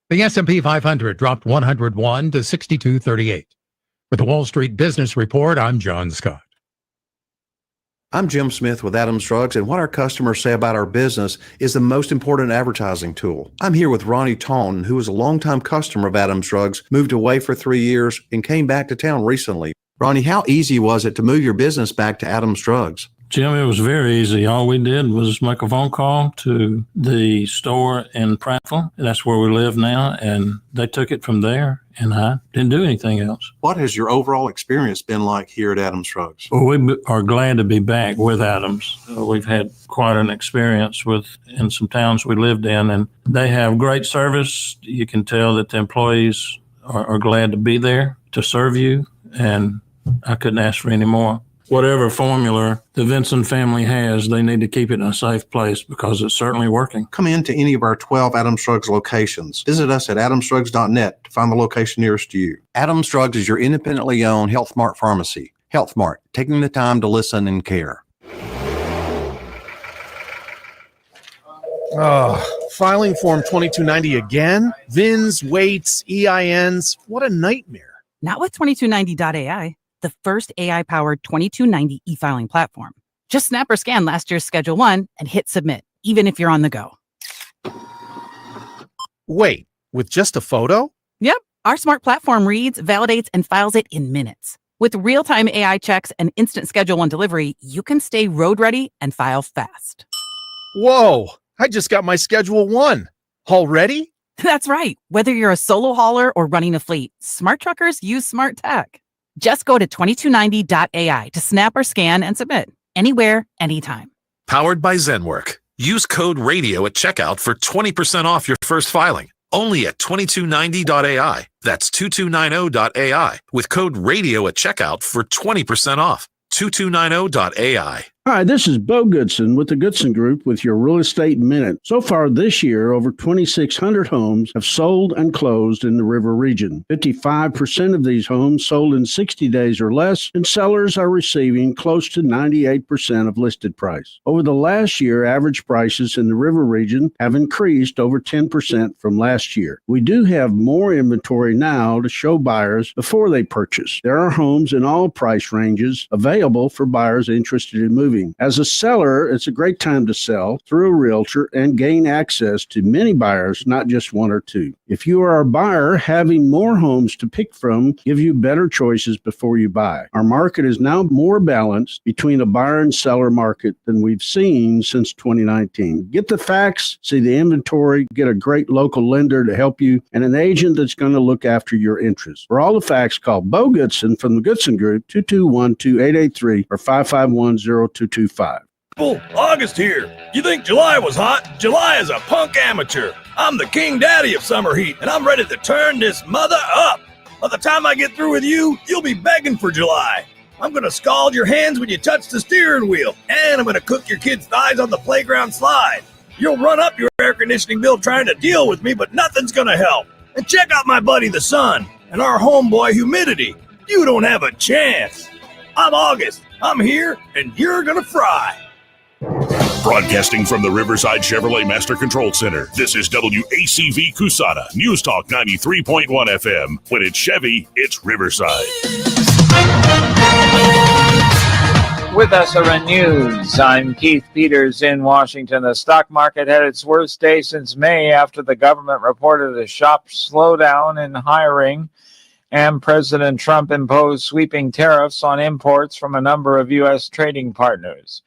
The S&P 500 dropped 101 to 6238. With the Wall Street Business Report, I'm John Scott.
I'm Jim Smith with Adams Drugs, and what our customers say about our business is the most important advertising tool. I'm here with Ronnie Taunton, who is a longtime customer of Adams Drugs, moved away for 3 years, and came back to town recently. Ronnie, how easy was it to move your business back to Adams Drugs?
Jim, it was very easy. All we did was make a phone call to the store in Prattville. That's where we live now, and they took it from there, and I didn't do anything else.
What has your overall experience been like here at Adams Drugs?
Well, we are glad to be back with Adams. We've had quite an experience in some towns we lived in, and they have great service. You can tell that the employees are glad to be there to serve you, and I couldn't ask for any more. Whatever formula the Vinson family has, they need to keep it in a safe place because it's certainly working.
Come into any of our 12 Adams Drugs locations. Visit us at adamsdrugs.net to find the location nearest to you. Adams Drugs is your independently owned Health Mart pharmacy. Health Mart, taking the time to listen and care.
Filing Form 2290 again? VINs, weights, EINs. What a nightmare.
Not with 2290.ai. The first AI-powered 2290 e-filing platform. Just snap or scan last year's Schedule 1 and hit submit, even if you're on the go.
Wait, with just a photo?
Yep. Our smart platform reads, validates, and files it in minutes. With real-time AI checks and instant Schedule 1 delivery, you can stay road ready and file fast.
Whoa, I just got my Schedule 1. Already?
That's right. Whether you're a solo hauler or running a fleet, smart truckers use smart tech. Just go to 2290.ai to snap or scan and submit anywhere, anytime.
Powered by Zenwork. Use code RADIO at checkout for 20% off your first filing. Only at 2290.ai. That's 2290.ai with code RADIO at checkout for 20% off. 2290.ai.
Hi, this is Bo Goodson with the Goodson Group with your Real Estate Minute. So far this year, over 2,600 homes have sold and closed in the River region. 55% of these homes sold in 60 days or less, and sellers are receiving close to 98% of listed price. Over the last year, average prices in the River region have increased over 10% from last year. We do have more inventory now to show buyers before they purchase. There are homes in all price ranges available for buyers interested in moving. As a seller, it's a great time to sell through a realtor and gain access to many buyers, not just one or two. If you are a buyer, having more homes to pick from give you better choices before you buy. Our market is now more balanced between a buyer and seller market than we've seen since 2019. Get the facts, see the inventory, get a great local lender to help you, and an agent that's going to look after your interests. For all the facts, call Bo Goodson from the Goodson Group, 221-2883 or 551-0225.
August here. You think July was hot? July is a punk amateur. I'm the king daddy of summer heat, and I'm ready to turn this mother up. By the time I get through with you, you'll be begging for July. I'm going to scald your hands when you touch the steering wheel, and I'm going to cook your kids' thighs on the playground slide. You'll run up your air conditioning bill trying to deal with me, but nothing's going to help. And check out my buddy the sun and our homeboy Humidity. You don't have a chance. I'm August. I'm here, and you're going to fry.
Broadcasting from the Riverside Chevrolet Master Control Center, this is WACV Cusana, News Talk 93.1 FM. When it's Chevy, it's Riverside.
With SRN News, I'm Keith Peters in Washington. The stock market had its worst day since May after the government reported a sharp slowdown in hiring, and President Trump imposed sweeping tariffs on imports from a number of U.S. trading partners.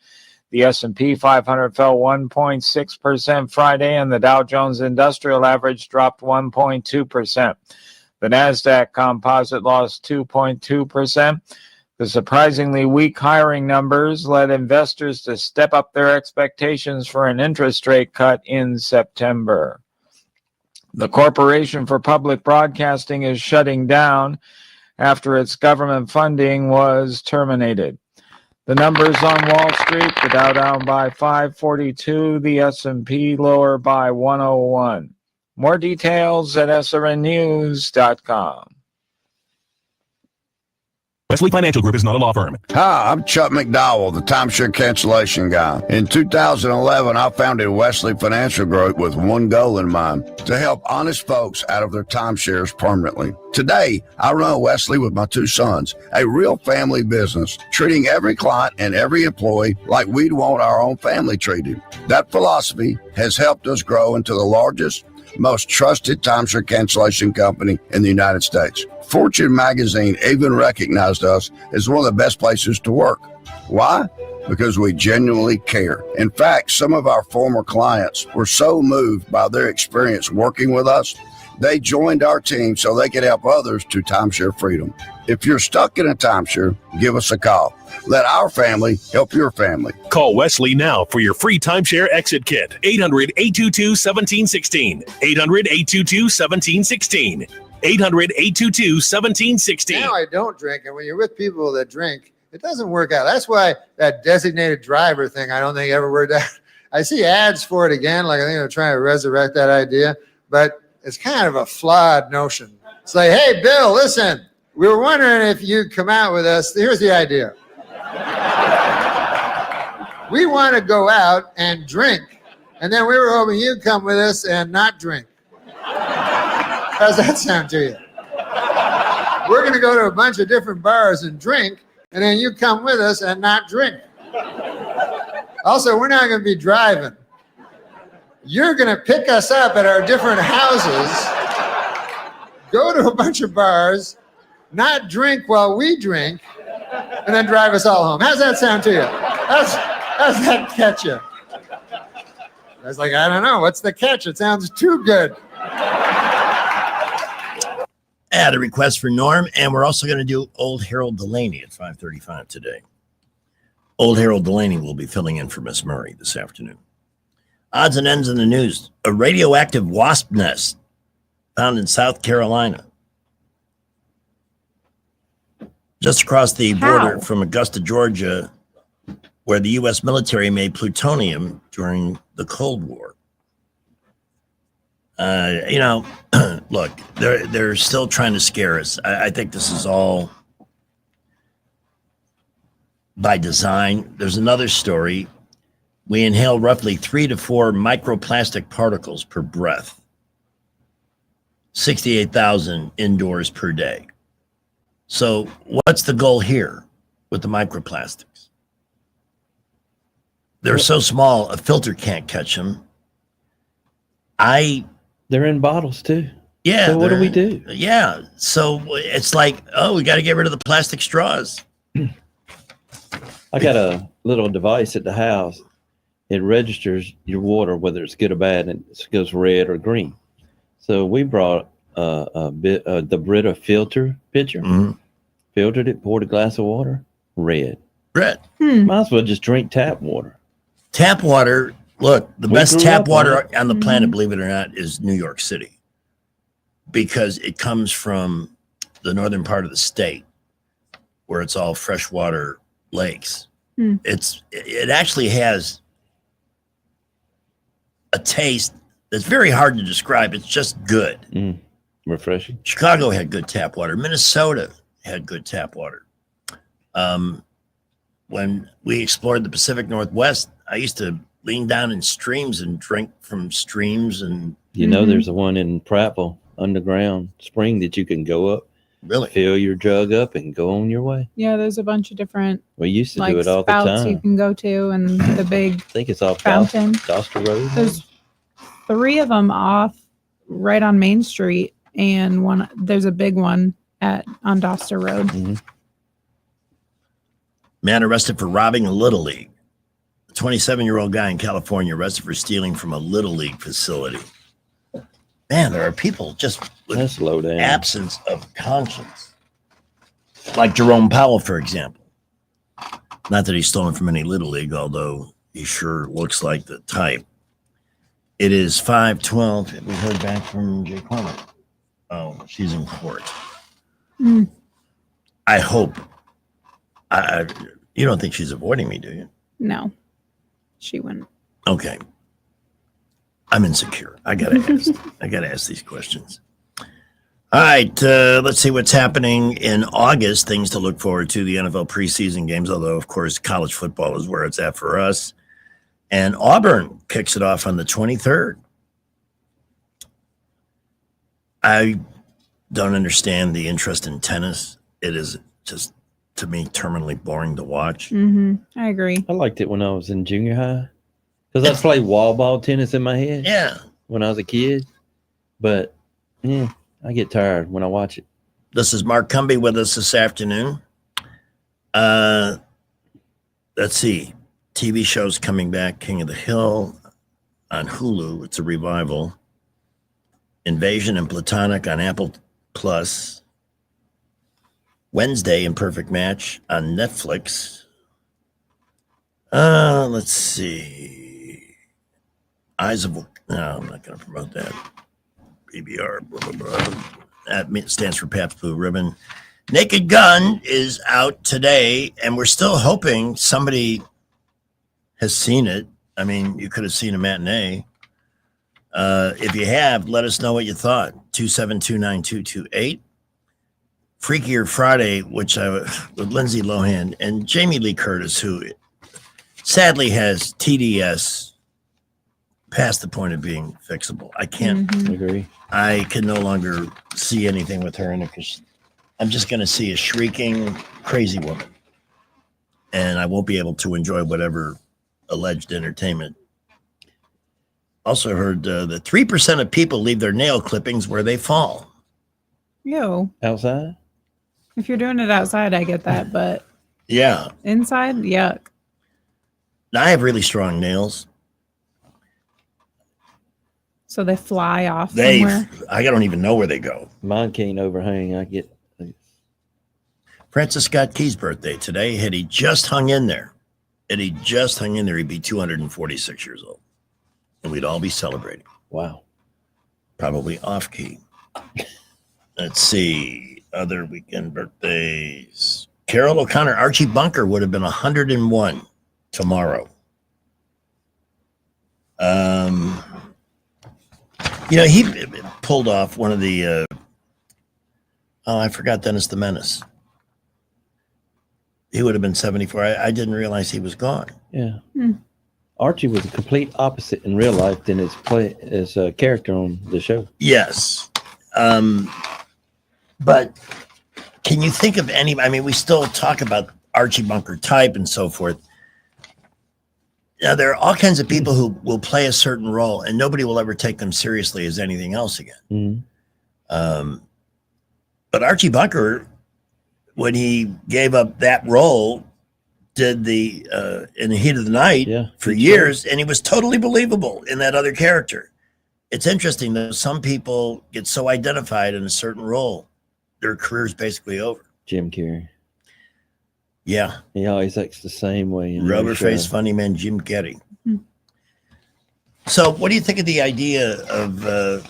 The S&P 500 fell 1.6% Friday, and the Dow Jones Industrial Average dropped 1.2%. The NASDAQ Composite lost 2.2%. The surprisingly weak hiring numbers led investors to step up their expectations for an interest rate cut in September. The Corporation for Public Broadcasting is shutting down after its government funding was terminated. The numbers on Wall Street: the Dow down by 542, the S&P lower by 101. More details at srnnews.com.
Wesley Financial Group is not a law firm.
Hi, I'm Chuck McDowell, the timeshare cancellation guy. In 2011, I founded Wesley Financial Group with one goal in mind: to help honest folks out of their timeshares permanently. Today, I run Wesley with my two sons, a real family business, treating every client and every employee like we'd want our own family treated. That philosophy has helped us grow into the largest, most trusted timeshare cancellation company in the United States. Fortune magazine even recognized us as one of the best places to work. Why? Because we genuinely care. In fact, some of our former clients were so moved by their experience working with us, they joined our team so they could help others to timeshare freedom. If you're stuck in a timeshare, give us a call. Let our family help your family.
Call Wesley now for your free timeshare exit kit. 800-822-1716. 800-822-1716. 800-822-1716.
Now I don't drink, and when you're with people that drink, it doesn't work out. That's why that designated driver thing, I don't think ever worked out. I see ads for it again, like I think they're trying to resurrect that idea, but it's kind of a flawed notion. It's like, hey, Bill, listen, we were wondering if you'd come out with us. Here's the idea. We want to go out and drink, and then we were hoping you'd come with us and not drink. How's that sound to you? We're going to go to a bunch of different bars and drink, and then you come with us and not drink. Also, we're not going to be driving. You're going to pick us up at our different houses, go to a bunch of bars, not drink while we drink, and then drive us all home. How's that sound to you? How's that catch you? I was like, I don't know. What's the catch? It sounds too good.
At a request for Norm, and we're also going to do Old Harold Delaney at 5:35 today. Old Harold Delaney will be filling in for Miss Murray this afternoon. Odds and ends in the news. A radioactive wasp nest found in South Carolina. Just across the border from Augusta, Georgia, where the U.S. military made plutonium during the Cold War. Look, they're still trying to scare us. I think this is all by design. There's another story. We inhale roughly 3 to 4 microplastic particles per breath. 68,000 indoors per day. So what's the goal here with the microplastics? They're so small, a filter can't catch them.
They're in bottles too.
Yeah.
So what do we do?
Yeah. So it's like, we got to get rid of the plastic straws.
I got a little device at the house. It registers your water, whether it's good or bad, and it goes red or green. So we brought the Brita filter pitcher, filtered it, poured a glass of water, red.
Red.
Might as well just drink tap water.
Tap water. Look, the best
grew
tap
up
water
on
on the planet, believe it or not, is New York City, because it comes from the northern part of the state where it's all freshwater lakes. It actually has a taste that's very hard to describe. It's just good.
Refreshing.
Chicago had good tap water. Minnesota had good tap water. When we explored the Pacific Northwest, I used to lean down in streams and drink from streams. And
there's a one in Prattville underground spring that you can go up,
really
fill your jug up and go on your way.
Yeah, there's a bunch of different
We used to do it all the
spouts
time.
you can go to, and the big
I think it's off
fountain.
Doster Road.
There's 3 of them off right on Main Street, and there's a big one on Doster Road.
Man arrested for robbing a Little League. A 27-year-old guy in California arrested for stealing from a Little League facility. Man, there are people just with
low down.
absence of conscience. Like Jerome Powell, for example. Not that he's stolen from any Little League, although he sure looks like the type. It is 5:12. Have we heard back from Jay Corman? Oh, she's in court. I hope. You don't think she's avoiding me, do you?
No, she wouldn't.
Okay. I'm insecure. I gotta ask these questions. All right, let's see what's happening in August. Things to look forward to, the NFL preseason games, although, of course, college football is where it's at for us. And Auburn kicks it off on the 23rd. I don't understand the interest in tennis. It is just, to me, terminally boring to watch.
I agree.
I liked it when I was in junior high because I played wall ball tennis in my head.
Yeah.
When I was a kid. But, I get tired when I watch it.
This is Mark Cumby with us this afternoon. Let's see. TV shows coming back. King of the Hill on Hulu. It's a revival. Invasion and Platonic on Apple Plus. Wednesday, Imperfect Match on Netflix. Let's see. Eyes of... No, I'm not going to promote that. PBR, blah, blah, blah. That stands for Pabst Blue Ribbon. Naked Gun is out today, and we're still hoping somebody has seen it. I mean, you could have seen a matinee. If you have, let us know what you thought. 2729228. Freakier Friday, with Lindsay Lohan and Jamie Lee Curtis, who sadly has TDS past the point of being fixable. I can't
agree.
I can no longer see anything with her in it because I'm just going to see a shrieking, crazy woman. And I won't be able to enjoy whatever alleged entertainment. Also heard that 3% of people leave their nail clippings where they fall.
Ew.
Outside?
If you're doing it outside, I get that, but
Yeah.
inside, yuck.
Now, I have really strong nails.
So they fly off somewhere.
I don't even know where they go.
Mine can't overhang. I get.
Francis Scott Key's birthday today. Had he just hung in there, he'd be 246 years old. And we'd all be celebrating.
Wow.
Probably off key. Let's see. Other weekend birthdays. Carol O'Connor, Archie Bunker would have been 101 tomorrow. He pulled off one of the, I forgot Dennis the Menace. He would have been 74. I didn't realize he was gone.
Yeah. Archie was a complete opposite in real life than his character on the show.
Yes. But can you think of any, we still talk about Archie Bunker type and so forth. Now, there are all kinds of people who will play a certain role and nobody will ever take them seriously as anything else again. But Archie Bunker, when he gave up that role, did the In the Heat of the Night for years, and he was totally believable in that other character. It's interesting that some people get so identified in a certain role, their career's basically over.
Jim Carrey.
Yeah.
He always acts the same way.
Rubber-faced funny man Jim Carrey. So what do you think of the idea of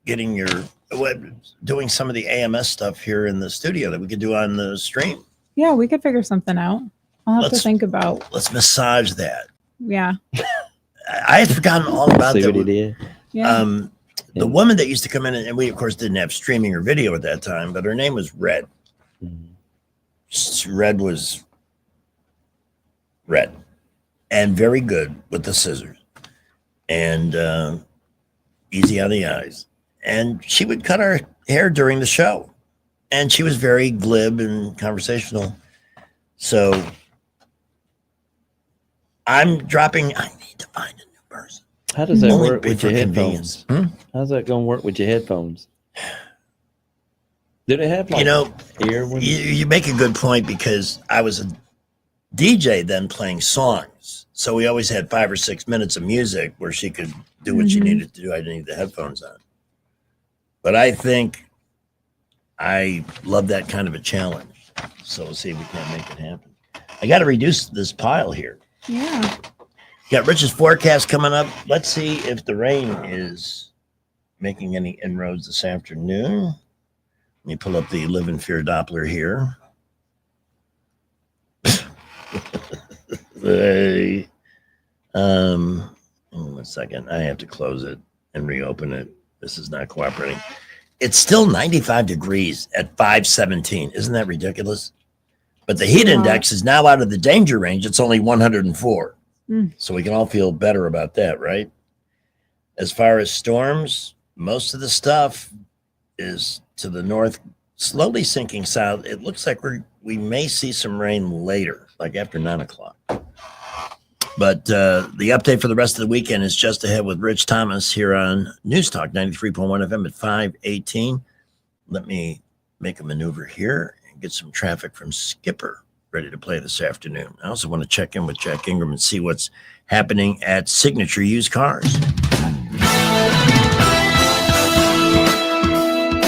getting doing some of the AMS stuff here in the studio that we could do on the stream?
Yeah, we could figure something out. I'll have to think about.
Let's massage that.
Yeah.
I had forgotten all about
See
that.
what he did.
Yeah.
The woman that used to come in, and we of course didn't have streaming or video at that time, but her name was Red. Red was Red, and very good with the scissors, and easy on the eyes. And she would cut our hair during the show, and she was very glib and conversational. So I need to find a new person.
How does that
Only
work with your headphones?
convenience.
How's that going to work with your headphones? Do they have ear?
You make a good point, because I was a DJ then playing songs. So we always had 5 or 6 minutes of music where she could do what she needed to do. I didn't need the headphones on. But I think I love that kind of a challenge. So we'll see if we can't make it happen. I got to reduce this pile here.
Yeah.
Got Rich's forecast coming up. Let's see if the rain is making any inroads this afternoon. Let me pull up the Live in Fear Doppler here. 1 second. I have to close it and reopen it. This is not cooperating. It's still 95 degrees at 517. Isn't that ridiculous? But the heat index is now out of the danger range. It's only 104. So we can all feel better about that, right? As far as storms, most of the stuff is to the north, slowly sinking south. It looks like we may see some rain later, like after 9 o'clock. But the update for the rest of the weekend is just ahead with Rich Thomas here on News Talk 93.1 FM at 5:18. Let me make a maneuver here and get some traffic from Skipper ready to play this afternoon. I also want to check in with Jack Ingram and see what's happening at Signature Used Cars.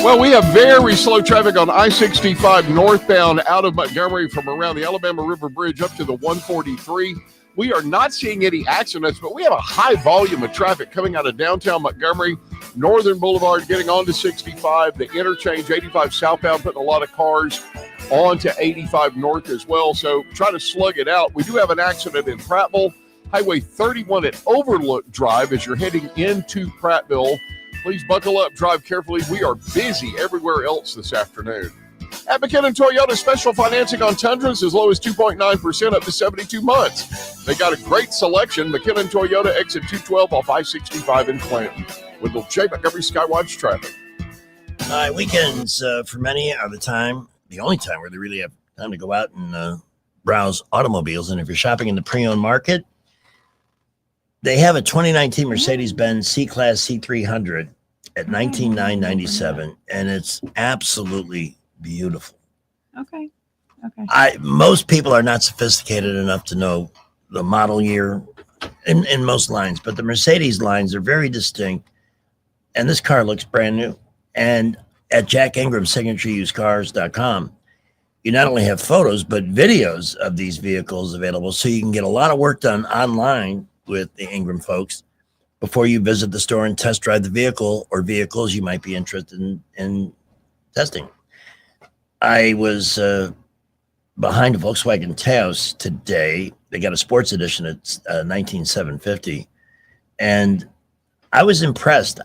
Well, we have very slow traffic on I-65 northbound out of Montgomery from around the Alabama River Bridge up to the 143. We are not seeing any accidents, but we have a high volume of traffic coming out of downtown Montgomery, Northern Boulevard, getting onto 65, the interchange, 85 southbound, putting a lot of cars onto 85 north as well. So try to slug it out. We do have an accident in Prattville, Highway 31 at Overlook Drive as you're heading into Prattville. Please buckle up, drive carefully. We are busy everywhere else this afternoon. At McKinnon Toyota, special financing on Tundras as low as 2.9% up to 72 months. They got a great selection. McKinnon Toyota, exit 212 off I-65 in Clanton. With the Jay Montgomery Skywatch traffic.
Weekends for many are the only time where they really have time to go out and browse automobiles. And if you're shopping in the pre-owned market, they have a 2019 Mercedes-Benz C-Class C300 at $19,997, and it's absolutely beautiful.
Okay.
Most people are not sophisticated enough to know the model year in most lines, but the Mercedes lines are very distinct. And this car looks brand new. And at Jack Ingram, SignatureUsedCars.com, you not only have photos, but videos of these vehicles available. So you can get a lot of work done online with the Ingram folks before you visit the store and test drive the vehicle or vehicles you might be interested in testing. I was behind a Volkswagen Taos today. They got a sports edition. It's 19750. And I was impressed.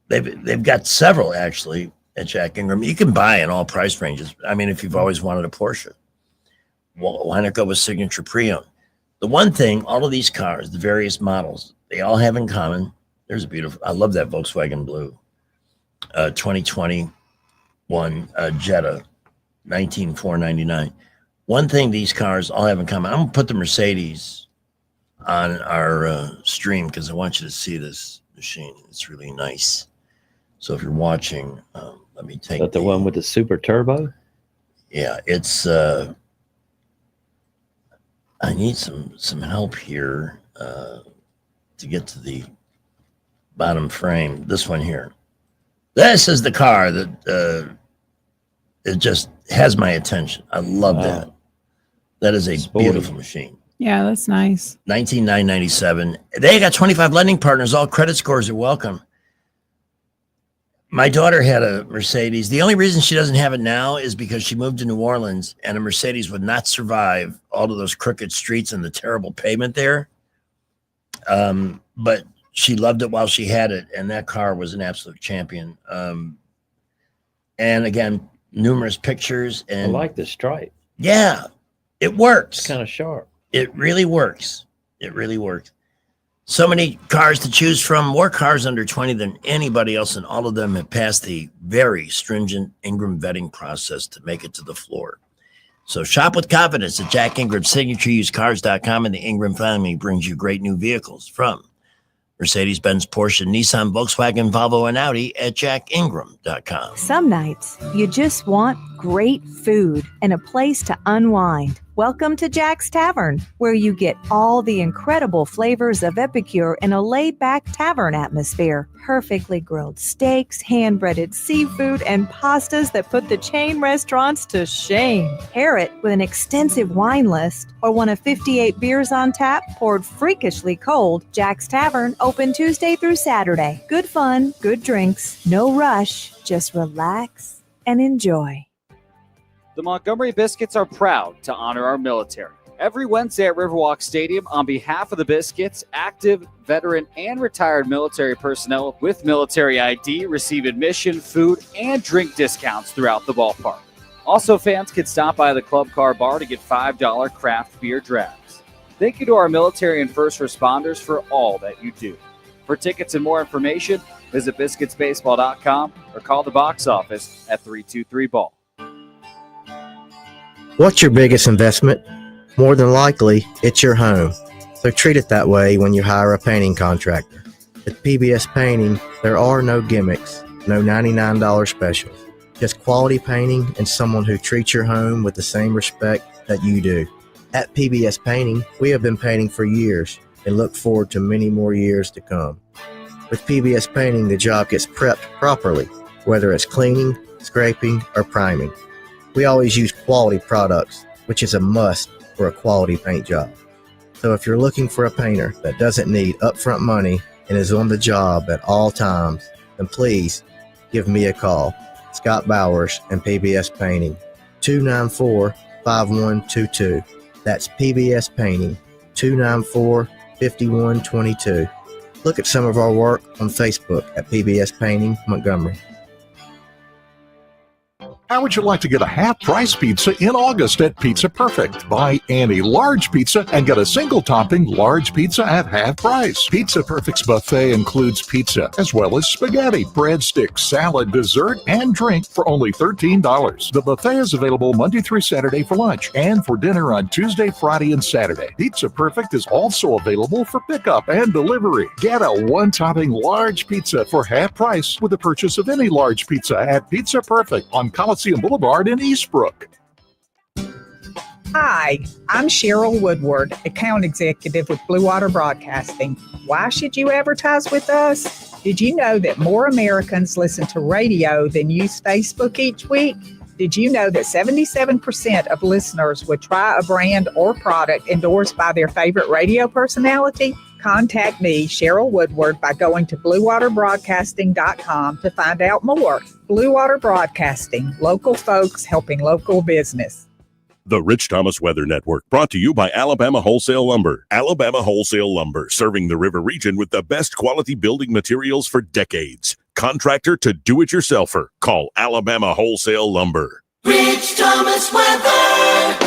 They've got several actually at Jack Ingram. You can buy in all price ranges. I mean, if you've always wanted a Porsche, well, why not go with Signature Pre-Owned? The one thing, all of these cars, the various models, they all have in common. There's a beautiful, I love that Volkswagen Blue 2021 Jetta, 19,499. One thing these cars all have in common, I'm gonna put the Mercedes on our stream because I want you to see this machine. It's really nice. So if you're watching, let me take
the one with the super turbo.
Yeah, it's I need some help here to get to the bottom frame. This one here. This is the car that it just has my attention. I love that. That is a beautiful machine.
Yeah, that's nice.
19,997. They got 25 lending partners. All credit scores are welcome. My daughter had a Mercedes. The only reason she doesn't have it now is because she moved to New Orleans and a Mercedes would not survive all of those crooked streets and the terrible pavement there. But she loved it while she had it, and that car was an absolute champion. And again, numerous pictures. And
I like the stripe.
Yeah, it works.
It's kind of sharp.
It really works. It really works. So many cars to choose from, more cars under 20 than anybody else, and all of them have passed the very stringent Ingram vetting process to make it to the floor. So shop with confidence at Jack Ingram, SignatureUsedCars.com, and the Ingram family brings you great new vehicles from Mercedes-Benz, Porsche, Nissan, Volkswagen, Volvo, and Audi at JackIngram.com.
Some nights, you just want great food and a place to unwind. Welcome to Jack's Tavern, where you get all the incredible flavors of Epicure in a laid-back tavern atmosphere. Perfectly grilled steaks, hand-breaded seafood, and pastas that put the chain restaurants to shame. Pair it with an extensive wine list or one of 58 beers on tap poured freakishly cold. Jack's Tavern, open Tuesday through Saturday. Good fun, good drinks, no rush, just relax and enjoy.
The Montgomery Biscuits are proud to honor our military. Every Wednesday at Riverwalk Stadium, on behalf of the Biscuits, active, veteran, and retired military personnel with military ID receive admission, food, and drink discounts throughout the ballpark. Also, fans can stop by the Club Car Bar to get $5 craft beer drafts. Thank you to our military and first responders for all that you do. For tickets and more information, visit biscuitsbaseball.com or call the box office at 323-BALL.
What's your biggest investment? More than likely, it's your home. So treat it that way when you hire a painting contractor. At PBS Painting, there are no gimmicks, no $99 specials. Just quality painting and someone who treats your home with the same respect that you do. At PBS Painting, we have been painting for years and look forward to many more years to come. With PBS Painting, the job gets prepped properly, whether it's cleaning, scraping, or priming. We always use quality products, which is a must for a quality paint job. So if you're looking for a painter that doesn't need upfront money and is on the job at all times, then please give me a call. Scott Bowers and PBS Painting, 294-5122. That's PBS Painting, 294-5122. Look at some of our work on Facebook at PBS Painting Montgomery.
How would you like to get a half-price pizza in August at Pizza Perfect? Buy any large pizza and get a single-topping large pizza at half price. Pizza Perfect's buffet includes pizza, as well as spaghetti, breadsticks, salad, dessert, and drink for only $13. The buffet is available Monday through Saturday for lunch and for dinner on Tuesday, Friday, and Saturday. Pizza Perfect is also available for pickup and delivery. Get a one-topping large pizza for half price with the purchase of any large pizza at Pizza Perfect on Coliseum Boulevard in Eastbrook.
Hi, I'm Cheryl Woodward, account executive with Blue Water Broadcasting. Why should you advertise with us? Did you know that more Americans listen to radio than use Facebook each week? Did you know that 77% of listeners would try a brand or product endorsed by their favorite radio personality? Contact me, Cheryl Woodward, by going to bluewaterbroadcasting.com to find out more. Blue Water Broadcasting, local folks helping local business.
The Rich Thomas Weather Network, brought to you by Alabama Wholesale Lumber. Alabama Wholesale Lumber, serving the river region with the best quality building materials for decades. Contractor to do-it-yourselfer. Call Alabama Wholesale Lumber.
Rich Thomas Weather.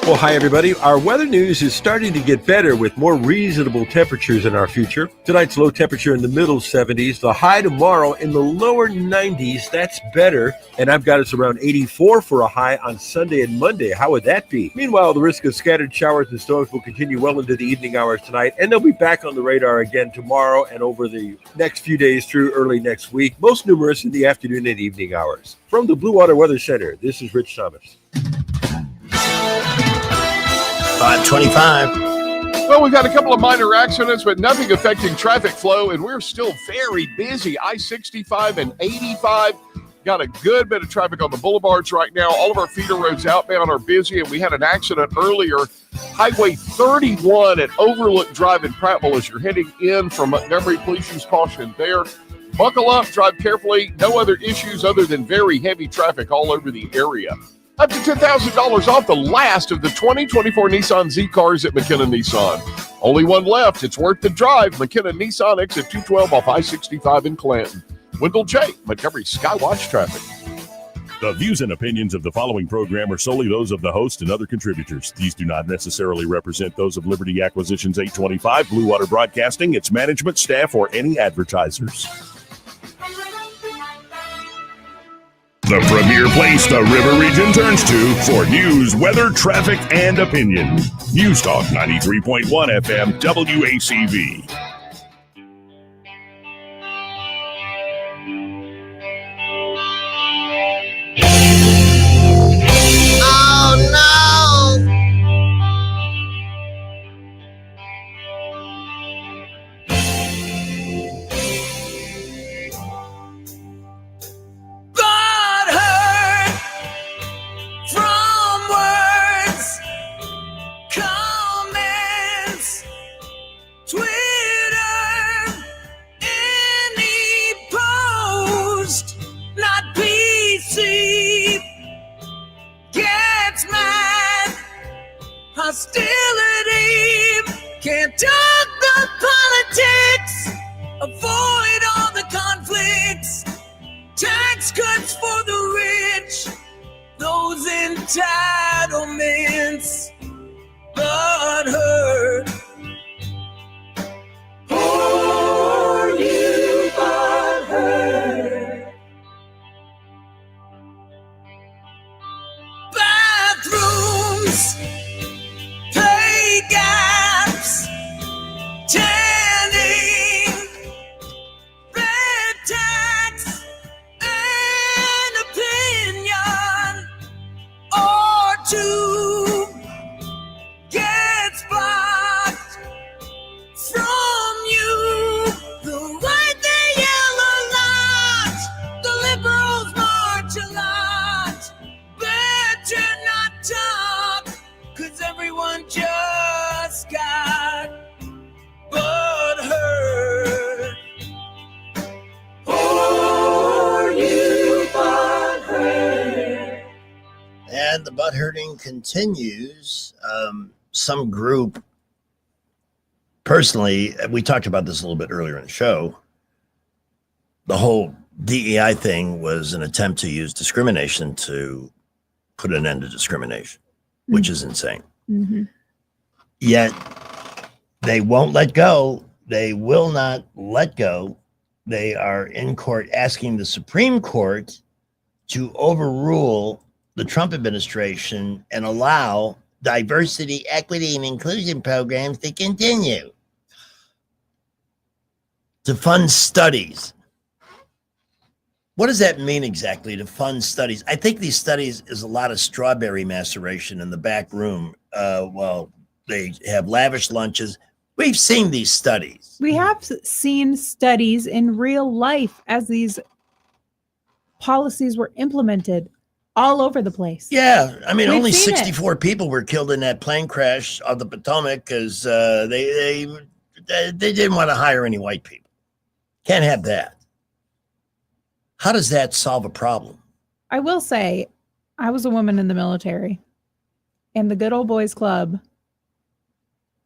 Well, hi, everybody. Our weather news is starting to get better with more reasonable temperatures in our future. Tonight's low temperature in the middle 70s. The high tomorrow in the lower 90s. That's better. And I've got us around 84 for a high on Sunday and Monday. How would that be? Meanwhile, the risk of scattered showers and storms will continue well into the evening hours tonight. And they'll be back on the radar again tomorrow and over the next few days through early next week. Most numerous in the afternoon and evening hours. From the Blue Water Weather Center, this is Rich Thomas.
525.
Well, we've got a couple of minor accidents, but nothing affecting traffic flow, and we're still very busy. I-65 and 85 got a good bit of traffic on the boulevards right now. All of our feeder roads outbound are busy, and we had an accident earlier. Highway 31 at Overlook Drive in Prattville as you're heading in from Montgomery. Please use caution there. Buckle up, drive carefully. No other issues other than very heavy traffic all over the area. Up to $10,000 off the last of the 2024 Nissan Z cars at McKenna Nissan. Only one left. It's worth the drive. McKenna Nissan, exit 212 off I-65 in Clanton. Wendell J., Montgomery Skywatch Traffic.
The views and opinions of the following program are solely those of the host and other contributors. These do not necessarily represent those of Liberty Acquisitions 825, Blue Water Broadcasting, its management, staff, or any advertisers. The premier place the river region turns to for news, weather, traffic, and opinion. News Talk 93.1 FM WACV.
Oh no! Hostility, can't talk the politics, avoid all the conflicts, tax cuts for the rich, those entitlements, but hurt. Poor you, but hurt. Bathrooms, pay gaps, tanning, red tax, an opinion or two gets blocked from you. The white, they yell a lot, the liberals march a lot. Better not talk, 'cause everyone just got butt hurt. Poor you, butt hurt.
And the butt hurting continues. Some group, personally, we talked about this a little bit earlier in the show. The whole DEI thing was an attempt to use discrimination to put an end to discrimination, which is insane.
Mm-hmm.
Yet they won't let go. They will not let go. They are in court asking the Supreme Court to overrule the Trump administration and allow diversity, equity, and inclusion programs to continue, to fund studies. What does that mean exactly, to fund studies? I think these studies is a lot of strawberry maceration in the back room. Well, they have lavish lunches. We've seen these studies.
We have seen studies in real life as these policies were implemented all over the place.
Yeah, I mean,
We've
only
seen it.
64 people were killed in that plane crash of the Potomac because they didn't want to hire any white people. Can't have that. How does that solve a problem?
I will say, I was a woman in the military, and the good old boys club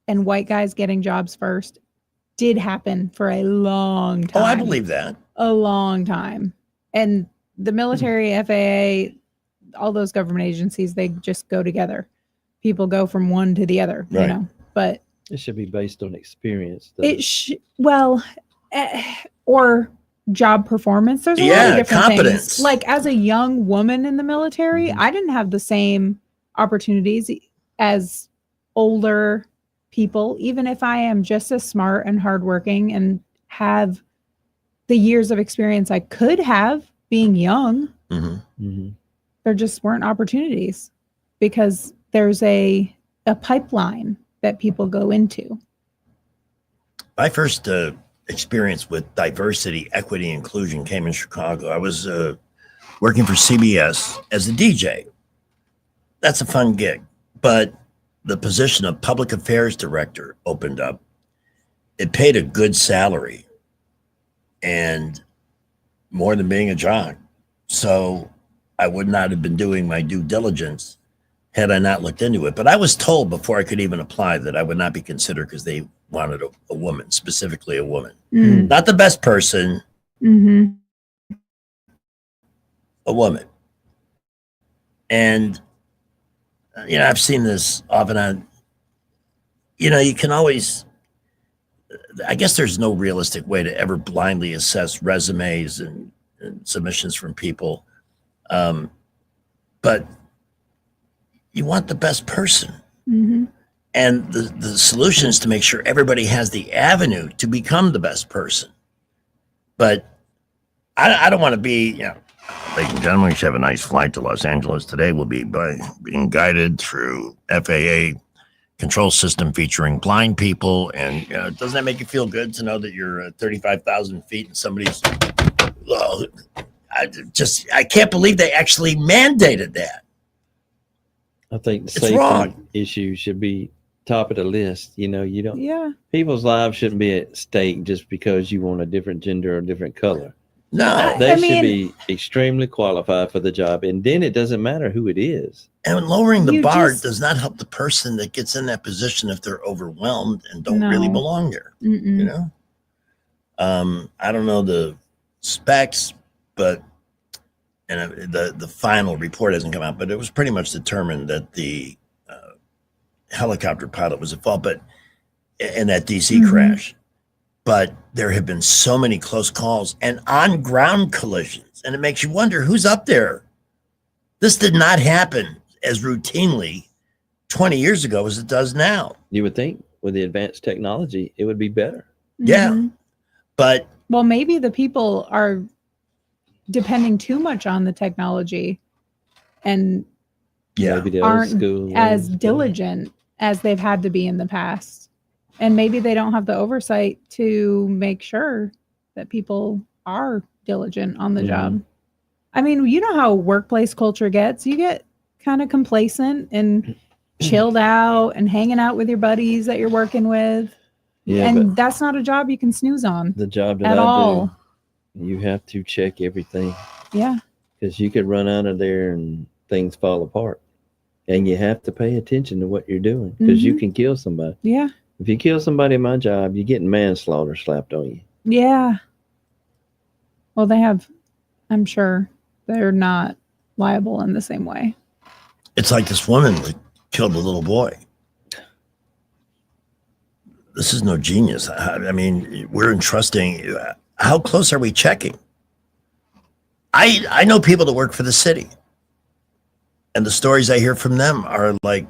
and white guys getting jobs first did happen for a long time.
Oh, I believe that.
A long time. And the military, FAA, all those government agencies, they just go together. People go from one to the other, you
Right.
know. But
It should be based on experience. though.
or job performance. There's a lot
Yeah,
of different
competence.
things. Like as a young woman in the military, I didn't have the same opportunities as older people, even if I am just as smart and hardworking and have the years of experience I could have being young. There just weren't opportunities because there's a pipeline that people go into.
My first experience with diversity, equity, inclusion came in Chicago. I was working for CBS as a DJ. That's a fun gig, but the position of public affairs director opened up. It paid a good salary and more than being a jock. So I would not have been doing my due diligence had I not looked into it. But I was told before I could even apply that I would not be considered because they wanted a woman, specifically a woman.
Mm.
Not the best person,
Mm-hmm.
a woman. And, you know, I've seen this off and on. You know, you can always, I guess there's no realistic way to ever blindly assess resumes and submissions from people. But you want the best person.
Mm-hmm.
And the solution is to make sure everybody has the avenue to become the best person. But I don't want to be, you know, ladies and gentlemen, you should have a nice flight to Los Angeles today. We'll be being guided through FAA control system featuring blind people. And you know, doesn't that make you feel good to know that you're 35,000 feet and somebody's, well, I can't believe they actually mandated that.
I think the
It's
safety
wrong.
issue should be top of the list. You know, you don't.
Yeah.
People's lives shouldn't be at stake just because you want a different gender or a different color.
No,
They
I
should
mean-
be extremely qualified for the job, and then it doesn't matter who it is.
And lowering the
You
bar
just-
does not help the person that gets in that position if they're overwhelmed and don't really
No.
belong there.
Mm-mm.
You know, I don't know the specs, but and the final report hasn't come out, but it was pretty much determined that the helicopter pilot was at fault, but in that DC
Mhm.
crash. But there have been so many close calls and on ground collisions, and it makes you wonder who's up there. This did not happen as routinely 20 years ago as it does now.
You would think with the advanced technology, it would be better.
Yeah.
Mhm.
But
Well, maybe the people are depending too much on the technology and
yeah,
Maybe the old
aren't
school
as
ways.
diligent as they've had to be in the past. And maybe they don't have the oversight to make sure that people are diligent on the
Mhm.
job. I mean, you know how workplace culture gets. You get kind of complacent and chilled out and hanging out with your buddies that you're working with.
Yeah,
And that's not a job you can snooze on
the job that
at
I
all.
do, you have to check everything
Yeah.
because you could run out of there and things fall apart. And you have to pay attention to what you're doing because you
Mhm.
can kill somebody.
Yeah.
If you kill somebody in my job, you're getting manslaughter slapped on you.
Yeah. Well, they have, I'm sure they're not liable in the same way.
it's like this woman that killed a little boy. This is no genius. I mean, we're entrusting. How close are we checking? I know people that work for the city, and the stories I hear from them are like,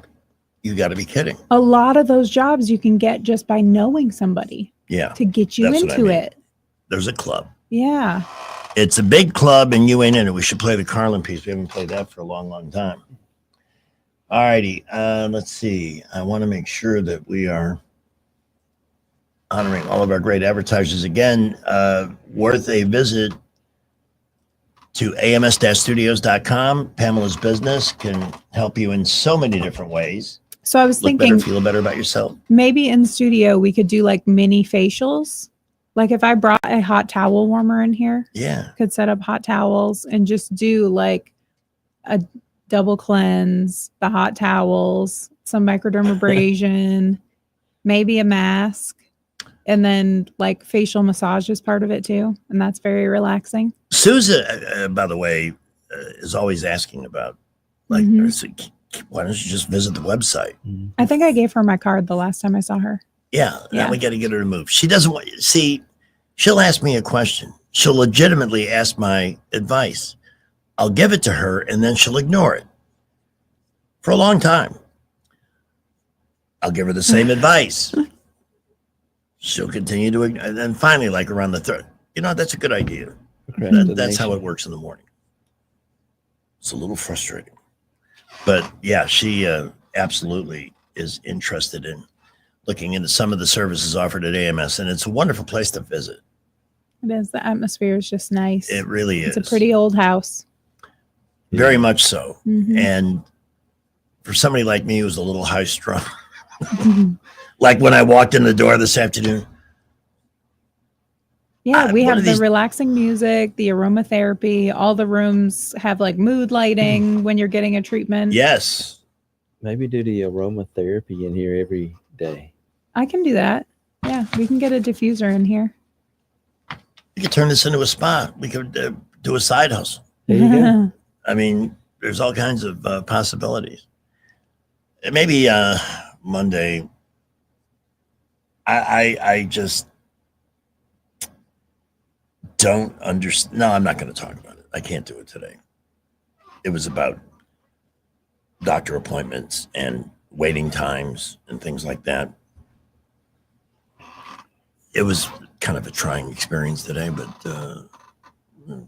you got to be kidding.
A lot of those jobs you can get just by knowing somebody
Yeah,
to get you
that's what I
into
mean.
it.
There's a club.
Yeah.
It's a big club and you ain't in it. We should play the Carlin piece. We haven't played that for a long, long time. All righty. Let's see. I want to make sure that we are honoring all of our great advertisers. Again, worth a visit to ams-studios.com. Pamela's business can help you in so many different ways.
So I was
Look
thinking
better, feel better about yourself.
maybe in studio we could do like mini facials. Like if I brought a hot towel warmer in here,
Yeah.
could set up hot towels and just do like a double cleanse, the hot towels, some microdermabrasion, maybe a mask, and then like facial massage is part of it too. And that's very relaxing.
Susan, by the way, is always asking about, like,
Mhm.
I said, why don't you just visit the website?
I think I gave her my card the last time I saw her.
Yeah,
Yeah.
now we got to get her to move. She doesn't want, see, she'll ask me a question. She'll legitimately ask my advice. I'll give it to her and then she'll ignore it for a long time. I'll give her the same advice. She'll continue to, and then finally, like around the third, you know, that's a good idea. That's how it works in the morning. It's a little frustrating. But yeah, she absolutely is interested in looking into some of the services offered at AMS, and it's a wonderful place to visit.
It is. The atmosphere is just nice.
It really is.
It's a pretty old house.
Very much so.
Mhm.
And for somebody like me who's a little high strung, like when I walked in the door this afternoon,
Yeah, we
what
have
are
the
these-
relaxing music, the aromatherapy. All the rooms have like mood lighting when you're getting a treatment.
yes,
Maybe do the aromatherapy in here every day.
I can do that. Yeah, we can get a diffuser in here.
we could turn this into a spa. We could do a side hustle.
There you go.
I mean, there's all kinds of possibilities. And maybe Monday. I just don't understand. No, I'm not going to talk about it. I can't do it today. It was about doctor appointments and waiting times and things like that. It was kind of a trying experience today, but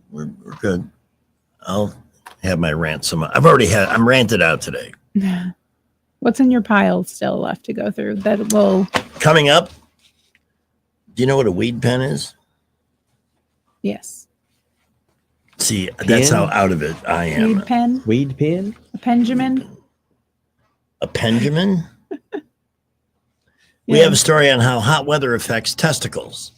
we're good. I'll have my rant. I'm ranted out today.
What's in your pile still left to go through that will?
Coming up, do you know what a weed pen is?
Yes.
See, that's how out of it I am.
Weed pen?
Weed pen?
A Benjamin?
A Benjamin? We have a story on how hot weather affects testicles.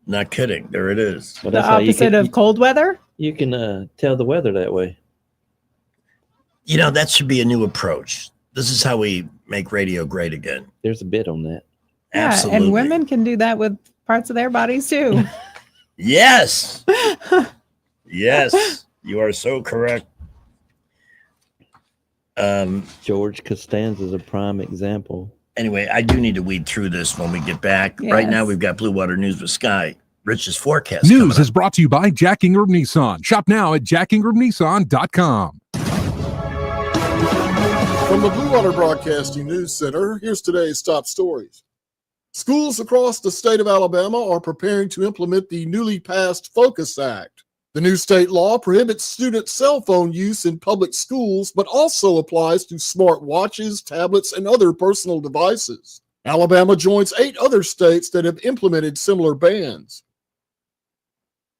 Not kidding. There it is.
Well,
The
that's how you
opposite
can,
of cold weather?
you can tell the weather that way.
You know, that should be a new approach. This is how we make radio great again.
There's a bit on that.
Yeah,
Absolutely.
and women can do that with parts of their bodies too.
Yes. Yes. You are so correct.
George Costanza is a prime example.
Anyway, I do need to weed through this when we get back. Right now,
Yes.
we've got Blue Water News with Sky. Rich's forecast.
News is brought to you by Jack Ingram Nissan. Shop now at jackingramnissan.com.
From the Blue Water Broadcasting News Center, here's today's top stories. Schools across the state of Alabama are preparing to implement the newly passed Focus Act. The new state law prohibits student cell phone use in public schools, but also applies to smart watches, tablets, and other personal devices. Alabama joins 8 other states that have implemented similar bans.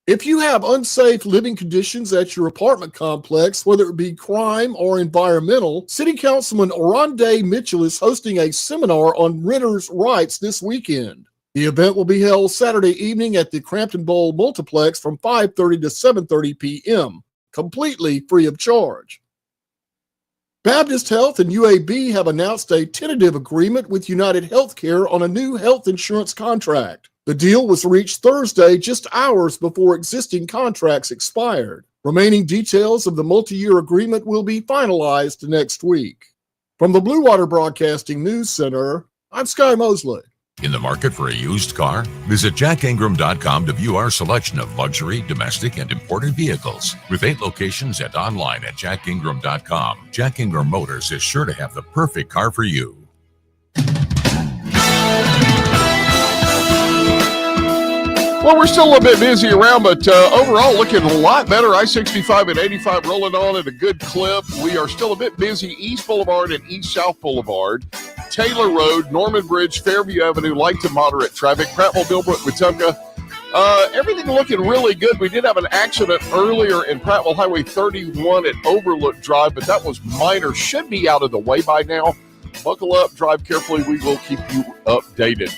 If you have unsafe living conditions at your apartment complex, whether it be crime or environmental, City Councilman Oronde Mitchell is hosting a seminar on renters' rights this weekend. The event will be held Saturday evening at the Crampton Bowl Multiplex from 5:30 to 7:30 p.m., completely free of charge. Baptist Health and UAB have announced a tentative agreement with United Healthcare on a new health insurance contract. The deal was reached Thursday, just hours before existing contracts expired. Remaining details of the multi-year agreement will be finalized next week. From the Blue Water Broadcasting News Center, I'm Sky Mosley.
In the market for a used car? Visit jackingram.com to view our selection of luxury, domestic, and imported vehicles. With 8 locations and online at jackingram.com, Jack Ingram Motors is sure to have the perfect car for you.
Well, we're still a little bit busy around, but overall looking a lot better. I-65 and 85 rolling on at a good clip. We are still a bit busy. East Boulevard and East-South Boulevard, Taylor Road, Norman Bridge, Fairview Avenue, light to moderate traffic. Prattville, Billbrook, Wetumpka. Everything looking really good. We did have an accident earlier in Prattville Highway 31 at Overlook Drive, but that was minor. Should be out of the way by now. Buckle up, drive carefully. We will keep you updated.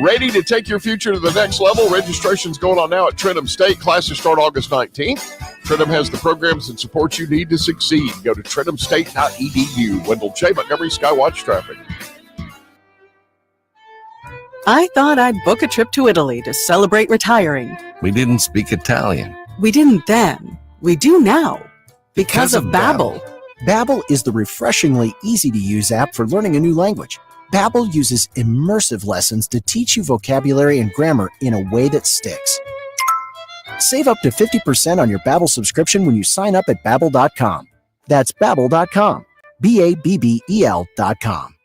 Ready to take your future to the next level? Registration's going on now at Trentham State. Classes start August 19th. Trentham has the programs and support you need to succeed. Go to trenthamstate.edu. Wendell J. Montgomery, Skywatch Traffic.
I thought I'd book a trip to Italy to celebrate retiring.
We didn't speak Italian.
We didn't then. We do now. Because of Babbel.
Babbel is the refreshingly easy-to-use app for learning a new language. Babbel uses immersive lessons to teach you vocabulary and grammar in a way that sticks. Save up to 50% on your Babbel subscription when you sign up at Babbel.com. That's Babbel.com. Babbel.com.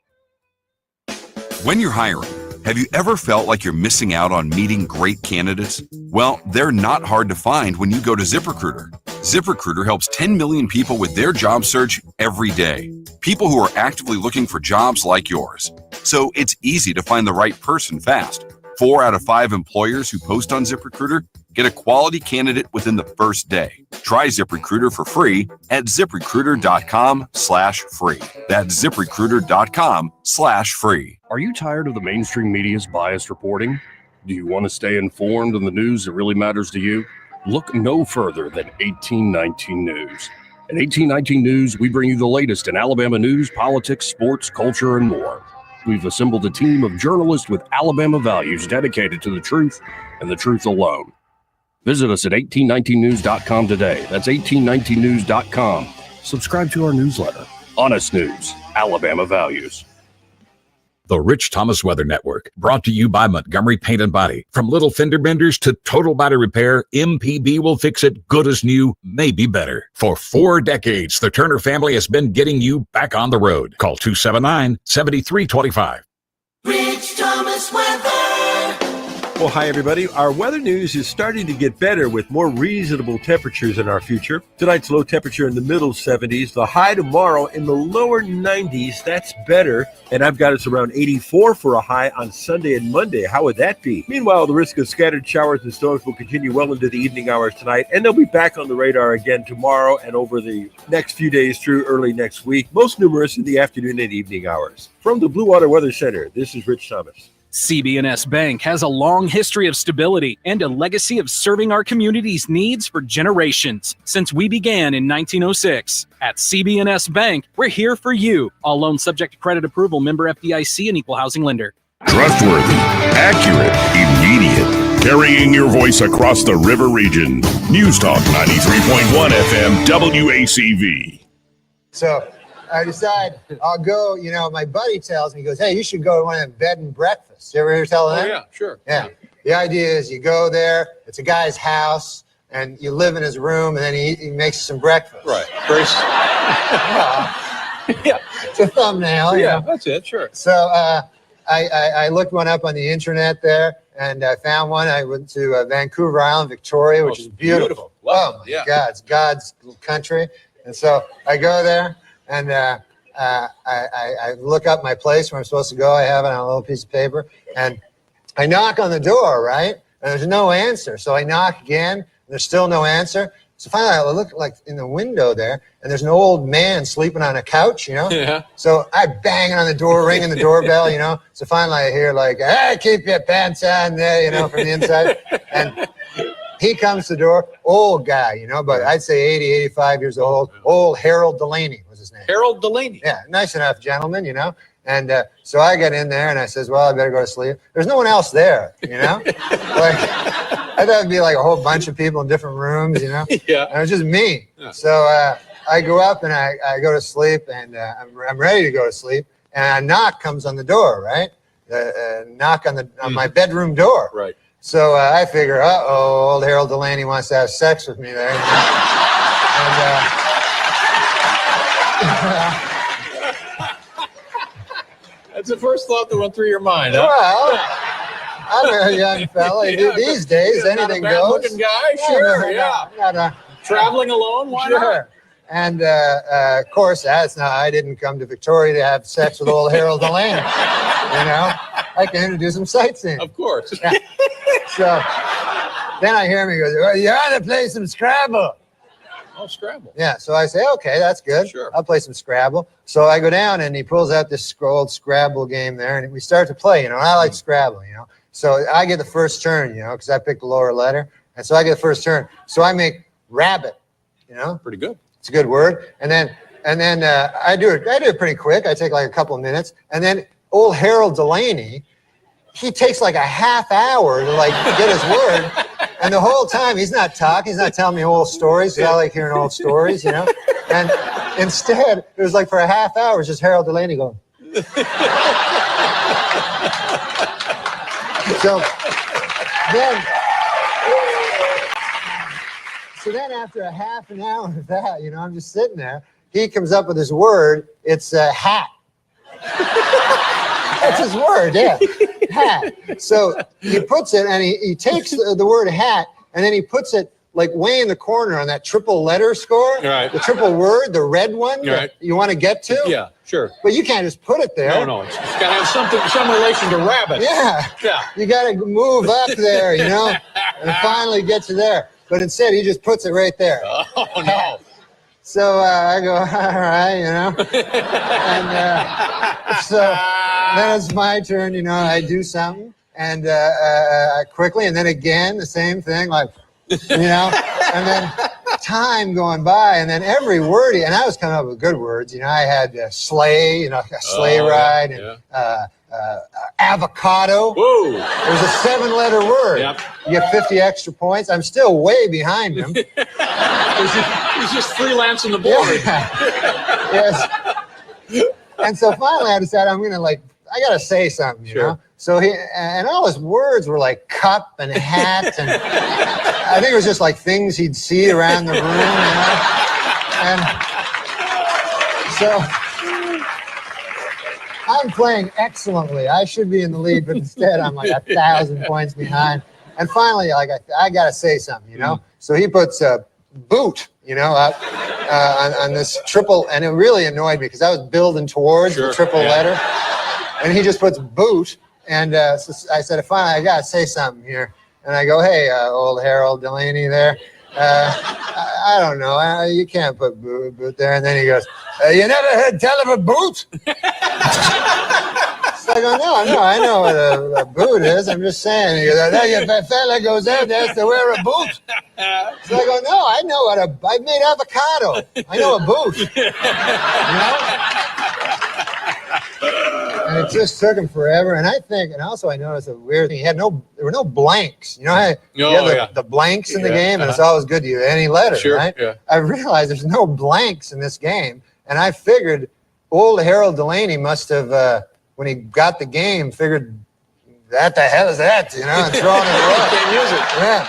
When you're hiring, have you ever felt like you're missing out on meeting great candidates? Well, they're not hard to find when you go to ZipRecruiter. ZipRecruiter helps 10 million people with their job search every day. People who are actively looking for jobs like yours. So it's easy to find the right person fast. 4 out of 5 employers who post on ZipRecruiter get a quality candidate within the first day. Try ZipRecruiter for free at ZipRecruiter.com/free. That's ZipRecruiter.com/free.
Are you tired of the mainstream media's biased reporting? Do you want to stay informed on the news that really matters to you? Look no further than 1819 News. At 1819 News, we bring you the latest in Alabama news, politics, sports, culture, and more. We've assembled a team of journalists with Alabama values dedicated to the truth and the truth alone. Visit us at 1819news.com today. That's 1819news.com. Subscribe to our newsletter. Honest News, Alabama Values.
The Rich Thomas Weather Network, brought to you by Montgomery Paint and Body. From little fender benders to total body repair, MPB will fix it good as new, maybe better. For 4 decades, the Turner family has been getting you back on the road. Call 279-7325.
Rich Thomas Weather.
Well, hi, everybody. Our weather news is starting to get better with more reasonable temperatures in our future. Tonight's low temperature in the middle 70s. The high tomorrow in the lower 90s. That's better. And I've got us around 84 for a high on Sunday and Monday. How would that be? Meanwhile, the risk of scattered showers and storms will continue well into the evening hours tonight. And they'll be back on the radar again tomorrow and over the next few days through early next week. Most numerous in the afternoon and evening hours. From the Blue Water Weather Center, this is Rich Thomas.
CB&S Bank has a long history of stability and a legacy of serving our community's needs for generations since we began in 1906. At CB&S Bank, we're here for you. All loans subject to credit approval, member FDIC and equal housing lender.
Trustworthy, accurate, immediate. Carrying your voice across the river region. News Talk 93.1 FM WACV.
So I decide I'll go, my buddy tells me, he goes, hey, you should go to one of them bed and breakfasts. You ever hear tell of that?
Oh, yeah, sure.
Yeah. The idea is you go there, it's a guy's house, and you live in his room, and then he makes you some breakfast.
Right.
Yeah. It's a thumbnail.
Yeah, that's it, sure.
So I looked one up on the internet there, and I found one. I went to Vancouver Island, Victoria, which is beautiful. Oh, my God. It's God's country. And so I go there. And I look up my place where I'm supposed to go. I have it on a little piece of paper. And I knock on the door, right? And there's no answer. So I knock again, and there's still no answer. So finally, I look like in the window there, and there's an old man sleeping on a couch,
Yeah.
So I bang on the door, ringing the doorbell, So finally I hear like, hey, keep your pants on there, from the inside. And he comes to the door, old guy, but I'd say 80, 85 years old. Old Harold Delaney was his name.
Harold Delaney.
Yeah, nice enough gentleman, And so I get in there and I says, well, I better go to sleep. There's no one else there, Like, I thought it'd be like a whole bunch of people in different rooms, Yeah. And it was just me. Yeah. So I go up and I go to sleep, and I'm ready to go to sleep. And a knock comes on the door, right? Knock on my bedroom door.
Right.
So I figure, old Harold Delaney wants to have sex with me there.
That's the first thought that went through your mind, huh?
Well, I'm a young fella. These days, anything goes.
Guy, traveling alone, why not?
And of course, I didn't come to Victoria to have sex with old Harold Delaney. I came to do some sightseeing.
Of course.
Yeah. So then I hear him, he goes, well, you ought to play some Scrabble.
Oh, Scrabble.
Yeah, so I say, okay, that's good.
Sure.
I'll play some Scrabble. So I go down and he pulls out this old Scrabble game there and we start to play, and I like Scrabble, So I get the first turn, because I picked the lower letter. And so I get the first turn. So I make rabbit,
Pretty good.
It's a good word. And then I do it pretty quick. I take like a couple of minutes. And then old Harold Delaney, he takes like a half hour to get his word. And the whole time he's not talking, he's not telling me old stories, because I like hearing old stories, And instead, it was like for a half hour, it's just Harold Delaney going. So then after a half an hour of that, I'm just sitting there. He comes up with his word. It's hat. That's his word, yeah. Hat. So he puts it, and he takes the word hat, and then he puts it like way in the corner on that triple letter score.
Right.
The triple word, the red one that you want to get to.
Yeah, sure.
But you can't just put it there.
No, it's got to have some relation to rabbit.
Yeah. You got to move up there, and finally get to there. But instead, he just puts it right there.
Oh, no.
So I go, all right, And so then it's my turn, I do something. And quickly, and then again, the same thing, and then time going by, and then every word, and I was coming up with good words. I had sleigh, a sleigh ride, and avocado.
Whoa.
It was a 7-letter word.
Yep.
You get 50 extra points. I'm still way behind him.
He's just freelancing the board.
Yes. And so finally I decided I'm going to I got to say something, you know? So and all his words were like cup and hat. And I think it was just like things he'd see around the room, And so I'm playing excellently. I should be in the lead, but instead I'm like 1,000 points behind. And finally, I got to say something, So he puts a boot, up on this triple, and it really annoyed me because I was building towards the triple letter, and he just puts boot, and so I said, finally, I got to say something here, and I go, hey, old Harold Delaney there, I don't know, you can't put boot there, and then he goes, you never heard tell of a boot? So I go, no, I know what a boot is. I'm just saying. He goes, if a fella goes out there to wear a boot. So I go, no, I know I made avocado. I know a boot. And it just took him forever. And I noticed a weird thing. There were no blanks. You have the blanks in the game, and it's always good to use any letter, right? Yeah. I realized there's no blanks in this game. And I figured old Harold Delaney must have, when he got the game, figured, that the hell is that, and throwing it away.
Can't use it.
Yeah.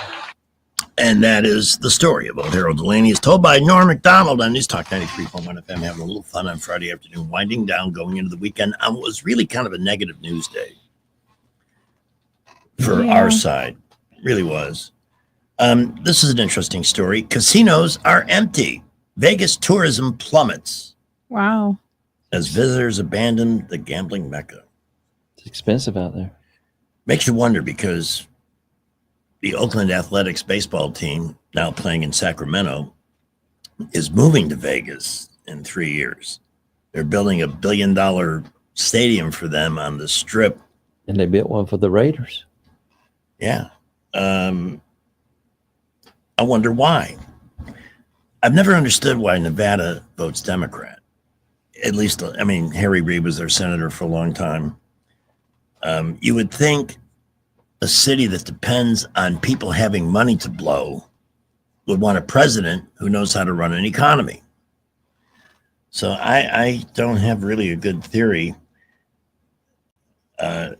And that is the story of old Harold Delaney. It's told by Norm MacDonald on News Talk 93.1 FM, having a little fun on Friday afternoon, winding down, going into the weekend on what was really kind of a negative news day for our side. It really was. This is an interesting story. Casinos are empty. Vegas tourism plummets.
Wow.
As visitors abandon the gambling mecca.
It's expensive out there.
Makes you wonder, because the Oakland Athletics baseball team, now playing in Sacramento, is moving to Vegas in 3 years. They're building $1 billion stadium for them on the Strip.
And they built one for the Raiders.
Yeah. I wonder why. I've never understood why Nevada votes Democrat. At least, Harry Reid was their senator for a long time. You would think a city that depends on people having money to blow would want a president who knows how to run an economy. So I don't have really a good theory. I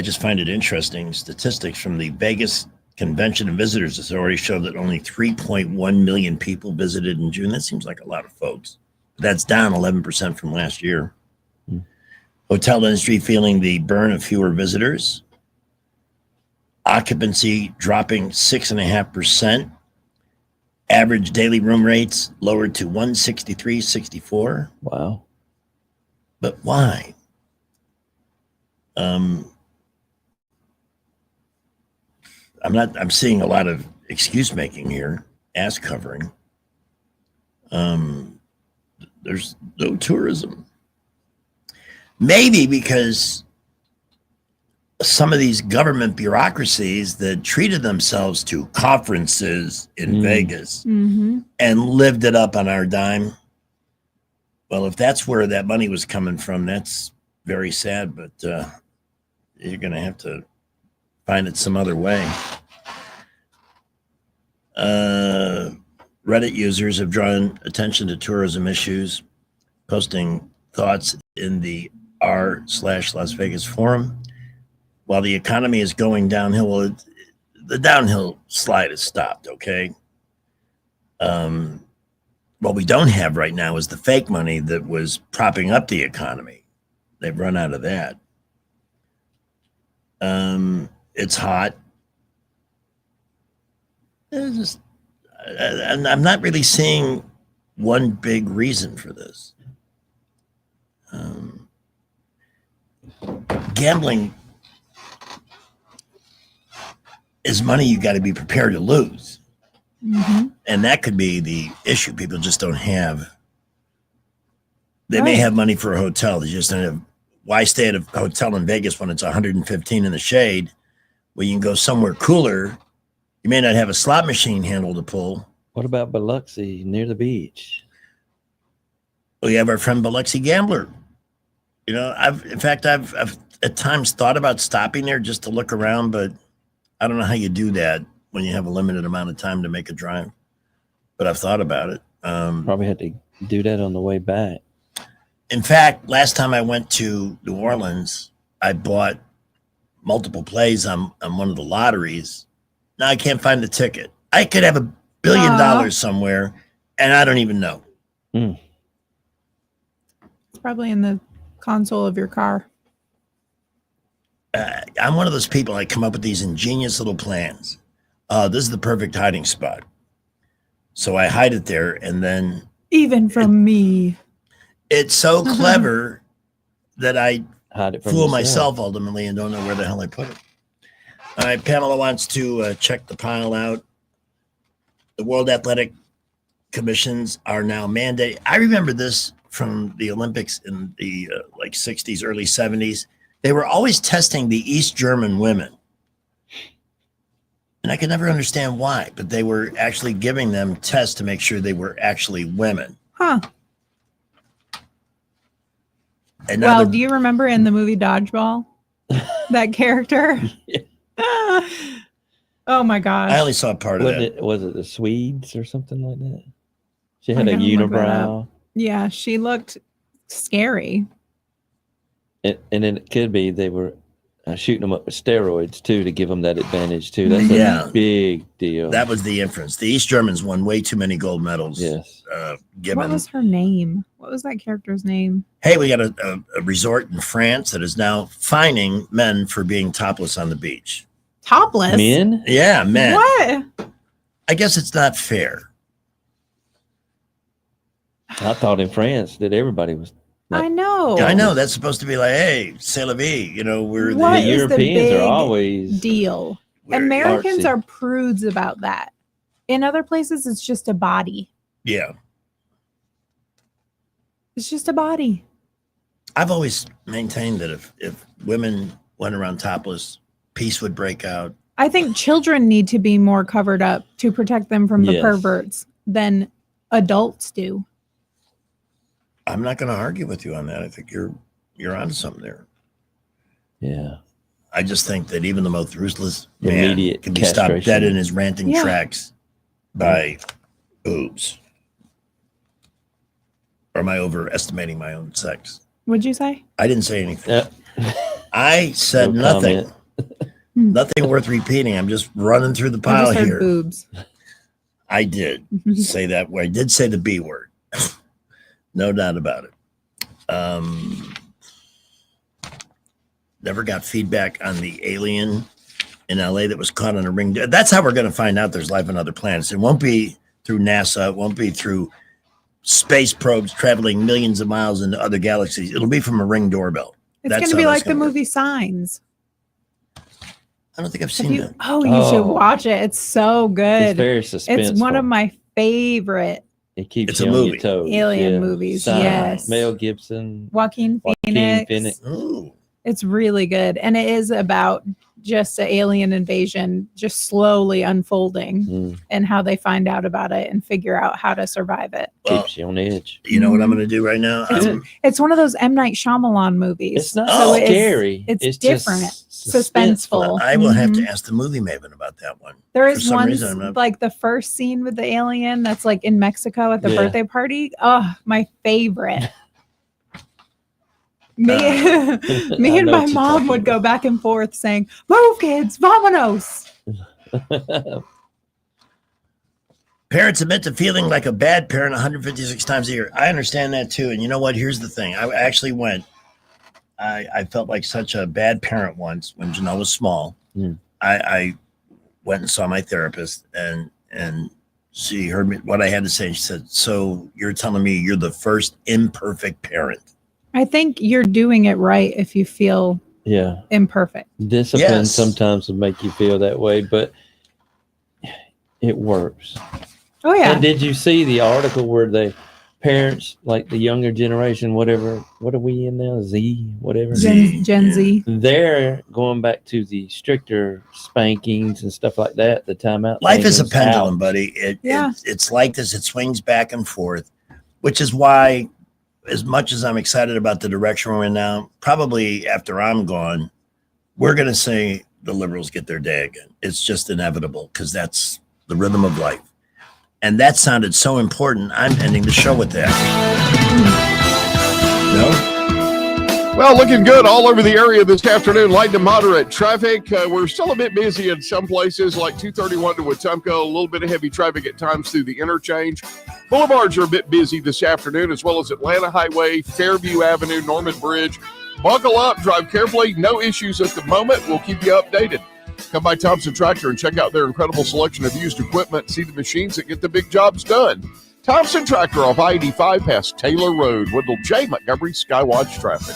just find it interesting. Statistics from the Vegas Convention and Visitors Authority show that only 3.1 million people visited in June. That seems like a lot of folks. That's down 11% from last year. Hotel industry feeling the burn of fewer visitors. occupancy dropping 6.5%. Average daily room rates lowered to 163.64.
Wow.
But why? I'm seeing a lot of excuse making here, ass covering. There's no tourism. Maybe because some of these government bureaucracies that treated themselves to conferences in Vegas and lived it up on our dime. Well, if that's where that money was coming from, that's very sad, but you're going to have to find it some other way. Reddit users have drawn attention to tourism issues, posting thoughts in the r/Las Vegas forum. While the economy is going downhill, well, the downhill slide has stopped, okay? What we don't have right now is the fake money that was propping up the economy. They've run out of that. It's hot. I'm not really seeing one big reason for this. Gambling is money you got to be prepared to lose. And that could be the issue. People just don't have. They may have money for a hotel. They just don't have. Why stay at a hotel in Vegas when it's 115 in the shade? Well, you can go somewhere cooler. You may not have a slot machine handle to pull.
What about Biloxi near the beach?
We have our friend Biloxi Gambler. You know, I've at times thought about stopping there just to look around, but I don't know how you do that when you have a limited amount of time to make a drive. But I've thought about it.
Probably had to do that on the way back.
In fact, last time I went to New Orleans, I bought multiple plays on one of the lotteries. Now I can't find the ticket. I could have $1 billion somewhere, and I don't even know.
It's probably in the console of your car.
I'm one of those people, I come up with these ingenious little plans. This is the perfect hiding spot. So I hide it there, and then...
Even from me.
It's so clever that I
hide it from
fool
yourself.
myself ultimately and don't know where the hell I put it. All right, Pamela wants to check the pile out. The World Athletic Commissions are now mandated. I remember this from the Olympics in the 60s, early 70s. They were always testing the East German women. And I could never understand why, but they were actually giving them tests to make sure they were actually women.
Huh.
And now
Well, do you remember in the movie Dodgeball? That character? Oh my gosh.
I only saw part of that.
Was it the Swedes or something like that? She had
I
a
gotta look that
unibrow.
Yeah, she looked scary.
And then it could be they were shooting them up with steroids too to give them that advantage too. That's a big deal.
That was the inference. The East Germans won way too many gold medals.
Yes.
Given.
What was her name? What was that character's name?
Hey, we got a resort in France that is now fining men for being topless on the beach.
Topless?
Men?
Yeah, men.
What?
I guess it's not fair.
I thought in France that everybody was.
I know.
I know. That's supposed to be like, hey, c'est la vie. You know, we're
What
the
is the
Europeans
big
are always
deal?
We're
Americans
artsy.
are prudes about that. In other places, it's just a body.
Yeah.
It's just a body.
I've always maintained that if women went around topless, peace would break out.
I think children need to be more covered up to protect them from the
Yes.
perverts than adults do.
I'm not going to argue with you on that. I think you're onto something there.
Yeah.
I just think that even the most ruthless man
Immediate
can be stopped
castration.
dead in his ranting
Yeah.
tracks by boobs. Or am I overestimating my own sex?
What'd you say?
I didn't say anything. I said
No
nothing. Nothing worth repeating. I'm just running through the
I
pile
just heard
here.
boobs.
I did say that word. I did say the B word. No doubt about it. Never got feedback on the alien in LA that was caught on a ring. That's how we're going to find out there's life on other planets. It won't be through NASA. It won't be through space probes traveling millions of miles into other galaxies. It'll be from a Ring doorbell.
It's going to be like the movie Signs.
I don't think I've seen that.
Oh, you should watch it. It's so good.
It's very suspenseful.
It's one of my favorite
It keeps
It's
you
a
on
movie.
your toes.
alien movies.
Signs.
Yes.
Mel Gibson.
Joaquin Phoenix. It's really good. And it is about just an alien invasion just slowly unfolding and how they find out about it and figure out how to survive it.
Keeps you on edge.
You know what I'm going to do right now?
It's one of those M. Night Shyamalan movies.
It's not scary.
It's different.
just
Suspenseful.
I will have to ask the movie maven about that one.
There
For
is
some
one,
reason, I'm not-
like the first scene with the alien that's like in Mexico at the
Yeah.
birthday party. Oh, my favorite. Me, me
I
and
know
my
what you're
mom would go back and forth saying, "Move, kids, vamonos."
Parents admit to feeling like a bad parent 156 times a year. I understand that too. And you know what? Here's the thing. I actually went. I felt like such a bad parent once when Janelle was small. I went and saw my therapist, and she heard me, what I had to say. She said, "So you're telling me you're the first imperfect parent?"
I think you're doing it right if you feel
Yeah.
imperfect.
Discipline
Yes.
sometimes will make you feel that way, but it works.
Oh yeah.
And did you see the article where the parents, like the younger generation, whatever, what are we in now? Z, whatever.
Gen Z.
They're going back to the stricter spankings and stuff like that. The timeout.
Life
thing
is a
was
pendulum,
out.
buddy.
Yeah.
It's like this. It swings back and forth, which is why, as much as I'm excited about the direction we're in now, probably after I'm gone, we're going to say the liberals get their day again. It's just inevitable because that's the rhythm of life. And that sounded so important. I'm ending the show with that. No?
Well, looking good all over the area this afternoon. Light to moderate traffic. We're still a bit busy in some places, like 231 to Wetumpka. A little bit of heavy traffic at times through the interchange. Boulevards are a bit busy this afternoon, as well as Atlanta Highway, Fairview Avenue, Norman Bridge. Buckle up, drive carefully. No issues at the moment. We'll keep you updated. Come by Thompson Tractor and check out their incredible selection of used equipment. See the machines that get the big jobs done. Thompson Tractor off I-85 past Taylor Road. Wendell J. Montgomery, Skywatch Traffic.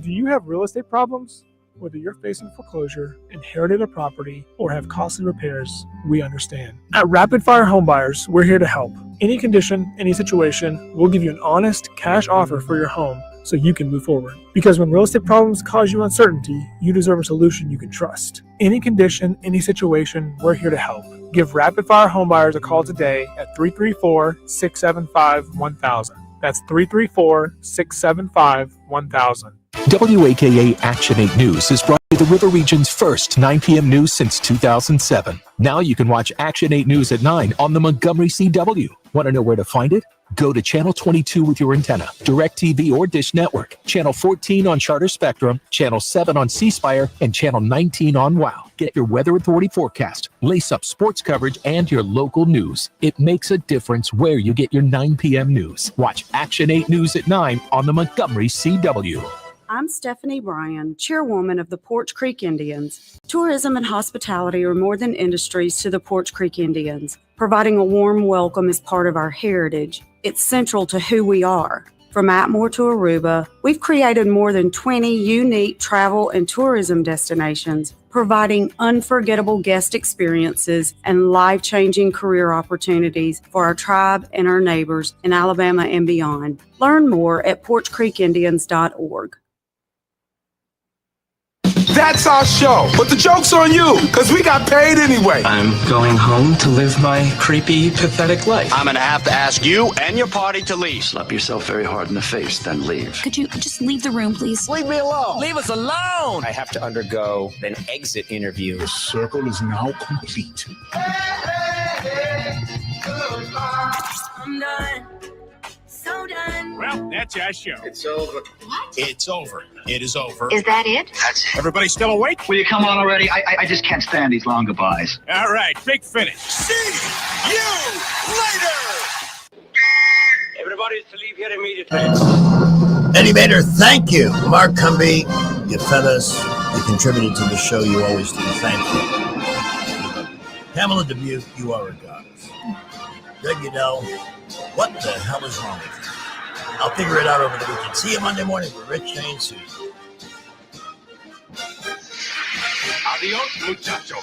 Do you have real estate problems? Whether you're facing foreclosure, inherited a property, or have costly repairs, we understand. At Rapid Fire Home Buyers, we're here to help. Any condition, any situation, we'll give you an honest cash offer for your home so you can move forward. Because when real estate problems cause you uncertainty, you deserve a solution you can trust. Any condition, any situation, we're here to help. Give Rapid Fire Home Buyers a call today at 334-675-1000. That's 334-675-1000.
WAKA Action 8 News is brought to the River Region's first 9 p.m. news since 2007. Now you can watch Action 8 News at 9 on the Montgomery CW. Want to know where to find it? Go to Channel 22 with your antenna, DirecTV or Dish Network, Channel 14 on Charter Spectrum, Channel 7 on C Spire, and Channel 19 on WOW. Get your Weather Authority forecast, lace up sports coverage, and your local news. It makes a difference where you get your 9 p.m. news. Watch Action 8 News at 9 on the Montgomery CW.
I'm Stephanie Bryan, chairwoman of the Porch Creek Indians. Tourism and hospitality are more than industries to the Porch Creek Indians. Providing a warm welcome is part of our heritage. It's central to who we are. From Atmore to Aruba, we've created more than 20 unique travel and tourism destinations, providing unforgettable guest experiences and life-changing career opportunities for our tribe and our neighbors in Alabama and beyond. Learn more at porchcreekindians.org.
That's our show, but the joke's on you, because we got paid anyway.
I'm going home to live my creepy, pathetic life.
I'm gonna have to ask you and your party to leave.
Slap yourself very hard in the face, then leave.
Could you just leave the room, please?
Leave me alone.
Leave us alone!
I have to undergo an exit interview.
The circle is now complete.
I'm done. So done.
Well, that's our show.
It's over.
What?
It's over. It is over.
Is that it?
That's it. Everybody still awake?
Will you come on already? I just can't stand these long goodbyes.
All right, big finish. See you later! Everybody's to leave here immediately.
Eddie Bader, thank you. Mark Cumby, you fed us You contributed to the show. You always do. Thank you. Pamela Dubuque, you are a goddess. Greg Udell, what the hell is wrong with you? I'll figure it out over the weekend. See you Monday morning for Rich, Jane, Susan.
Adios, muchacho.